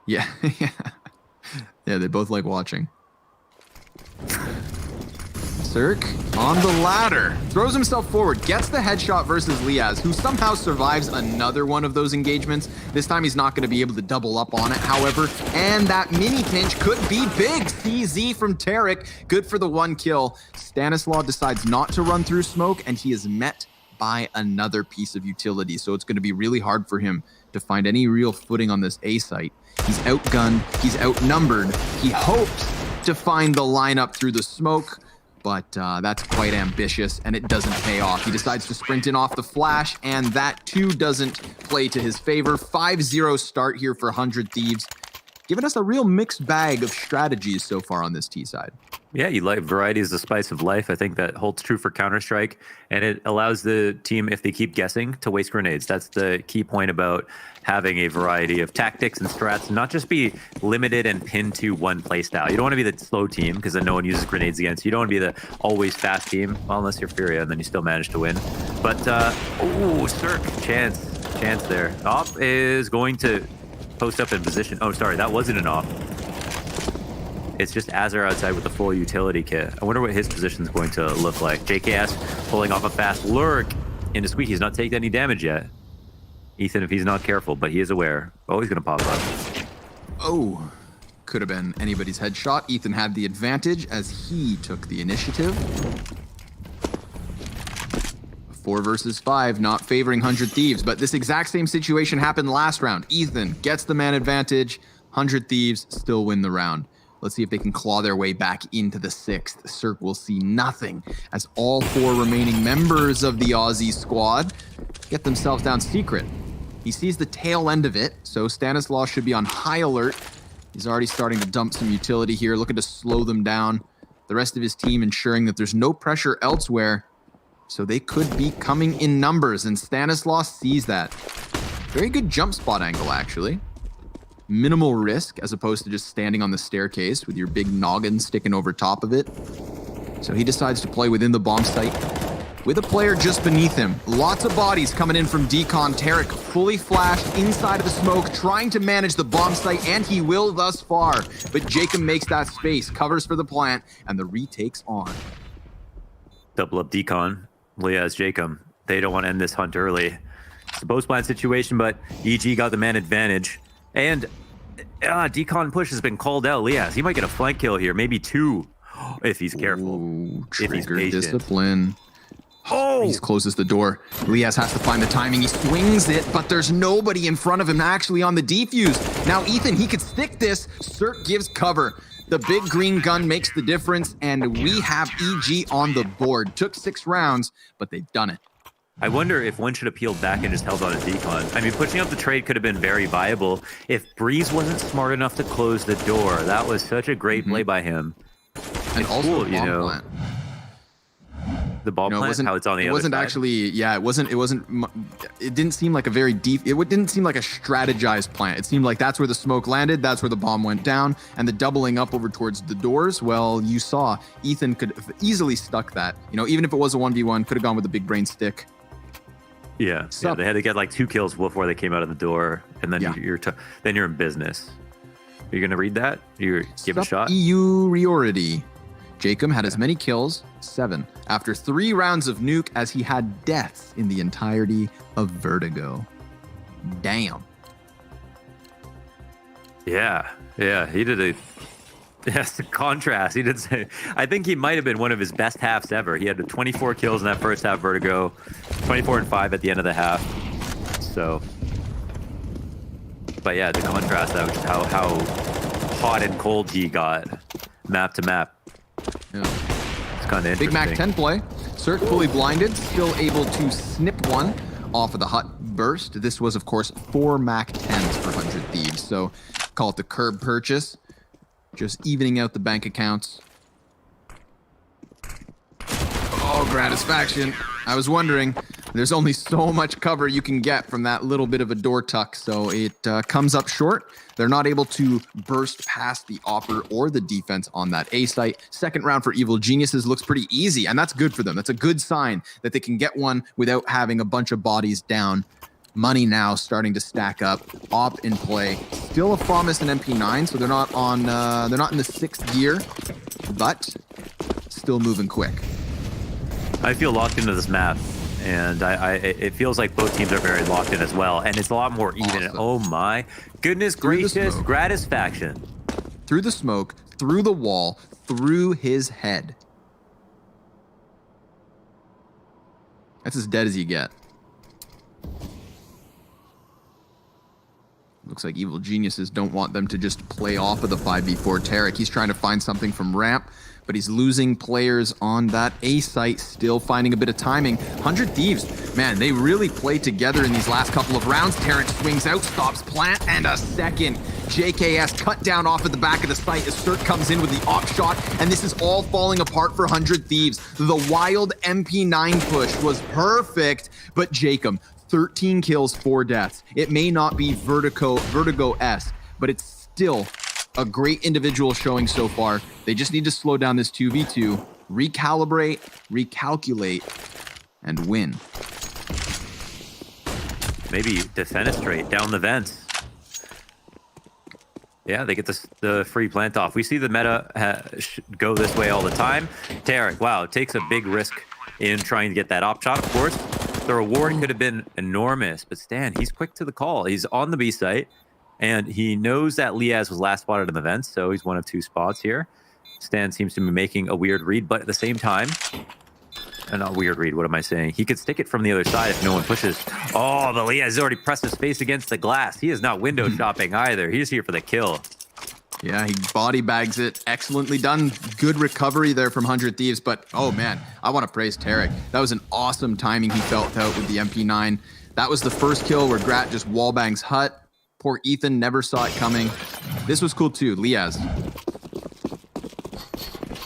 Yeah, yeah. They both like watching. Cirque on the ladder, throws himself forward, gets the headshot versus Liaz, who somehow survives another one of those engagements. This time he's not going to be able to double up on it, however, and that mini pinch could be big. CZ from Tarek, good for the 1 kill. Stanislaw decides not to run through smoke, and he is met by another piece of utility, so it's going to be really hard for him to find any real footing on this A site. He's outgunned, he's outnumbered. He hopes to find the lineup through the smoke, but that's quite ambitious, and it doesn't pay off. He decides to sprint in off the flash, and that too doesn't play to his favor. 5-0 start here for 100 Thieves, giving us a real mixed bag of strategies so far on this T side. Yeah, you like variety is the spice of life. I think that holds true for Counter-Strike, and it allows the team, if they keep guessing, to waste grenades. That's the key point about having a variety of tactics and strats, not just be limited and pinned to one playstyle. You don't want to be the slow team, because then no one uses grenades against you. You don't want to be the always fast team, well, unless you're Furia, and then you still manage to win. But, ooh, Cirque, chance there. Op is going to post up in position. Oh, sorry, that wasn't an op. It's just Azure outside with the full utility kit. I wonder what his position is going to look like. JKS pulling off a fast lurk into Squeak. He's not taken any damage yet. Ethan, if he's not careful, but he is aware. Oh, he's going to pop up. Oh, could have been anybody's headshot. Ethan had the advantage as he took the initiative. 4 versus 5, not favoring 100 Thieves, but this exact same situation happened last round. Ethan gets the man advantage. 100 Thieves still win the round. Let's see if they can claw their way back into the 6th. Cirque will see nothing as all 4 remaining members of the Aussie squad get themselves down secret. He sees the tail end of it, so Stanislaw should be on high alert. He's already starting to dump some utility here, looking to slow them down. The rest of his team ensuring that there's no pressure elsewhere, so they could be coming in numbers, and Stanislaw sees that. Very good jump spot angle, actually. Minimal risk as opposed to just standing on the staircase with your big noggin sticking over top of it. So he decides to play within the bomb site with a player just beneath him. Lots of bodies coming in from Decon. Tarek fully flashed inside of the smoke, trying to manage the bomb site, and he will thus far. But Jacob makes that space, covers for the plant, and the retake's on. Double up Decon, Liaz, Jacob. They don't want to end this hunt early. It's a post-plant situation, but EG got the man advantage. And Decon push has been called out. Liaz, he might get a flank kill here, maybe 2, if he's careful. Ooh, if he's trigger patient. discipline. Oh! He closes the door. Liaz has to find the timing. He swings it, but there's nobody in front of him actually on the defuse. Now, Ethan, he could stick this. Cirque gives cover. The big green gun makes the difference, and we have EG on the board. Took 6 rounds, but they've done it. I wonder if one should have peeled back and just held on to Decon. I mean, pushing up the trade could have been very viable if Breeze wasn't smart enough to close the door. That was such a great play by him. And it's also cool, you know. Plant. The ball plant, how it's on the other side? It wasn't actually, yeah, it didn't seem like a very deep, it didn't seem like a strategized plant. It seemed like that's where the smoke landed, that's where the bomb went down, and the doubling up over towards the doors, well, you saw Ethan could have easily stuck that. You know, even if it was a 1v1, could have gone with the big brain stick. Yeah, yeah, they had to get like 2 kills before they came out of the door, and then you're in business. Are you going to read that? You give a shot? EU Riority. Jacob had as many kills, 7, after 3 rounds of Nuke as he had deaths in the entirety of Vertigo. Damn. Yeah, he did a... Yes, the contrast. He did say... I think he might have been one of his best halves ever. He had 24 kills in that first half, Vertigo. 24 and 5 at the end of the half. So... But yeah, the contrast, that was how hot and cold he got. Map to map. Yeah. It's kind of interesting. Big Mac 10 play. Cirque fully blinded, still able to snip one off of the hut burst. This was, of course, 4 Mac 10s for 100 Thieves. So call it the curb purchase. Just evening out the bank accounts. Oh, Gratisfaction. I was wondering, there's only so much cover you can get from that little bit of a door tuck, so it comes up short. They're not able to burst past the offer or the defense on that A site. Second round for Evil Geniuses looks pretty easy, and that's good for them. That's a good sign that they can get one without having a bunch of bodies down. Money now starting to stack up. Op in play. Still a promise in MP9, so they're not on. They're not in the 6th gear, but still moving quick. I feel locked into this map, and it feels like both teams are very locked in as well, and it's a lot more even. Awesome. Oh my goodness gracious, Gratisfaction. Through the smoke, through the wall, through his head. That's as dead as you get. Looks like Evil Geniuses don't want them to just play off of the 5v4 Tarek. He's trying to find something from ramp, but he's losing players on that A site, still finding a bit of timing. 100 Thieves, man, they really played together in these last couple of rounds. Tarek swings out, stops plant, and a second. JKS cut down off at the back of the site as Cirque comes in with the op shot, and this is all falling apart for 100 Thieves. The wild MP9 push was perfect, but Jacob, 13 kills, 4 deaths. It may not be Vertigo-esque, but it's still a great individual showing so far. They just need to slow down this 2v2, recalibrate, recalculate, and win. Maybe defenestrate down the vents. Yeah, they get the free plant off. We see the meta go this way all the time. Tarek, wow, takes a big risk in trying to get that op shot, of course. The reward could have been enormous, but Stan, he's quick to the call. He's on the B site, and he knows that Liaz was last spotted in the vents, so he's one of 2 spots here. Stan seems to be making a weird read, but at the same time, not weird read, what am I saying? He could stick it from the other side if no one pushes. Oh, but Liaz has already pressed his face against the glass. He is not window shopping either. He's here for the kill. Yeah, he body bags it. Excellently done. Good recovery there from 100 Thieves, but oh man, I want to praise Tarek. That was an awesome timing he felt out with the MP9. That was the first kill where Grat just wallbangs hut. Poor Ethan never saw it coming. This was cool too, Liaz.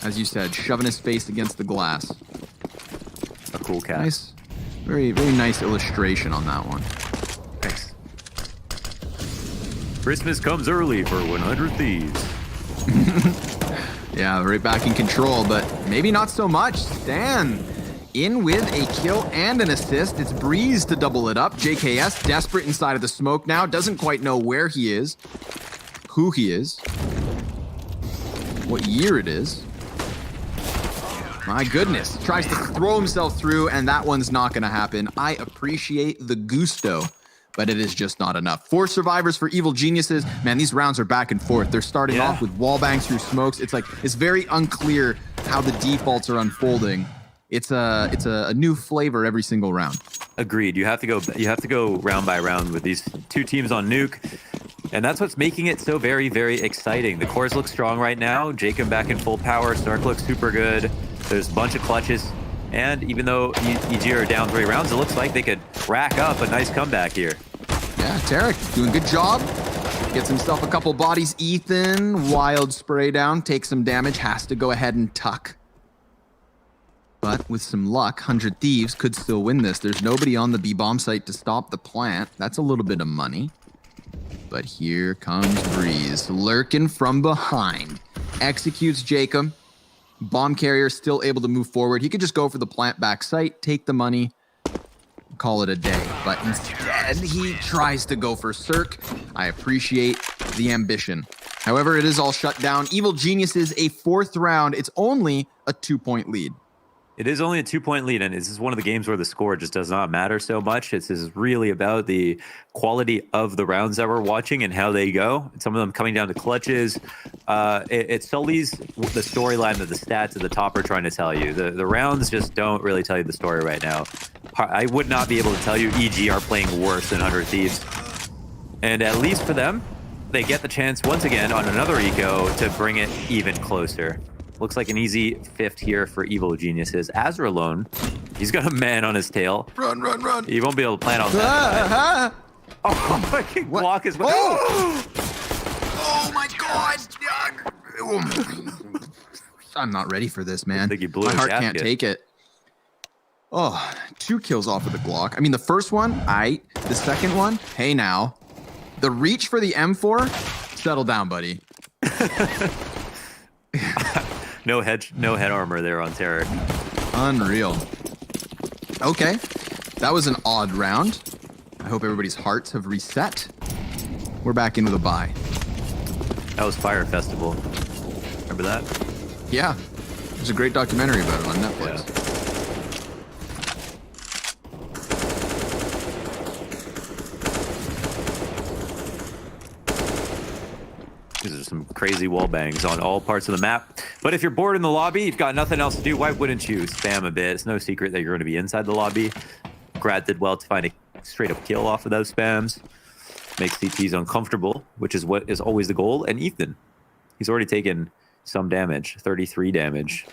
As you said, shoving his face against the glass. A cool cat. Nice, very, very nice illustration on that one. Thanks. Christmas comes early for 100 Thieves. Yeah, right back in control, but maybe not so much. Stan in with a kill and an assist. It's Breeze to double it up. JKS desperate inside of the smoke now. Doesn't quite know where he is, who he is, what year it is. My goodness. Tries to throw himself through, and that one's not going to happen. I appreciate the gusto, but it is just not enough. 4 survivors for Evil Geniuses. Man, these rounds are back and forth. They're starting off with wall bangs through smokes. It's like, it's very unclear how the defaults are unfolding. It's a new flavor every single round. Agreed. You have to go round by round with these 2 teams on Nuke. And that's what's making it so very, very exciting. The cores look strong right now. Jacob back in full power. Stark looks super good. There's a bunch of clutches. And even though EG are down 3 rounds, it looks like they could rack up a nice comeback here. Yeah, Tarek doing a good job. Gets himself a couple bodies. Ethan, wild spray down, takes some damage, has to go ahead and tuck. But with some luck, 100 Thieves could still win this. There's nobody on the B-bomb site to stop the plant. That's a little bit of money. But here comes Breeze, lurking from behind. Executes Jacob. Bomb carrier still able to move forward. He could just go for the plant back site, take the money, call it a day. But instead, he tries to go for Cirque. I appreciate the ambition. However, it is all shut down. Evil Geniuses, a 4th round. It's only a 2-point lead. It is only a 2-point lead, and this is one of the games where the score just does not matter so much. This is really about the quality of the rounds that we're watching and how they go. Some of them coming down to clutches. It sullies the storyline that the stats at the top are trying to tell you. The rounds just don't really tell you the story right now. I would not be able to tell you EG are playing worse than 100 Thieves. And at least for them, they get the chance once again on another eco to bring it even closer. Looks like an easy 5th here for Evil Geniuses. Azur alone, he's got a man on his tail. Run, run, run. He won't be able to plan on that. Oh, fucking block is... Oh my god! I'm not ready for this, man. I think you blew My his heart gasket. can't take it. Oh, 2 kills off of the Glock. I mean, the first one, the second one, hey now. The reach for the M4, settle down, buddy. No head armor there on Tarek. Unreal. Okay, that was an odd round. I hope everybody's hearts have reset. We're back into the bye. That was Fire Festival. Remember that? Yeah, there's a great documentary about it on Netflix. Yeah. These are some crazy wall bangs on all parts of the map. But if you're bored in the lobby, you've got nothing else to do, why wouldn't you spam a bit? It's no secret that you're going to be inside the lobby. Grad did well to find a straight up kill off of those spams. Makes CTs uncomfortable, which is what is always the goal. And Ethan, he's already taken some damage, 33 damage.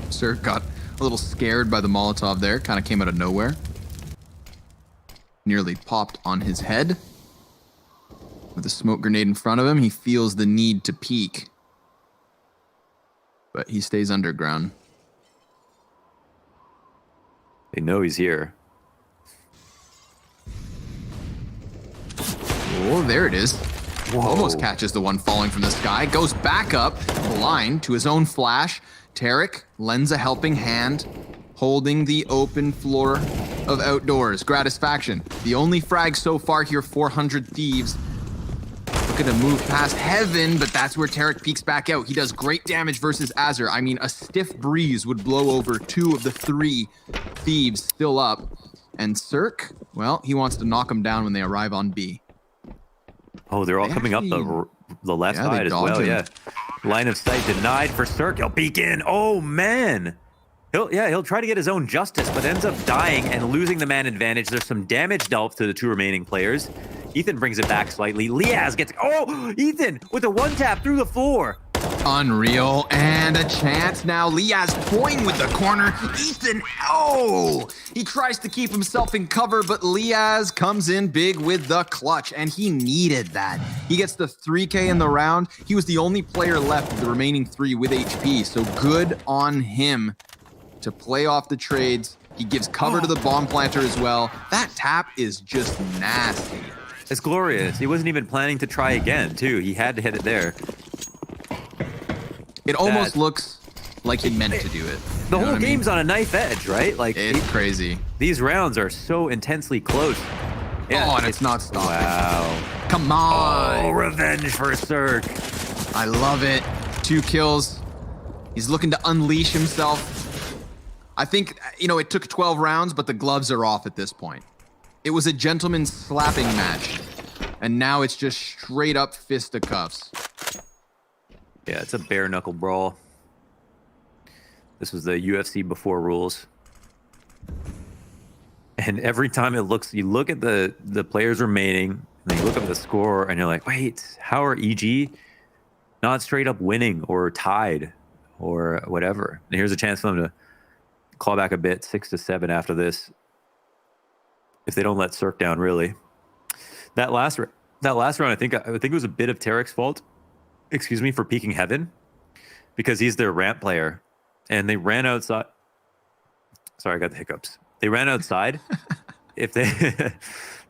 Sir got a little scared by the Molotov there, kind of came out of nowhere. Nearly popped on his head. With a smoke grenade in front of him, he feels the need to peek. But he stays underground. They know he's here. Oh, there it is. Whoa. Almost catches the one falling from the sky. Goes back up, blind to his own flash. Tarek lends a helping hand, holding the open floor of outdoors. Gratisfaction. The only frag so far here, 400 Thieves. Looking to move past Heaven, but that's where Tarek peeks back out. He does great damage versus Azur. I mean, a stiff breeze would blow over 2 of the 3 Thieves still up. And Cirque, well, he wants to knock them down when they arrive on B. Oh, they're all coming up the left side as well, yeah. Line of sight denied for Cirque. He'll peek in. Oh, man. He'll try to get his own justice, but ends up dying and losing the man advantage. There's some damage dealt to the 2 remaining players. Ethan brings it back slightly. Liaz gets... Oh, Ethan with a 1-tap through the floor. Unreal, and a chance now. Liaz toying with the corner. Ethan, oh! He tries to keep himself in cover, but Liaz comes in big with the clutch, and he needed that. He gets the 3K in the round. He was the only player left of the remaining 3 with HP, so good on him to play off the trades. He gives cover to the bomb planter as well. That tap is just nasty. It's glorious. He wasn't even planning to try again, too. He had to hit it there. It almost looks like he meant to do it. The whole game's on a knife edge, right? Like it's crazy. These rounds are so intensely close. Yeah, oh, and it's not stopping. Wow. Come on. Oh, revenge for Cirque. I love it. 2 kills. He's looking to unleash himself. I think, it took 12 rounds, but the gloves are off at this point. It was a gentleman's slapping match. And now it's just straight up fisticuffs. Yeah, it's a bare knuckle brawl. This was the UFC before rules. And every time you look at the players remaining, and then you look up the score, and you're like, wait, how are EG not straight up winning or tied or whatever? And here's a chance for them to claw back a bit, 6-7 after this. If they don't let Cirque down, really. That last round, I think it was a bit of Tarek's fault. excuse me, for peeking heaven because he's their ramp player, and they ran outside. Sorry, I got the hiccups. They ran outside. If they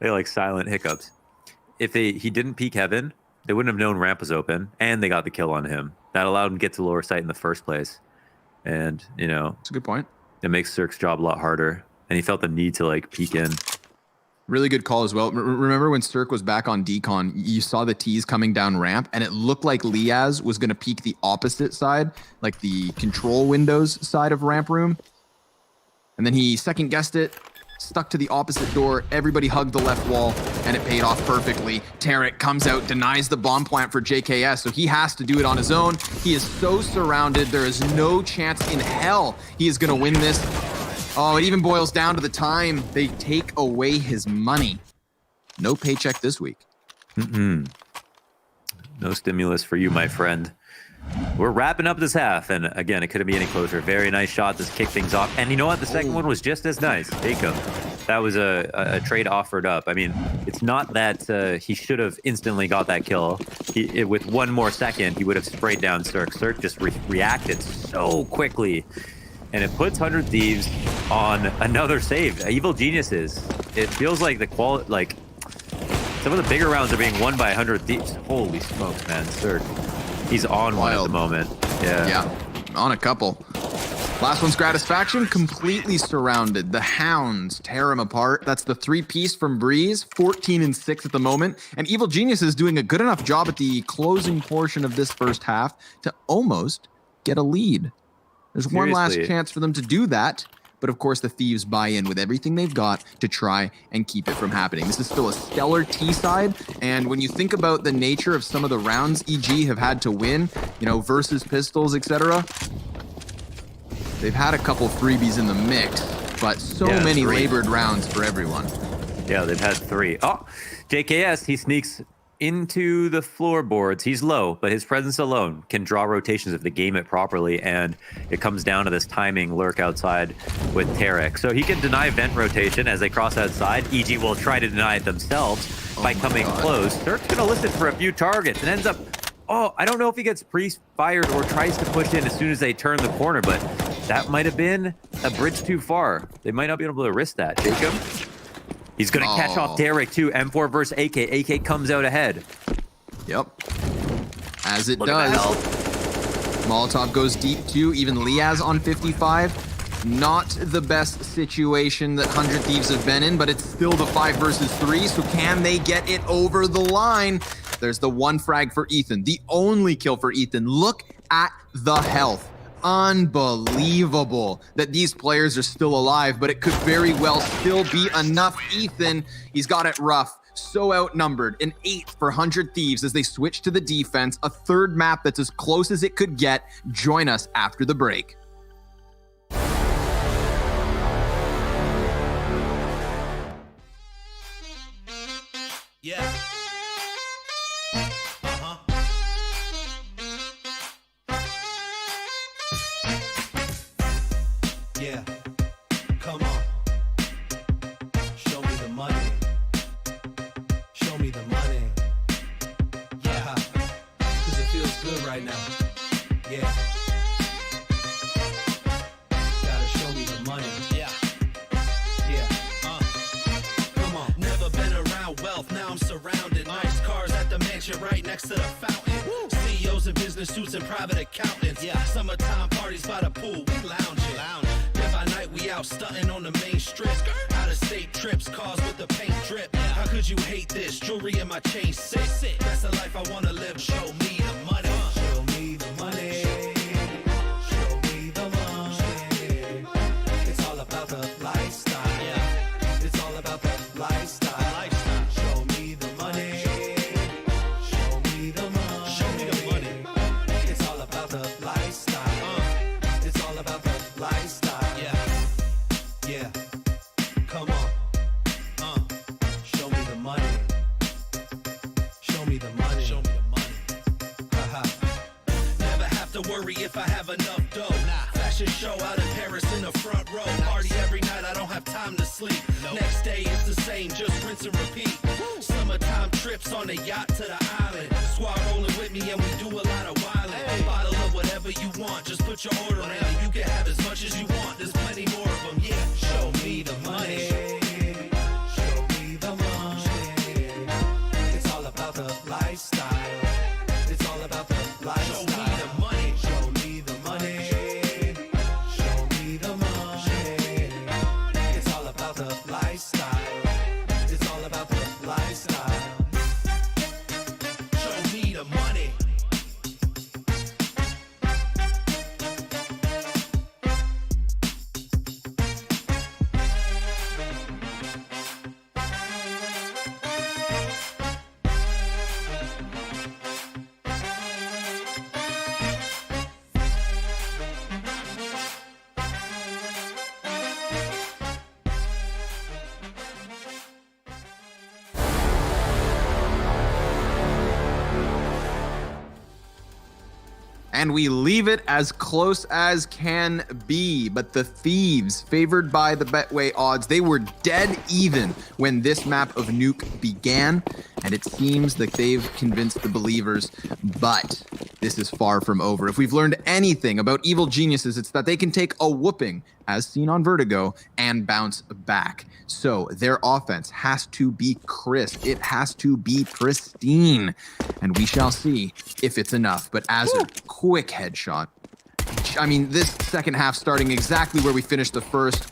like silent hiccups. If he didn't peek heaven, they wouldn't have known ramp was open, and they got the kill on him. That allowed him to get to lower site in the first place. And, you know, it's a good point. It makes Cirque's job a lot harder, and he felt the need to like peek in. Really good call as well. Remember when Cirque was back on decon, you saw the T's coming down ramp, and it looked like Liaz was going to peek the opposite side, like the control windows side of ramp room. And then he second guessed it, stuck to the opposite door. Everybody hugged the left wall, and it paid off perfectly. Tarek comes out, denies the bomb plant for JKS, so he has to do it on his own. He is so surrounded. There is no chance in hell he is going to win this. Oh, it even boils down to the time they take away his money. No paycheck this week. No stimulus for you, my friend. We're wrapping up this half, and again, it couldn't be any closer. Very nice shot to kick things off. And you know what? The second one was just as nice. Take him. That was a trade offered up. I mean, it's not that he should have instantly got that kill. With one more second, he would have sprayed down Cirque. Cirque just reacted so quickly. And it puts 100 Thieves on another save. Evil Geniuses. It feels like the quality, like some of the bigger rounds are being won by 100 Thieves. Holy smokes, man. Cirque. He's on one at the moment. Yeah, on a couple. Last one's Gratisfaction, completely surrounded. The Hounds tear him apart. That's the 3-piece from Breeze, 14-6 at the moment. And Evil Genius is doing a good enough job at the closing portion of this first half to almost get a lead. There's one last chance for them to do that. But of course, the Thieves buy in with everything they've got to try and keep it from happening. This is still a stellar T side. And when you think about the nature of some of the rounds EG have had to win, you know, versus pistols, etc., they've had a couple freebies in the mix, but so many labored rounds for everyone. Yeah, they've had 3. Oh, JKS, he sneaks into the floorboards. He's low, but his presence alone can draw rotations if they game it properly, and it comes down to this timing lurk outside with Tarek. So he can deny vent rotation as they cross outside. EG will try to deny it themselves by coming close. Cirque's gonna listen for a few targets and ends up, I don't know if he gets pre-fired or tries to push in as soon as they turn the corner, but that might have been a bridge too far. They might not be able to risk that. Jacob? He's going to catch off Derek, too. M4 versus AK. AK comes out ahead. Yep. As it does. Molotov goes deep, too. Even Liaz on 55. Not the best situation that 100 Thieves have been in, but it's still the 5 versus 3, so can they get it over the line? There's the 1 frag for Ethan. The only kill for Ethan. Look at the health. Unbelievable that these players are still alive, but it could very well still be enough. Ethan, he's got it rough. So outnumbered. An 8 for 100 Thieves as they switch to the defense. A third map that's as close as it could get. Join us after the break. Yeah. Yeah, come on. Show me the money. Show me the money. Yeah, cause it feels good right now. Yeah. Gotta show me the money. Yeah. Yeah. Come on. Never been around wealth, now I'm surrounded. Nice cars at the mansion right next to the fountain. CEOs in business suits and private accountants. Yeah. Summertime parties by the pool, we lounging. Night we out stunting on the main strip. Out of state trips, cars with the paint drip. How could you hate this? Jewelry in my chain sick. That's the life I wanna live. Show me the money. Show me the money. Show me the money. It's all about the lifestyle. Yeah. It's all about the lifestyle. Show me the money. Show me the money. Show me the money. It's all about the lifestyle. It's all about the lifestyle. Yeah, come on, show me the money. Show me the money. Show me the money. Never have to worry if I have enough dough. Fashion show out in Paris in the front row. Party every night, I don't have time to sleep. Next day it's the same, just rinse and repeat. Summer Summertime trips on the yacht to the island. Squad rolling with me and we do a lot of wildin'. Bottle of whatever you want, just put your order in. You can have as much as you want, there's plenty more of them. Yeah, show me the money. Show me the money. It's all about the lifestyle. It's all about the lifestyle. Show me the money. Show me the money. Show me the money. It's all about the lifestyle. It's all about the lifestyle. Show me the money. And we leave it as close as can be. But the Thieves, favored by the Betway odds, they were dead even when this map of Nuke began. And it seems that they've convinced the believers, but this is far from over. If we've learned anything about evil geniuses, it's that they can take a whooping, as seen on Vertigo, and bounce back. So their offense has to be crisp. It has to be pristine. And we shall see if it's enough. But Azur, quick headshot. I mean, this second half starting exactly where we finished the first.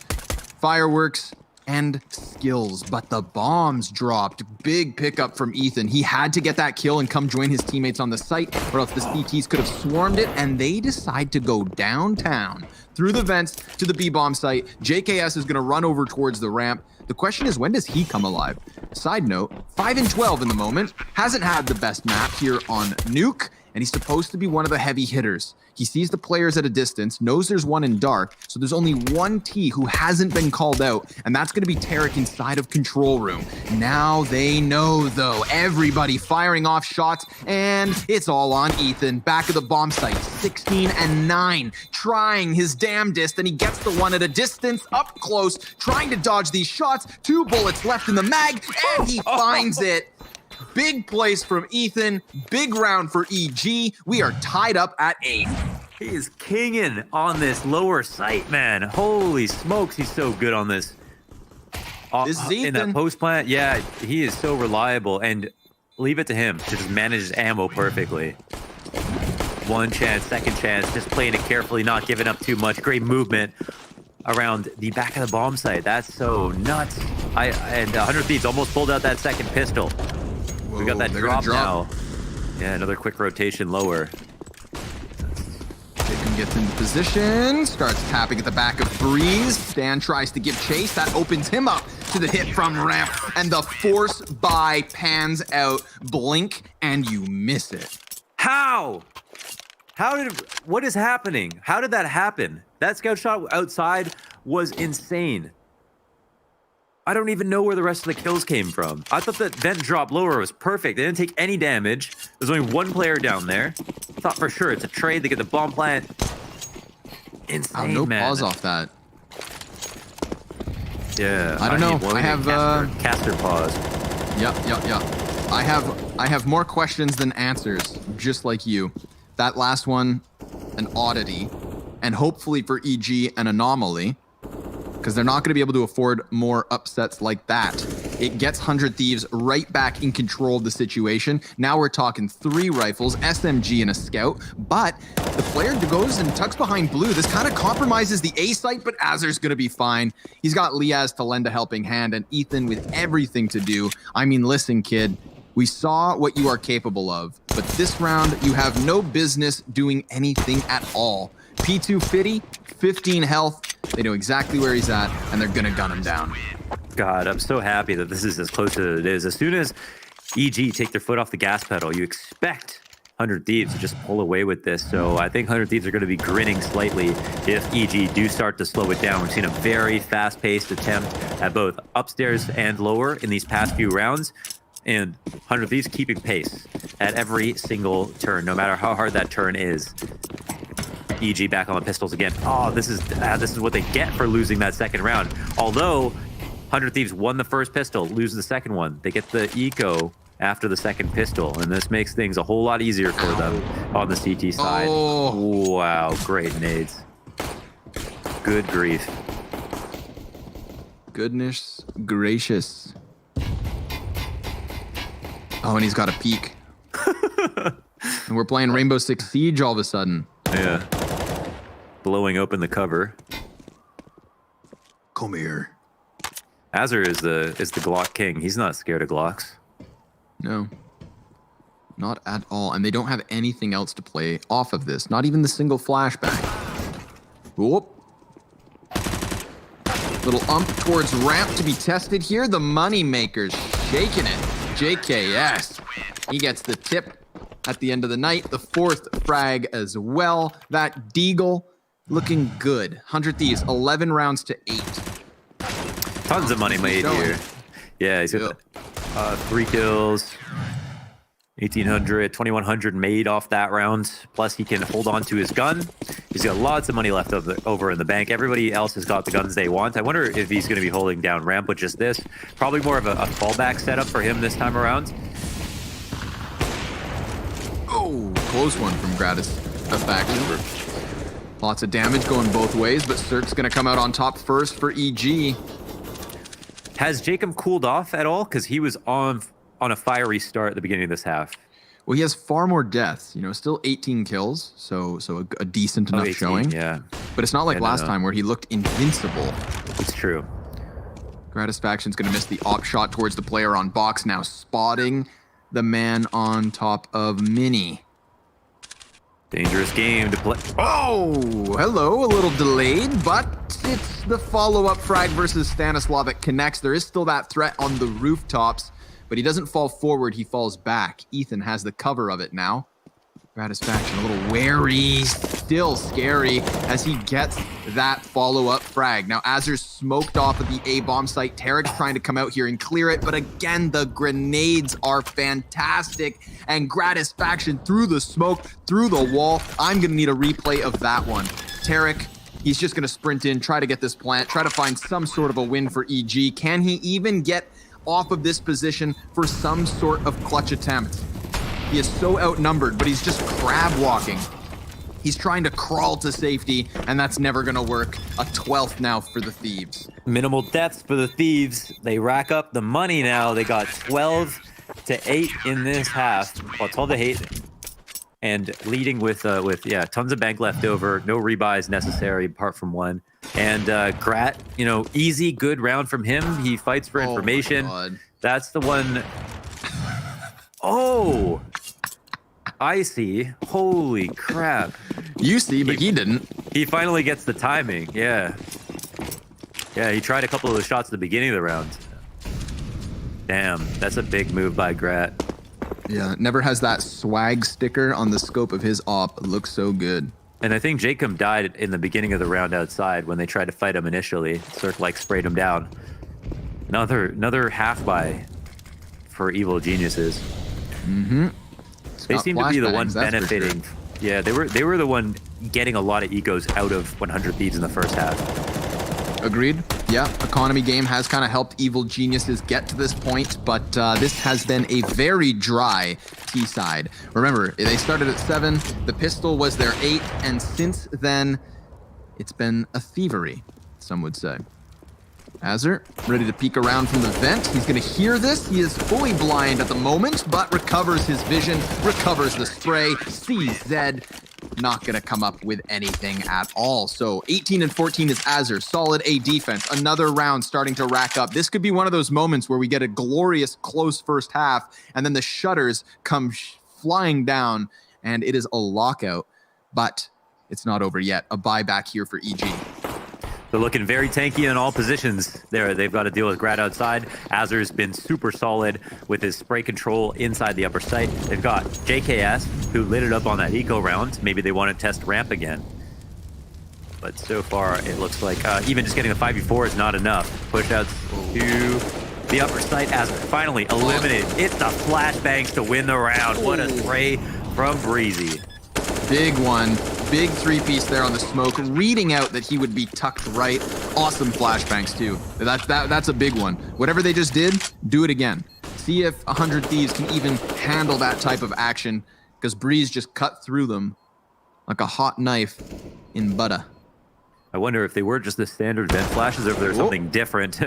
Fireworks and skills, but the bombs dropped. Big pickup from Ethan. He had to get that kill and come join his teammates on the site, or else the CTs could have swarmed it, and they decide to go downtown through the vents to the B-bomb site. JKS is going to run over towards the ramp. The question is, when does he come alive? Side note, 5 and 12 in the moment. Hasn't had the best map here on Nuke, and he's supposed to be one of the heavy hitters. He sees the players at a distance, knows there's one in dark, so there's only one T who hasn't been called out, and that's going to be Tarek inside of control room. Now they know, though. Everybody firing off shots, and it's all on Ethan. Back of the bomb site, 16 and 9, trying his damnedest, and he gets the one at a distance, up close, trying to dodge these shots. 2 bullets left in the mag, and he finds it. Big plays from Ethan. Big round for EG. We are tied up at 8. He is kinging on this lower site, man. Holy smokes, he's so good on this. This is Ethan. In that post plant, yeah, he is so reliable. And leave it to him to just manage his ammo perfectly. One chance, second chance, just playing it carefully, not giving up too much. Great movement around the back of the bomb site. That's so nuts. And 100 Thieves almost pulled out that second pistol. Whoa, we got that drop now. Yeah, another quick rotation lower. Jacob gets into position, starts tapping at the back of Breeze. Stan tries to give chase. That opens him up to the hit from ramp, and the force buy pans out. Blink, and you miss it. How? What is happening? How did that happen? That scout shot outside was insane. I don't even know where the rest of the kills came from. I thought that vent drop lower was perfect. They didn't take any damage. There's only one player down there. I thought for sure it's a trade. They get the bomb plant. Insane, no man. pause off that. Yeah. I don't know. I have caster pause. Yep. I have more questions than answers, just like you. That last one, an oddity, and hopefully for EG, an anomaly, because they're not going to be able to afford more upsets like that. It gets 100 Thieves right back in control of the situation. Now we're talking 3 rifles, SMG, and a scout, but the player goes and tucks behind blue. This kind of compromises the A site, but Azur's going to be fine. He's got Liaz to lend a helping hand, and Ethan with everything to do. I mean, listen, kid, we saw what you are capable of, but this round, you have no business doing anything at all. P2 Fitty, 15 health. They know exactly where he's at, and they're gonna gun him down. God, I'm so happy that this is as close as it is. As soon as EG take their foot off the gas pedal, you expect 100 Thieves to just pull away with this. So I think 100 Thieves are going to be grinning slightly if EG do start to slow it down. We've seen a very fast-paced attempt at both upstairs and lower in these past few rounds. And 100 Thieves keeping pace at every single turn, no matter how hard that turn is. EG back on the pistols again. Oh, this is what they get for losing that second round. Although 100 Thieves won the first pistol, lose the second one. They get the eco after the second pistol, and this makes things a whole lot easier for them on the CT side. Oh. Wow, great nades. Good grief. Goodness gracious. Oh, and he's got a peek. And we're playing Rainbow Six Siege all of a sudden. Yeah. Blowing open the cover. Come here. Azur is the Glock king. He's not scared of Glocks. No. Not at all. And they don't have anything else to play off of this. Not even the single flashbang. Whoop. Little ump towards ramp to be tested here. The Moneymaker's shaking it. JKS. He gets the tip at the end of the night. The 4th frag as well. That Deagle looking good. 100 Thieves, 11 rounds to 8. Tons of money made here. Yeah, he's got 3 kills. 1,800, 2,100 made off that round. Plus, he can hold on to his gun. He's got lots of money left over in the bank. Everybody else has got the guns they want. I wonder if he's going to be holding down ramp with just this. Probably more of a fallback setup for him this time around. Oh, close one from Gratis. Faction. Lots of damage going both ways, but Cirque's going to come out on top first for EG. Has Jacob cooled off at all? Because he was on a fiery start at the beginning of this half. Well, he has far more deaths. You know, still 18 kills, so a decent enough 18, showing. Yeah. But it's not like last time where he looked invincible. It's true. Gratisfaction's going to miss the op shot towards the player on box, now spotting the man on top of Mini. Dangerous game to play. Oh, hello. A little delayed, but it's the follow-up frag versus Stanislav that connects. There is still that threat on the rooftops, but he doesn't fall forward. He falls back. Ethan has the cover of it now. Gratisfaction a little wary, still scary as he gets that follow-up frag. Now, Azur's smoked off of the A-bomb site. Tarek's trying to come out here and clear it, but again, the grenades are fantastic. And Gratisfaction through the smoke, through the wall. I'm going to need a replay of that one. Tarek, he's just going to sprint in, try to get this plant, try to find some sort of a win for EG. Can he even get off of this position for some sort of clutch attempt? He is so outnumbered, but he's just crab walking. He's trying to crawl to safety, and that's never going to work. A 12th now for the Thieves. Minimal deaths for the Thieves. They rack up the money now. They got 12 to 8 in this half. Well, 12 to 8. And leading with tons of bank left over. No rebuys necessary apart from one. And Grat, easy, good round from him. He fights for information. That's the one. Oh, I see. Holy crap. You see, but he didn't. He finally gets the timing. Yeah. Yeah, he tried a couple of the shots at the beginning of the round. Damn, that's a big move by Grat. Yeah, never has that swag sticker on the scope of his op. It looks so good. And I think Jacob died in the beginning of the round outside when they tried to fight him initially. Cirque sprayed him down. Another half buy for Evil Geniuses. Mm-hmm. They seem to be the one benefiting. Sure. Yeah, they were the one getting a lot of ecos out of 100 Thieves in the first half. Agreed. Yeah, economy game has kind of helped Evil Geniuses get to this point, but this has been a very dry T side. Remember, they started at 7, the pistol was their 8, and since then, it's been a thievery, some would say. Azur, ready to peek around from the vent. He's going to hear this. He is fully blind at the moment, but recovers his vision, recovers the spray. Sees Zed, not going to come up with anything at all. So 18 and 14 is Azur. Solid A defense. Another round starting to rack up. This could be one of those moments where we get a glorious close first half, and then the shutters come flying down, and it is a lockout. But it's not over yet. A buyback here for EG. They're looking very tanky in all positions there. They've got to deal with Grat outside. Azur's been super solid with his spray control inside the upper site. They've got JKS, who lit it up on that eco round. Maybe they want to test ramp again. But so far, it looks like even just getting a 5v4 is not enough. Push outs to the upper site. Azur finally eliminated. It's the flashbangs to win the round. What a spray from Breezy. Big one. Big three-piece there on the smoke, reading out that he would be tucked right. Awesome flashbangs, too. That's a big one. Whatever they just did, do it again. See if 100 Thieves can even handle that type of action, because Breeze just cut through them like a hot knife in butter. I wonder if they were just the standard vent flashes or if there's something different.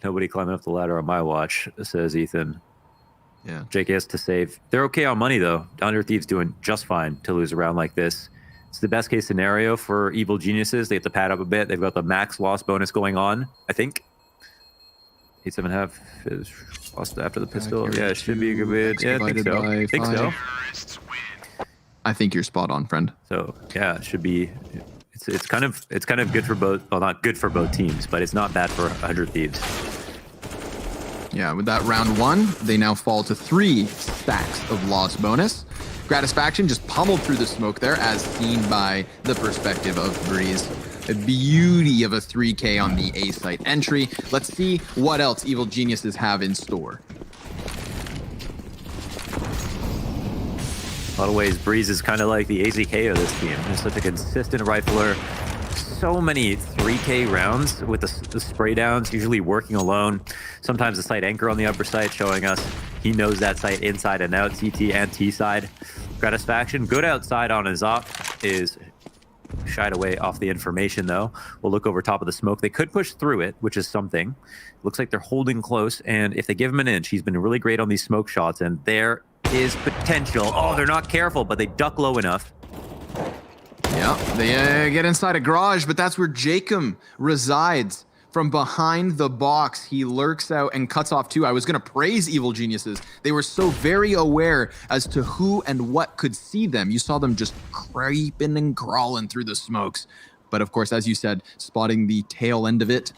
Nobody climbing up the ladder on my watch, says Ethan. Yeah. JKS to save. They're okay on money, though. 100 Thieves doing just fine to lose a round like this. It's the best case scenario for Evil Geniuses. They have to pad up a bit. They've got the max loss bonus going on, I think. 8.5 is lost after the pistol. Yeah, it should be a good bid. Yeah, I think so. I think you're spot on, friend. So yeah, it should be. It's kind of good for both. Well, not good for both teams, but it's not bad for 100 Thieves. Yeah, with that round 1, they now fall to 3 stacks of loss bonus. Gratisfaction just pummeled through the smoke there, as seen by the perspective of Breeze. A beauty of a 3K on the A site entry. Let's see what else Evil Geniuses have in store. A lot of ways, Breeze is kind of like the AZK of this team. He's such a consistent rifler. So many 3K rounds with the spray downs, usually working alone. Sometimes the site anchor on the upper side showing us he knows that site inside and out, CT and T side. Gratisfaction, good outside on his op, is shied away off the information though. We'll look over top of the smoke. They could push through it, which is something. Looks like they're holding close, and if they give him an inch, he's been really great on these smoke shots, and there is potential. Oh, they're not careful, but they duck low enough. Yeah, they get inside a garage, but that's where Jacob resides. From behind the box, he lurks out and cuts off 2. I was going to praise Evil Geniuses. They were so very aware as to who and what could see them. You saw them just creeping and crawling through the smokes. But of course, as you said, spotting the tail end of it.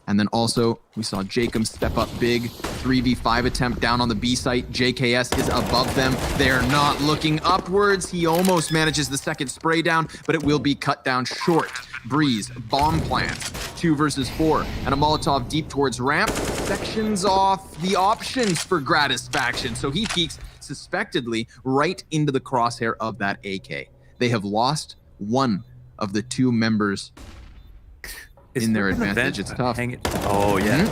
And then also, we saw Jacob step up big. 3v5 attempt down on the B site. JKS is above them. They're not looking upwards. He almost manages the second spray down, but it will be cut down short. Breeze, bomb plant, 2 versus 4, and a Molotov deep towards ramp. Sections off the options for Gratisfaction, so he peeks suspectedly right into the crosshair of that AK. They have lost one of the 2 members in their advantage. It's tough. Oh, yeah.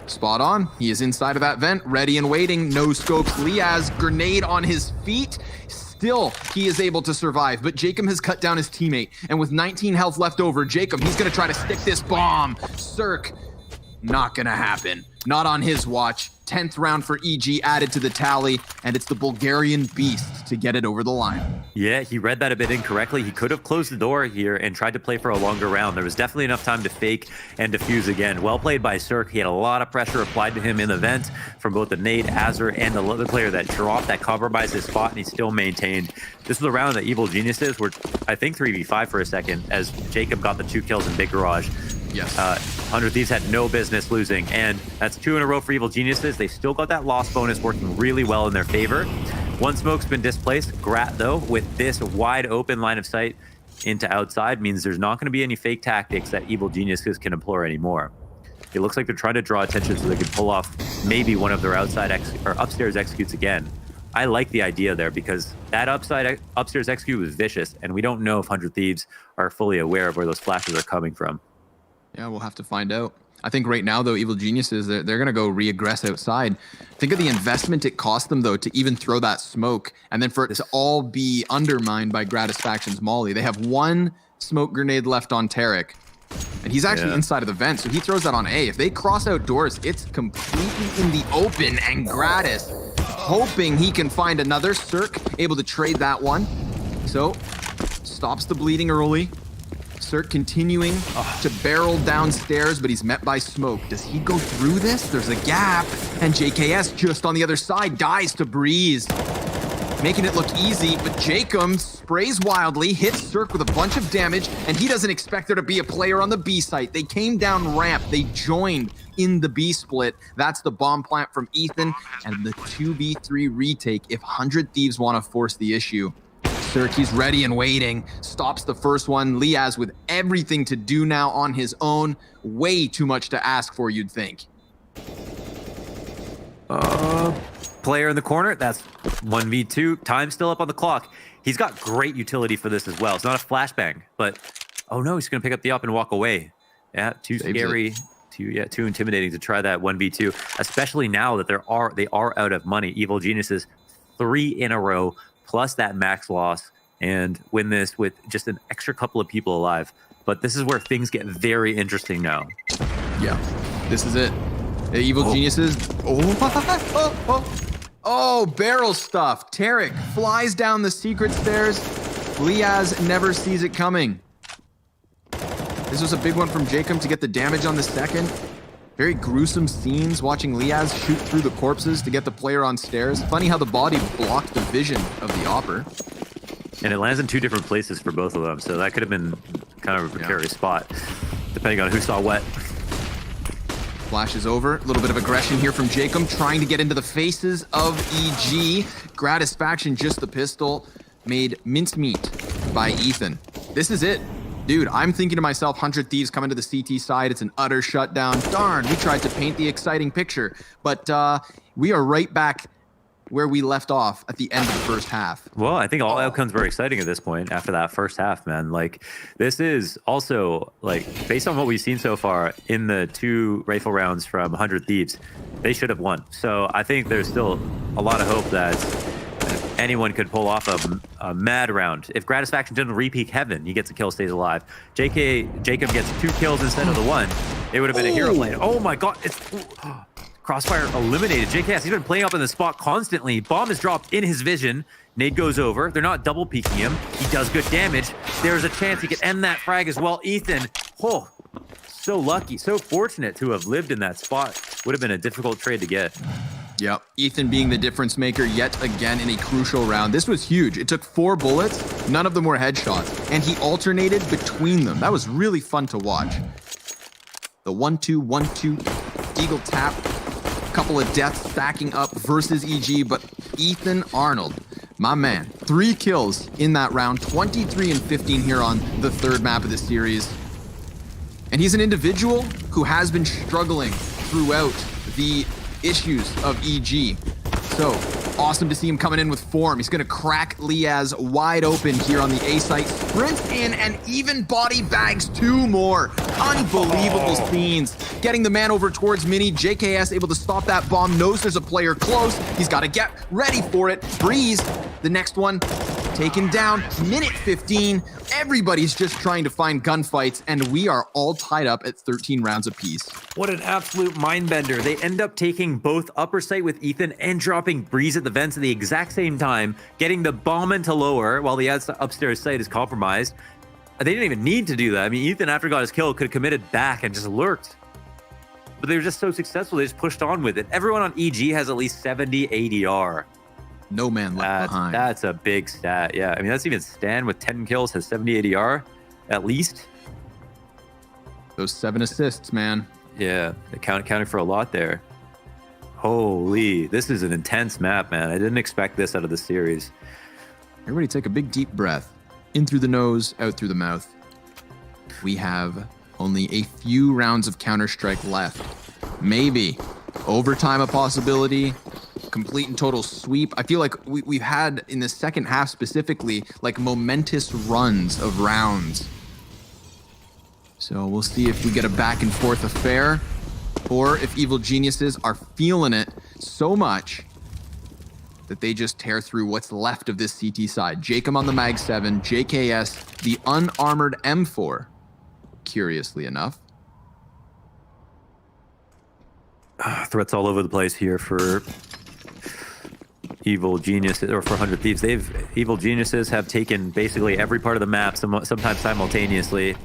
Spot on. He is inside of that vent, ready and waiting. No scopes. Liaz, grenade on his feet. Still, he is able to survive, but Jacob has cut down his teammate. And with 19 health left over, Jacob, he's going to try to stick this bomb. Cirque, not going to happen. Not on his watch. 10th round for EG added to the tally, and it's the Bulgarian Beast to get it over the line. Yeah, he read that a bit incorrectly. He could have closed the door here and tried to play for a longer round. There was definitely enough time to fake and defuse again. Well played by Cirque. He had a lot of pressure applied to him in the vent from both the nade, Azure, and the other player that dropped, that compromised his spot, and he still maintained. This was a round that Evil Geniuses were, I think, 3v5 for a second, as Jacob got the 2 kills in Big Garage. Yes. 100 Thieves had no business losing, and that's 2 in a row for Evil Geniuses. They still got that loss bonus working really well in their favor. 1 smoke's been displaced. Grat, though, with this wide open line of sight into outside, means there's not going to be any fake tactics that Evil Geniuses can employ anymore. It looks like they're trying to draw attention so they can pull off maybe one of their upstairs executes again. I like the idea there, because that upstairs execute was vicious, and we don't know if 100 Thieves are fully aware of where those flashes are coming from. Yeah, we'll have to find out. I think right now, though, Evil Geniuses, they're going to go re-aggress outside. Think of the investment it cost them, though, to even throw that smoke, and then for it to all be undermined by Gratisfaction's Molly. They have 1 smoke grenade left on Tarek, and he's actually inside of the vent, so he throws that on A. If they cross outdoors, it's completely in the open, and Gratis, hoping he can find another. Cirque, able to trade that one. So, stops the bleeding early. Cirque continuing to barrel downstairs, but he's met by smoke. Does he go through this? There's a gap, and JKS just on the other side dies to Breeze, making it look easy, but Jacob sprays wildly, hits Cirque with a bunch of damage, and he doesn't expect there to be a player on the B site. They came down ramp. They joined in the B split. That's the bomb plant from Ethan, and the 2v3 retake if 100 Thieves want to force the issue. Cirque, he's ready and waiting. Stops the first one. Liaz with everything to do now on his own. Way too much to ask for, you'd think. player in the corner. That's 1v2. Time still up on the clock. He's got great utility for this as well. It's not a flashbang, but oh no, he's going to pick up the up and walk away. Yeah, too scary. Too intimidating to try that 1v2, especially now that they are out of money. Evil Geniuses 3 in a row plus that max loss and win this with just an extra couple of people alive. But this is where things get very interesting now. Yeah, this is it. The Evil Geniuses. Oh, barrel stuff. Tarek flies down the secret stairs. Liaz never sees it coming. This was a big one from Jacob to get the damage on the second. Very gruesome scenes watching Liaz shoot through the corpses to get the player on stairs. Funny how the body blocked the vision of the Opper. And it lands in 2 different places for both of them, so that could have been kind of a precarious spot, depending on who saw what. Flash is over. A little bit of aggression here from Jacob, trying to get into the faces of EG. Gratisfaction, just the pistol, made mincemeat by Ethan. This is it. Dude, I'm thinking to myself, 100 Thieves coming to the CT side. It's an utter shutdown. Darn, we tried to paint the exciting picture. But we are right back where we left off at the end of the first half. Well, I think all outcomes were exciting at this point after that first half, man. Like, this is also, like, based on what we've seen so far in the 2 rifle rounds from 100 Thieves, they should have won. So I think there's still a lot of hope that anyone could pull off a mad round. If Gratisfaction didn't repeat heaven, he gets a kill, stays alive. Jacob gets 2 kills instead of the 1. It would have been a hero play. Oh my god, Crossfire eliminated. JKS, he's been playing up in the spot constantly. Bomb is dropped in his vision. Nade goes over. They're not double peeking him. He does good damage. There's a chance he could end that frag as well. Ethan, so lucky, so fortunate to have lived in that spot. Would have been a difficult trade to get. Yep, Ethan being the difference maker yet again in a crucial round. This was huge. It took 4 bullets. None of them were headshots. And he alternated between them. That was really fun to watch. The 1-2, 1-2, Eagle tap. Couple of deaths stacking up versus EG, but Ethan Arnold, my man, 3 kills in that round, 23 and 15 here on the 3rd map of the series. And he's an individual who has been struggling throughout the issues of EG. So awesome to see him coming in with form. He's going to crack Liaz wide open here on the A site. Sprint in and even body bags 2 more. Unbelievable scenes. Getting the man over towards Mini. JKS able to stop that bomb. Knows there's a player close. He's got to get ready for it. Breeze, the next one, taken down. Minute 15. Everybody's just trying to find gunfights, and we are all tied up at 13 rounds apiece. What an absolute mind bender. They end up taking both upper site with Ethan and dropping Breeze at the vents at the exact same time, getting the bomb into lower while the upstairs site is compromised. They didn't even need to do that. I mean, Ethan, after he got his kill, could have committed back and just lurked. But they were just so successful, they just pushed on with it. Everyone on EG has at least 70 ADR. No man left behind. That's a big stat. Yeah, I mean, that's even Stan with 10 kills has 70 ADR, at least. Those 7 assists, man. Yeah, they counted for a lot there. Holy, this is an intense map, man. I didn't expect this out of the series. Everybody take a big deep breath. In through the nose, out through the mouth. We have only a few rounds of Counter-Strike left. Maybe overtime a possibility. Complete and total sweep. I feel like we've had in the second half specifically like momentous runs of rounds. So we'll see if we get a back and forth affair or if Evil Geniuses are feeling it so much that they just tear through what's left of this CT side. Jacob on the Mag 7, JKS, the unarmored M4, curiously enough. Threats all over the place here for Evil Geniuses, or for 100 Thieves. Evil Geniuses have taken basically every part of the map, sometimes simultaneously.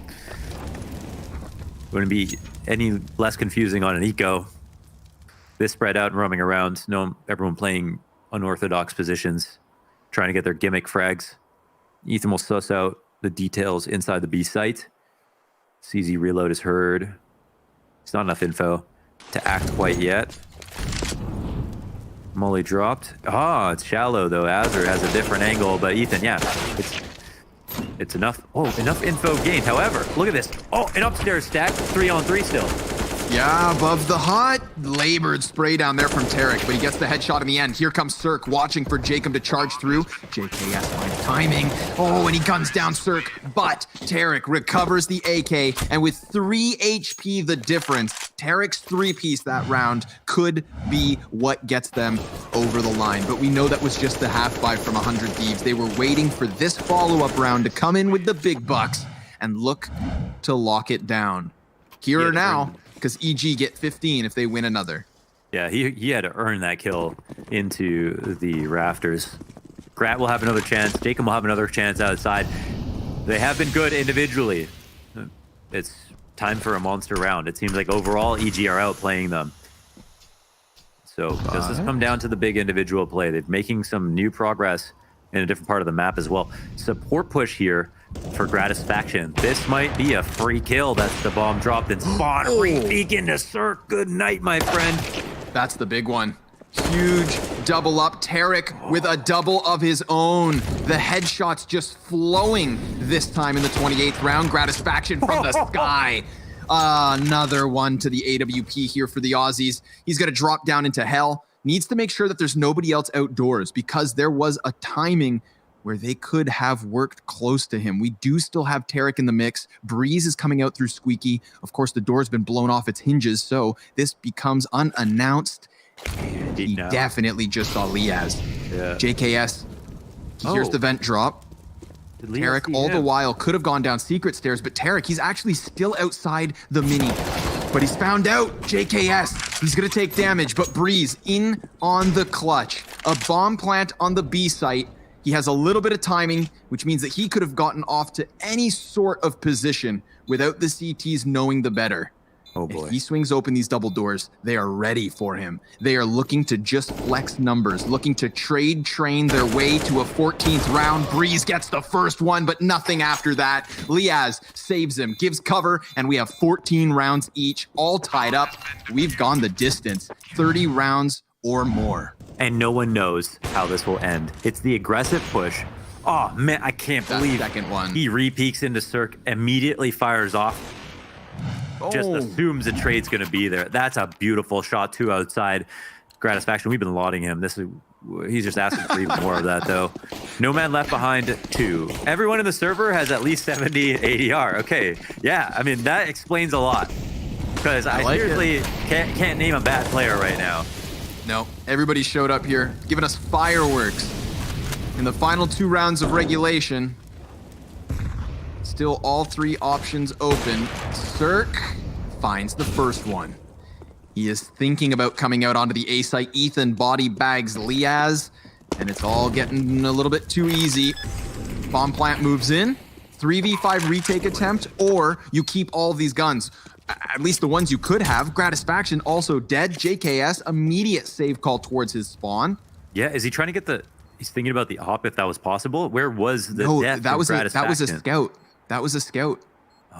Wouldn't be any less confusing on an eco. This spread out and roaming around, everyone playing unorthodox positions, trying to get their gimmick frags. Ethan will suss out the details inside the B site. CZ reload is heard. It's not enough info to act quite yet. Molly dropped. It's shallow though. Azur has a different angle, but Ethan, yeah, it's enough. Enough info gained. However, look at this. An upstairs stack, 3-on-3 still. Yeah, above the hut. Labored spray down there from Tarek, but he gets the headshot in the end. Here comes Cirque, watching for Jacob to charge through. JKS finds timing. Oh, and he guns down Cirque, but Tarek recovers the AK, and with 3 HP the difference, Tarek's 3-piece that round could be what gets them over the line. But we know that was just the half-buy from 100 Thieves. They were waiting for this follow-up round to come in with the big bucks and look to lock it down. Here or now, because EG get 15 if they win another. Yeah, he had to earn that kill into the rafters. Grat will have another chance. Jacob will have another chance outside. They have been good individually. It's time for a monster round. It seems like overall EG are outplaying them. So does this come down to the big individual play? They're making some new progress in a different part of the map as well. Support push here for Gratisfaction. This might be a free kill. That's the bomb dropped in spawn. Re-peek into Cirque. Good night, my friend. That's the big one. Huge double up. Tarek with a double of his own. The headshots just flowing this time in the 28th round. Gratisfaction from the sky. Another one to the AWP here for the Aussies. He's going to drop down into hell. Needs to make sure that there's nobody else outdoors because there was a timing where they could have worked close to him. We do still have Tarek in the mix. Breeze is coming out through Squeaky. Of course, the door's been blown off its hinges, so this becomes unannounced. And he definitely just saw Liaz. Yeah. JKS, he hears the vent drop. Tarek, all the while, could have gone down secret stairs, but Tarek, he's actually still outside the mini. But he's found out. JKS, he's going to take damage, but Breeze in on the clutch. A bomb plant on the B site. He has a little bit of timing, which means that he could have gotten off to any sort of position without the CTs knowing the better. Oh boy. If he swings open these double doors, they are ready for him. They are looking to just flex numbers, looking to trade train their way to a 14th round. Breeze gets the first one, but nothing after that. Liaz saves him, gives cover, and we have 14 rounds each, all tied up. We've gone the distance, 30 rounds or more. And no one knows how this will end. It's the aggressive push. Oh man, I can't believe second one. He re-peeks into Cirque, immediately fires off. Just assumes a trade's going to be there. That's a beautiful shot too outside. Gratisfaction, we've been lauding him. He's just asking for even more of that though. No man left behind 2. Everyone in the server has at least 70 ADR. Okay, yeah, I mean that explains a lot. Because I like seriously can't name a bad player right now. No, everybody showed up here, giving us fireworks. In the final 2 rounds of regulation, still all 3 options open. Cirque finds the first one. He is thinking about coming out onto the A site. Ethan body bags Liaz, and it's all getting a little bit too easy. Bomb plant moves in. 3v5 retake attempt, or you keep all of these guns. At least the ones you could have. Gratisfaction also dead. JKS, immediate save call towards his spawn. Yeah, is he trying to get he's thinking about the op if that was possible? Where was the death that was of that was a scout. That was a scout.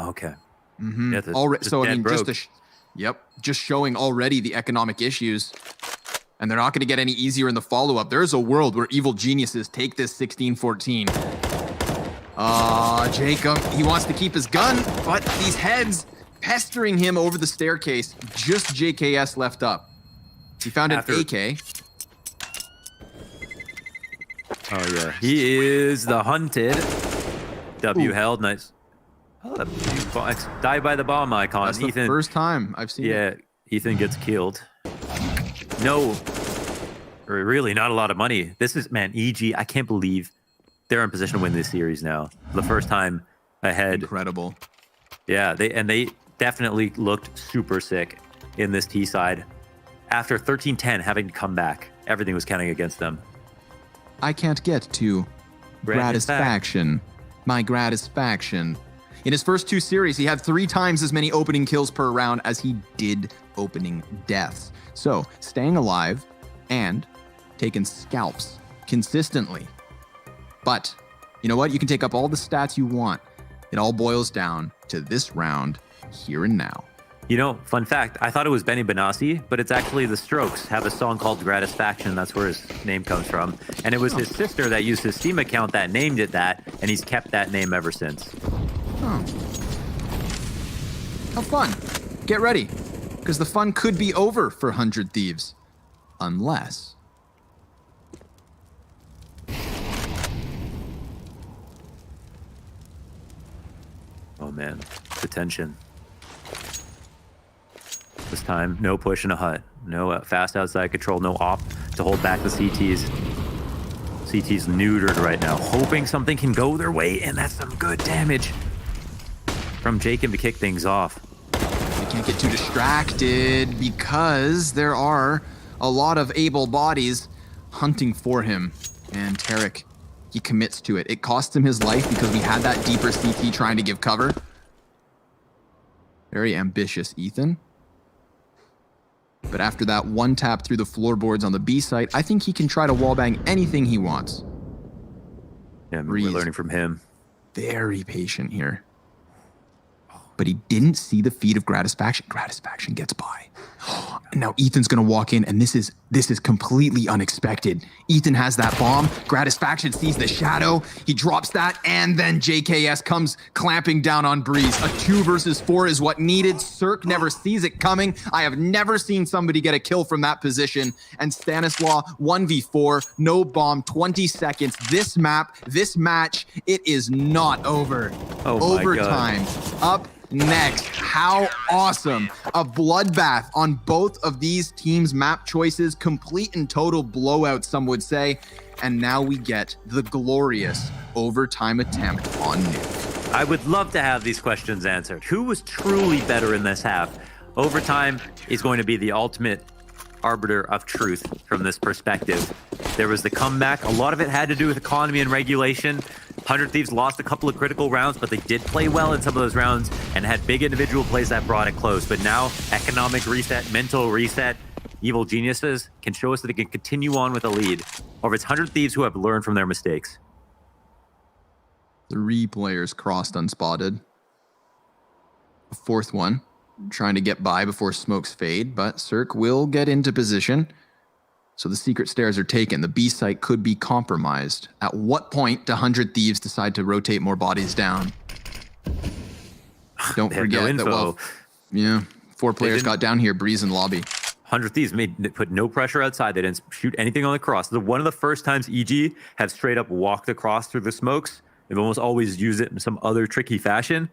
Okay. Mm-hmm. Yeah, so I mean, just showing already the economic issues. And they're not going to get any easier in the follow-up. There's a world where evil geniuses take this 16-14. Jacob, he wants to keep his gun, but these heads pestering him over the staircase. Just JKS left up. He found an AK. Oh yeah, he is the hunted. W held, nice. Oh, died by the bomb icon. That's Ethan, the first time I've seen it. Yeah, Ethan gets killed. No, really not a lot of money. This is, man, EG, I can't believe they're in position to win this series now. The first time ahead. Incredible. Yeah, they definitely looked super sick in this T side. After 13-10 having to come back, everything was counting against them. I can't get to Gratisfaction. My Gratisfaction. In his first 2 series, he had 3 times as many opening kills per round as he did opening deaths. So, staying alive and taking scalps consistently. But, you know what? You can take up all the stats you want. It all boils down to this round, here and now. You know, fun fact, I thought it was Benny Benassi, but it's actually the Strokes have a song called Gratisfaction. That's where his name comes from. And it was his sister that used his Steam account that named it that, and he's kept that name ever since. Oh. How fun. Get ready. because the fun could be over for 100 Thieves. Unless... Oh man, the tension. This time, no push in a hut. No fast outside control, no op to hold back the CTs. CT's neutered right now, hoping something can go their way, and that's some good damage from Jacob to kick things off. They can't get too distracted because there are a lot of able bodies hunting for him. And Tarek, he commits to it. It costs him his life because we had that deeper CT trying to give cover. Very ambitious, Ethan. But after that one tap through the floorboards on the B site, I think he can try to wallbang anything he wants. Yeah, we're learning from him. Very patient here. But he didn't see the feed of Gratisfaction. Gratisfaction gets by. And now Ethan's gonna walk in, and this is completely unexpected. Ethan has that bomb. Gratisfaction sees the shadow. He drops that, and then JKS comes clamping down on Breeze. A 2 versus 4 is what needed. Cirque never sees it coming. I have never seen somebody get a kill from that position. And Stanislaw, 1v4, no bomb, 20 seconds. This map, this match, it is not over. Oh my Overtime. God. Up next. How awesome. A bloodbath on both of these teams' map choices. Complete and total blowout, some would say. And now we get the glorious overtime attempt on Nuke. I would love to have these questions answered. Who was truly better in this half? Overtime is going to be the ultimate arbiter of truth from this perspective. There was the comeback. A lot of it had to do with economy and regulation. 100 Thieves lost a couple of critical rounds, but they did play well in some of those rounds and had big individual plays that brought it close. But now, economic reset, mental reset, evil geniuses can show us that they can continue on with a lead over its 100 Thieves who have learned from their mistakes. 3 players crossed unspotted. A 4th one trying to get by before smokes fade, but Cirque will get into position. So the secret stairs are taken. The B site could be compromised. At what point do 100 Thieves decide to rotate more bodies down? Don't forget that, well, yeah, 4 players got down here, Breeze and Lobby. 100 Thieves put no pressure outside. They didn't shoot anything on the cross. One of the first times EG have straight up walked across through the smokes. They've almost always used it in some other tricky fashion.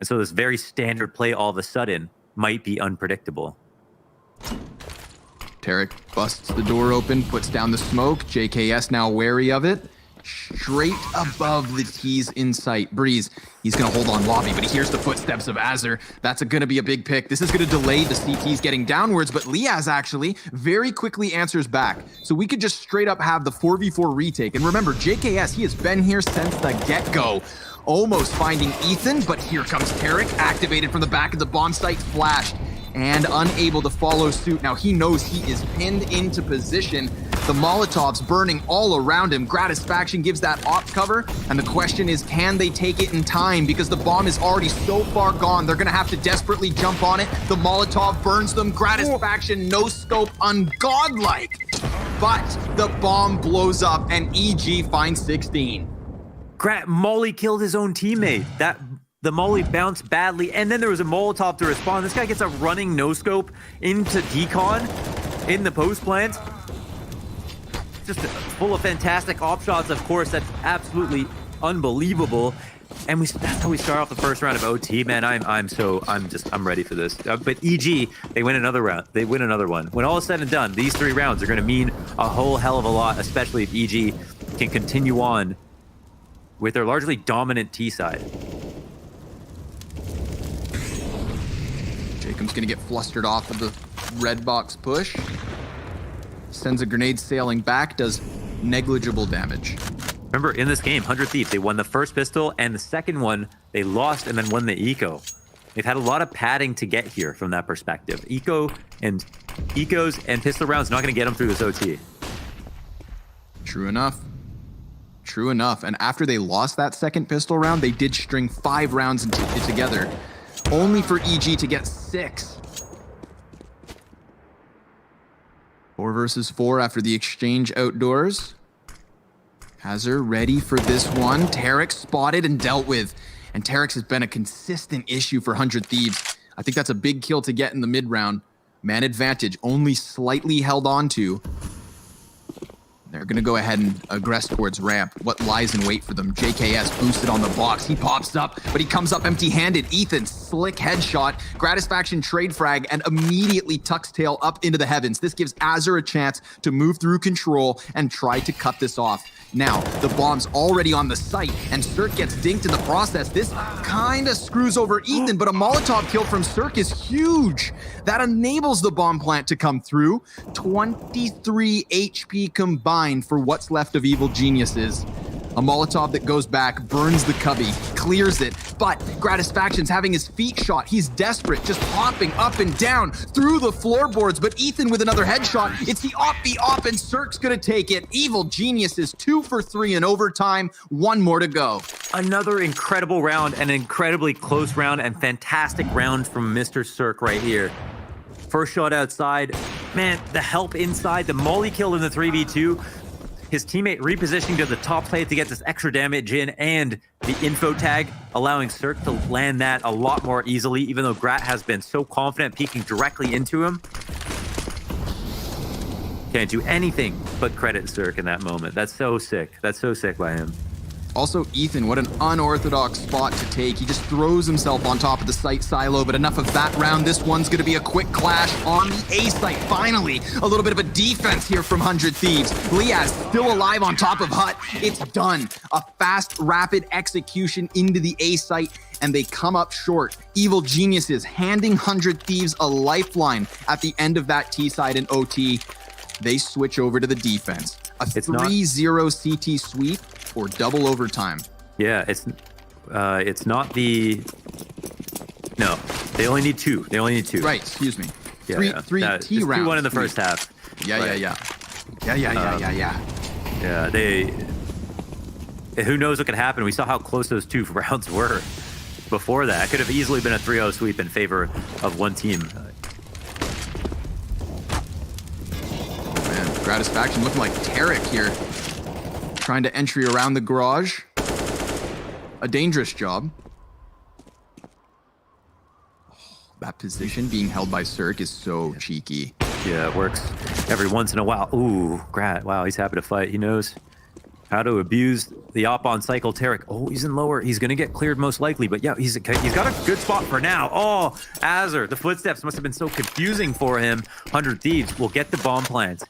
And so this very standard play all of a sudden might be unpredictable. Tarek busts the door open, puts down the smoke. JKS now wary of it. Straight above the T's in sight. Breeze, he's going to hold on Lobby, but he hears the footsteps of Azur. That's going to be a big pick. This is going to delay the CTs getting downwards, but Liaz actually very quickly answers back. So we could just straight up have the 4v4 retake. And remember, JKS, he has been here since the get-go. Almost finding Ethan, but here comes Tarek, activated from the back of the bomb site, flashed, and unable to follow suit. Now he knows he is pinned into position. The Molotovs burning all around him. Gratisfaction gives that op cover, and the question is, can they take it in time? Because the bomb is already so far gone, they're gonna have to desperately jump on it. The Molotov burns them. Gratisfaction, no scope, ungodlike. But the bomb blows up, and EG finds 16. Molly killed his own teammate. The Molly bounced badly, and then there was a Molotov to respond. This guy gets a running no-scope into Decon in the post plant. Just full of fantastic op shots, of course. That's absolutely unbelievable. And that's how we start off the first round of OT, man. I'm ready for this. But EG, they win another round. They win another one. When all is said and done, these 3 rounds are going to mean a whole hell of a lot, especially if EG can continue on with their largely dominant T side. Jacob's gonna get flustered off of the red box push. Sends a grenade sailing back, does negligible damage. Remember, in this game, 100 Thieves, they won the first pistol, and the second one, they lost and then won the eco. They've had a lot of padding to get here from that perspective. Ecos and pistol rounds not gonna get them through this OT. True enough. True enough. And after they lost that second pistol round, they did string 5 rounds together, only for EG to get 6. 4 versus 4 after the exchange outdoors. Azur ready for this one. Tarek spotted and dealt with. And Tarek's has been a consistent issue for 100 Thieves. I think that's a big kill to get in the mid round. Man advantage only slightly held on to. They're going to go ahead and aggress towards ramp. What lies in wait for them? JKS boosted on the box. He pops up, but he comes up empty-handed. Ethan, slick headshot. Gratisfaction trade frag and immediately tucks tail up into the heavens. This gives Azure a chance to move through control and try to cut this off. Now, the bomb's already on the site, and Cirque gets dinked in the process. This kind of screws over Ethan, but a Molotov kill from Cirque is huge. That enables the bomb plant to come through. 23 HP combined for what's left of Evil Geniuses. A Molotov that goes back, burns the cubby, clears it, but Gratisfaction's having his feet shot. He's desperate, just hopping up and down through the floorboards, but Ethan with another headshot. It's the op, and Cirque's gonna take it. Evil Geniuses 2 for 3 in overtime, 1 more to go. Another incredible round, an incredibly close round, and fantastic round from Mr. Cirque right here. First shot outside, man, the help inside, the molly kill in the 3v2, his teammate repositioning to the top plate to get this extra damage in, and the info tag allowing Cirque to land that a lot more easily, even though Grat has been so confident peeking directly into him. Can't do anything but credit Cirque in that moment. That's so sick. That's so sick by him. Also, Ethan, what an unorthodox spot to take. He just throws himself on top of the site silo, but enough of that round. This one's going to be a quick clash on the A site. Finally, a little bit of a defense here from 100 Thieves. Liaz still alive on top of Hut. It's done. A fast, rapid execution into the A site, and they come up short. Evil Geniuses handing 100 Thieves a lifeline at the end of that T side in OT. They switch over to the defense. A 3-0 CT sweep or double overtime. Yeah, it's not the... No, they only need 2. They only need 2. Right, excuse me. Yeah, three T rounds. 2-1 in the first half. Yeah, right. yeah. Yeah, they... Who knows what could happen? We saw how close those 2 rounds were before that. It could have easily been a 3-0 sweep in favor of one team. Gratisfaction looking like Tarek here. Trying to entry around the garage. A dangerous job. That position being held by Cirque is so cheeky. Yeah, it works every once in a while. Ooh, Grat. Wow, he's happy to fight. He knows how to abuse the op on cycle. Tarek. Oh, he's in lower. He's going to get cleared most likely. But yeah, he's got a good spot for now. Oh, Azure. The footsteps must have been so confusing for him. 100 Thieves will get the bomb plant.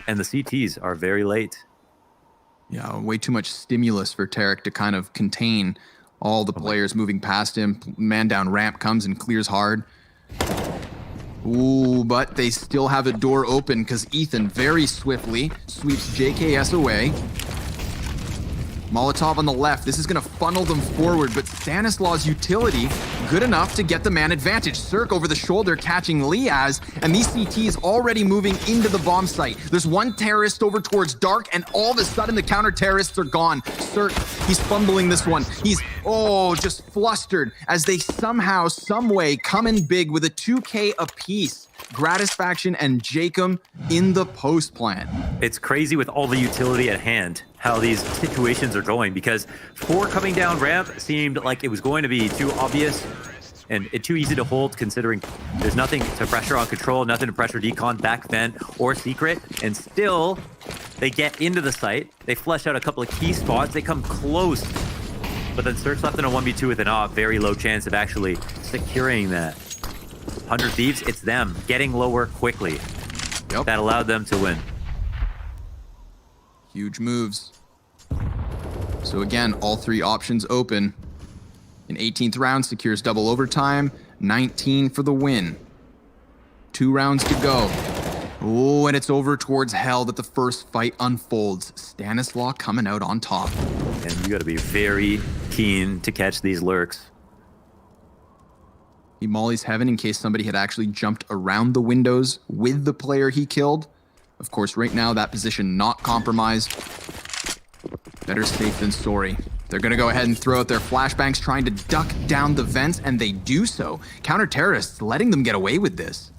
And the CTs are very late. Yeah, way too much stimulus for Tarek to kind of contain all the players moving past him. Man down ramp comes and clears hard. Ooh, but they still have a door open because Ethan very swiftly sweeps JKS away. Molotov on the left. This is going to funnel them forward, but Stanislaw's utility good enough to get the man advantage. Cirque over the shoulder catching Liaz, and these CTs already moving into the bomb site. There's one terrorist over towards Dark, and all of a sudden the counter-terrorists are gone. Cirque, he's fumbling this one. He's, just flustered as they somehow, someway come in big with a 2K apiece. Gratisfaction and Jacob in the post plant. It's crazy with all the utility at hand, how these situations are going, because 4 coming down ramp seemed like it was going to be too obvious and too easy to hold, considering there's nothing to pressure on control, nothing to pressure decon, back vent, or secret, and still they get into the site. They flesh out a couple of key spots. They come close, but then Cirque's left in a 1v2 with an op. Very low chance of actually securing that. 100 Thieves, it's them getting lower quickly. Yep. That allowed them to win. Huge moves. So again, all 3 options open. An 18th round secures double overtime. 19 for the win. 2 rounds to go. Oh, and it's over towards hell that the first fight unfolds. Stanislaw coming out on top. And you got to be very keen to catch these lurks. He mollies heaven in case somebody had actually jumped around the windows with the player he killed. Of course, right now, that position not compromised. Better safe than sorry. They're going to go ahead and throw out their flashbangs, trying to duck down the vents, and they do so. Counter-terrorists letting them get away with this.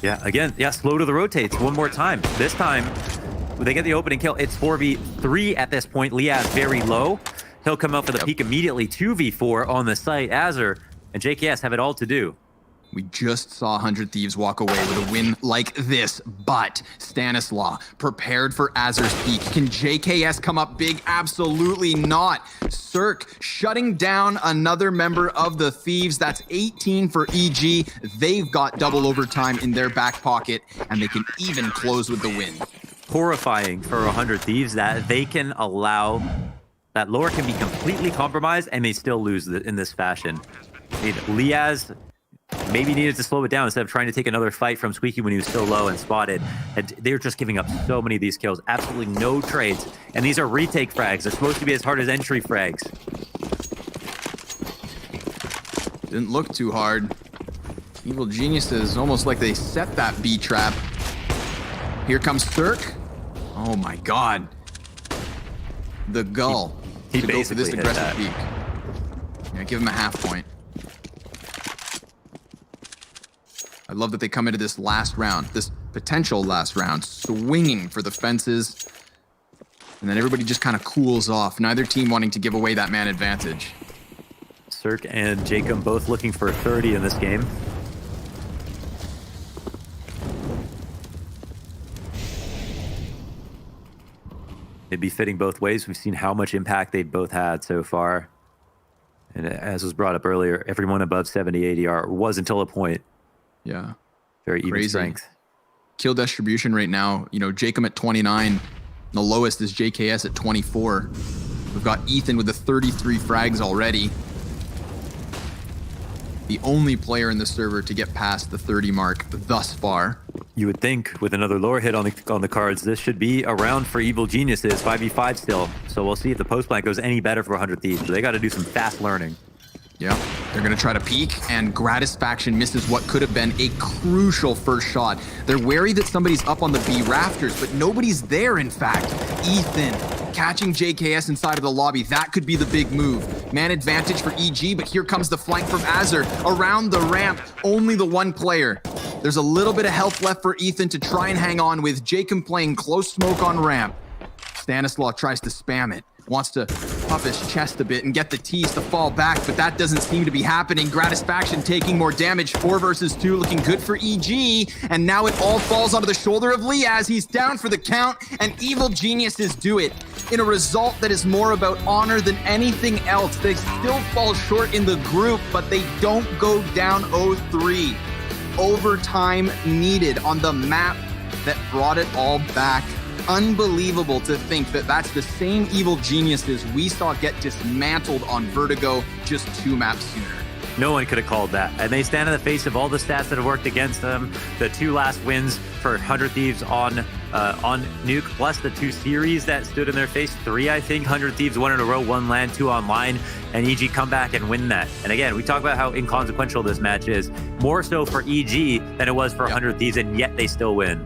Yeah, again, slow to the rotates one more time. This time, when they get the opening kill, it's 4v3 at this point. Liaz very low. He'll come out for the peak immediately. 2v4 on the site. Azure and JKS have it all to do. We just saw 100 Thieves walk away with a win like this, but Stanislaw prepared for Azur's peak. Can JKS come up big? Absolutely not. Cirque shutting down another member of the Thieves. That's 18 for EG. They've got double overtime in their back pocket, and they can even close with the win. Horrifying for 100 Thieves that they can allow that lore can be completely compromised and they still lose in this fashion. I mean, Liaz maybe needed to slow it down instead of trying to take another fight from Squeaky when he was so low and spotted. And they're just giving up so many of these kills. Absolutely no trades. And these are retake frags. They're supposed to be as hard as entry frags. Didn't look too hard. Evil Geniuses, almost like they set that B trap. Here comes Cirque. Oh my god. The gull. He to go for this basically aggressive hit peek. Yeah, give him a half point. I love that they come into this last round, this potential last round, swinging for the fences. And then everybody just kind of cools off, neither team wanting to give away that man advantage. Cirque and Jacob both looking for 30 in this game. It'd be fitting both ways. We've seen how much impact they've both had so far. And as was brought up earlier, everyone above 70 ADR was until a point. Yeah. Very even Crazy. strength. Kill distribution right now, you know, Jacob at 29. The lowest is JKS at 24. We've got Ethan with the 33 frags already. The only player in the server to get past the 30 mark thus far. You would think with another lore hit on the cards, this should be a round for Evil Geniuses, 5v5 still. So we'll see if the post blank goes any better for 100 Thieves. But they got to do some fast learning. Yeah, they're going to try to peek, and Gratisfaction misses what could have been a crucial first shot. They're wary that somebody's up on the B rafters, but nobody's there, in fact. Ethan catching JKS inside of the lobby. That could be the big move. Man advantage for EG, but here comes the flank from Azur. Around the ramp, only the one player. There's a little bit of health left for Ethan to try and hang on with. Jacob playing close smoke on ramp. Stanislaw tries to spam it. Wants to puff his chest a bit and get the tease to fall back, but that doesn't seem to be happening. Gratisfaction taking more damage. 4 versus 2, looking good for EG. And now it all falls onto the shoulder of Liaz. He's down for the count, and Evil Geniuses do it in a result that is more about honor than anything else. They still fall short in the group, but they don't go down 0-3. Overtime needed on the map that brought it all back. Unbelievable to think that that's the same Evil Geniuses we saw get dismantled on Vertigo just 2 maps sooner. No one could have called that. And they stand in the face of all the stats that have worked against them. The 2 last wins for 100 Thieves on Nuke, plus the 2 series that stood in their face. 3, I think, 100 Thieves, 1 in a row, 1 LAN, 2 online, and EG come back and win that. And again, we talk about how inconsequential this match is. More so for EG than it was for 100 Thieves, and yet they still win.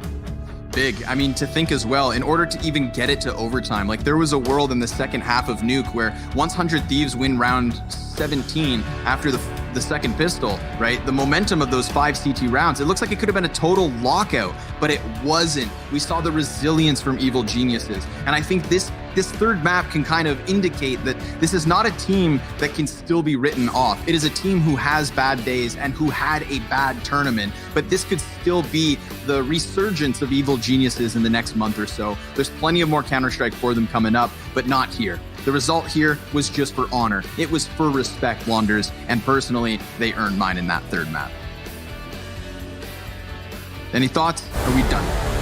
Big. I mean, to think as well, in order to even get it to overtime, like there was a world in the second half of Nuke where once 100 Thieves win round 17 after the second pistol, right? The momentum of those 5 CT rounds, it looks like it could have been a total lockout, but it wasn't. We saw the resilience from Evil Geniuses. And I think this third map can kind of indicate that this is not a team that can still be written off. It is a team who has bad days and who had a bad tournament, but this could still be the resurgence of Evil Geniuses in the next month or so. There's plenty of more Counter-Strike for them coming up, but not here. The result here was just for honor. It was for respect, Wanders, and personally, they earned mine in that third map. Any thoughts? Are we done?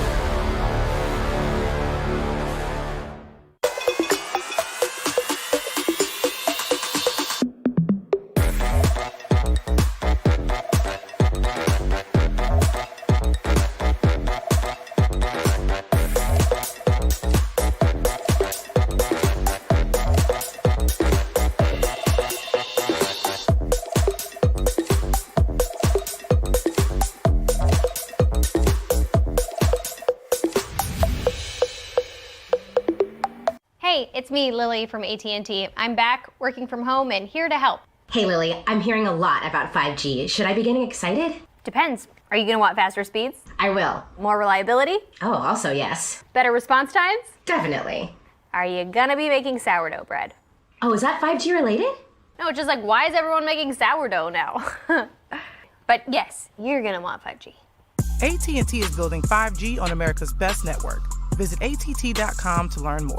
Hey, it's me, Lily from AT&T. I'm back, working from home, and here to help. Hey Lily, I'm hearing a lot about 5G. Should I be getting excited? Depends. Are you gonna want faster speeds? I will. More reliability? Oh, also yes. Better response times? Definitely. Are you gonna be making sourdough bread? Oh, is that 5G related? No, it's just like, why is everyone making sourdough now? But yes, you're gonna want 5G. AT&T is building 5G on America's best network. Visit att.com to learn more.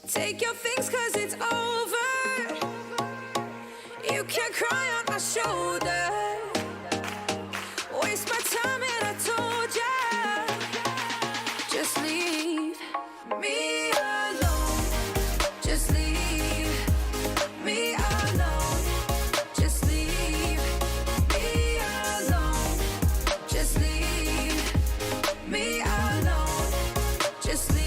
Take your things cause it's over. You can cry on my shoulder. Waste my time and I told ya. Just leave me alone. Just leave me alone. Just leave me alone. Just leave me alone. Just leave.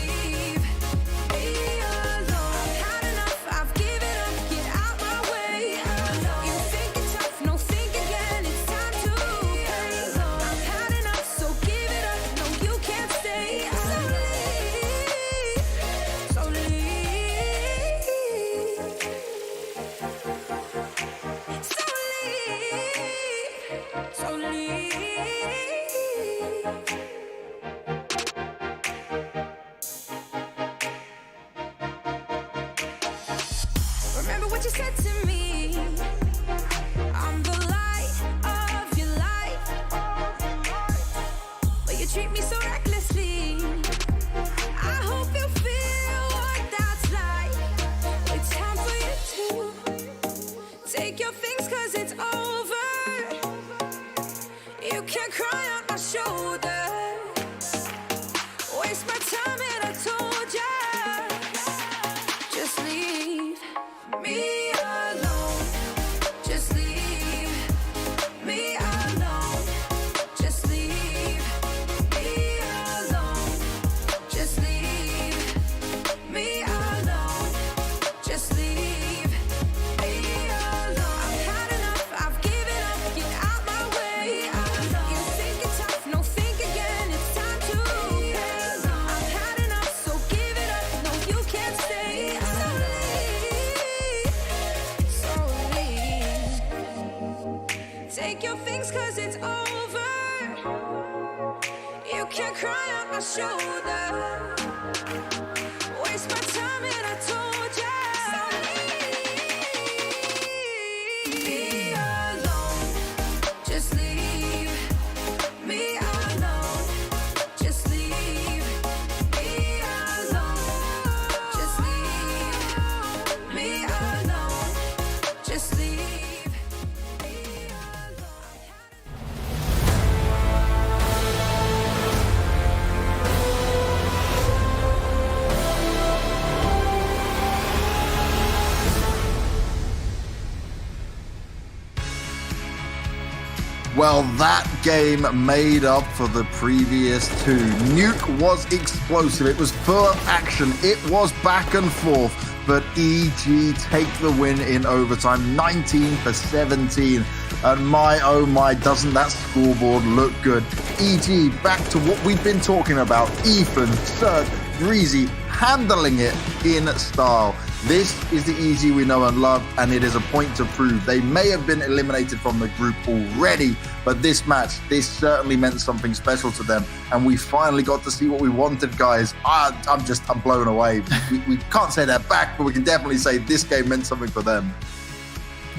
Remember what you said to me. I'm the light of your life, but you treat me so recklessly. I hope you feel what that's like. It's time for you to take your things cause it's over. You can cry on my shoulder. Waste my time and I told ya. Just leave me alone. Just leave me alone. Just leave me alone. Just leave me alone. Just leave me alone. I've had enough, I've given up, get out my way. You think it's tough, no think again, it's time to pay. I've had enough, so give it up, no you can't stay. Take your things cause it's over. You can cry on my shoulder. Waste my time and I told ya. Leave me alone. Just leave me alone. Just leave me alone. Just leave me alone. Just leave. Well, that game made up for the previous two. Nuke was explosive. It was full of action. It was back and forth. But EG take the win in overtime, 19-17. And my, oh my, doesn't that scoreboard look good. EG back to what we've been talking about. Ethan, Surge, Breezy, handling it in style. This is the EG we know and love, and it is a point to prove. They may have been eliminated from the group already, but this match, this certainly meant something special to them, and we finally got to see what we wanted, guys. I'm blown away. We can't say they're back, but we can definitely say this game meant something for them.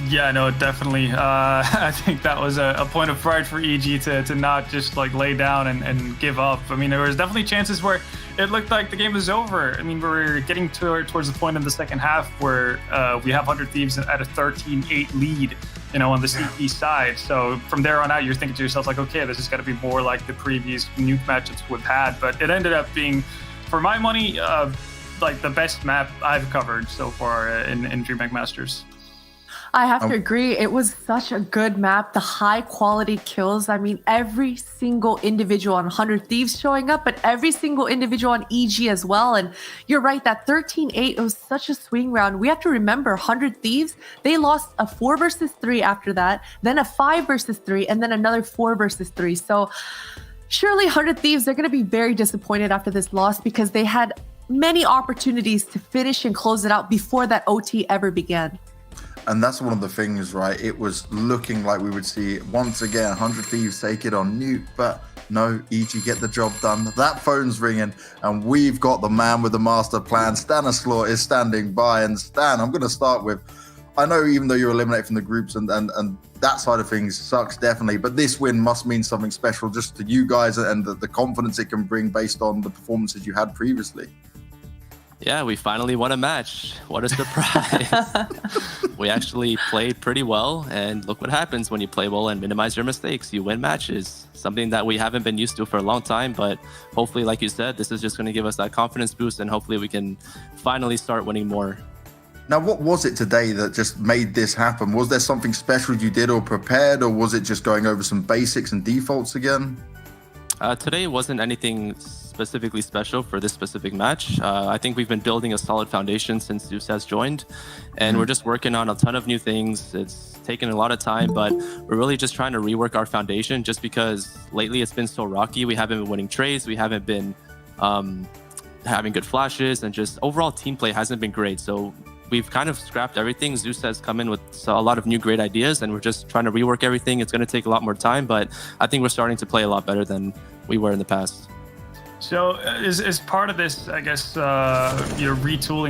Yeah, no, definitely. I think that was a point of pride for EG to not just like lay down and give up. I mean, there was definitely chances where it looked like the game was over. I mean, we're getting towards the point in the second half where we have 100 Thieves at a 13-8 lead. on the CT side. So from there on out, you're thinking to yourself like, okay, this is going to be more like the previous Nuke matchups we've had. But it ended up being, for my money, like the best map I've covered so far in DreamHack Masters. I have to agree. It was such a good map. The high quality kills. I mean, every single individual on 100 Thieves showing up, but every single individual on EG as well. And you're right, that 13-8, it was such a swing round. We have to remember 100 Thieves, they lost a 4 versus 3 after that, then a 5 versus 3, and then another 4 versus 3. So surely 100 Thieves, they're going to be very disappointed after this loss because they had many opportunities to finish and close it out before that OT ever began. And that's one of the things, right? It was looking like we would see once again 100 Thieves take it on Nuke, but no, EG get the job done. That phone's ringing, and we've got the man with the master plan. Stanislaw is standing by. And Stan, I'm going to start with, I know even though you're eliminated from the groups and that side of things sucks definitely, but this win must mean something special just to you guys and the confidence it can bring based on the performances you had previously. Yeah, we finally won a match. What a surprise. We actually played pretty well, and look what happens when you play well and minimize your mistakes. You win matches, something that we haven't been used to for a long time, but hopefully, like you said, this is just going to give us that confidence boost, and hopefully we can finally start winning more. Now, what was it today that just made this happen? Was there something special you did or prepared, or was it just going over some basics and defaults again? Today wasn't anything specifically special for this specific match. I think we've been building a solid foundation since Zeus has joined, and we're just working on a ton of new things. It's taken a lot of time, but we're really just trying to rework our foundation just because lately it's been so rocky. We haven't been winning trades. We haven't been having good flashes, and just overall team play hasn't been great. So we've kind of scrapped everything. Zeus has come in with a lot of new great ideas, and we're just trying to rework everything. It's going to take a lot more time, but I think we're starting to play a lot better than we were in the past. So is part of this, I guess, retooling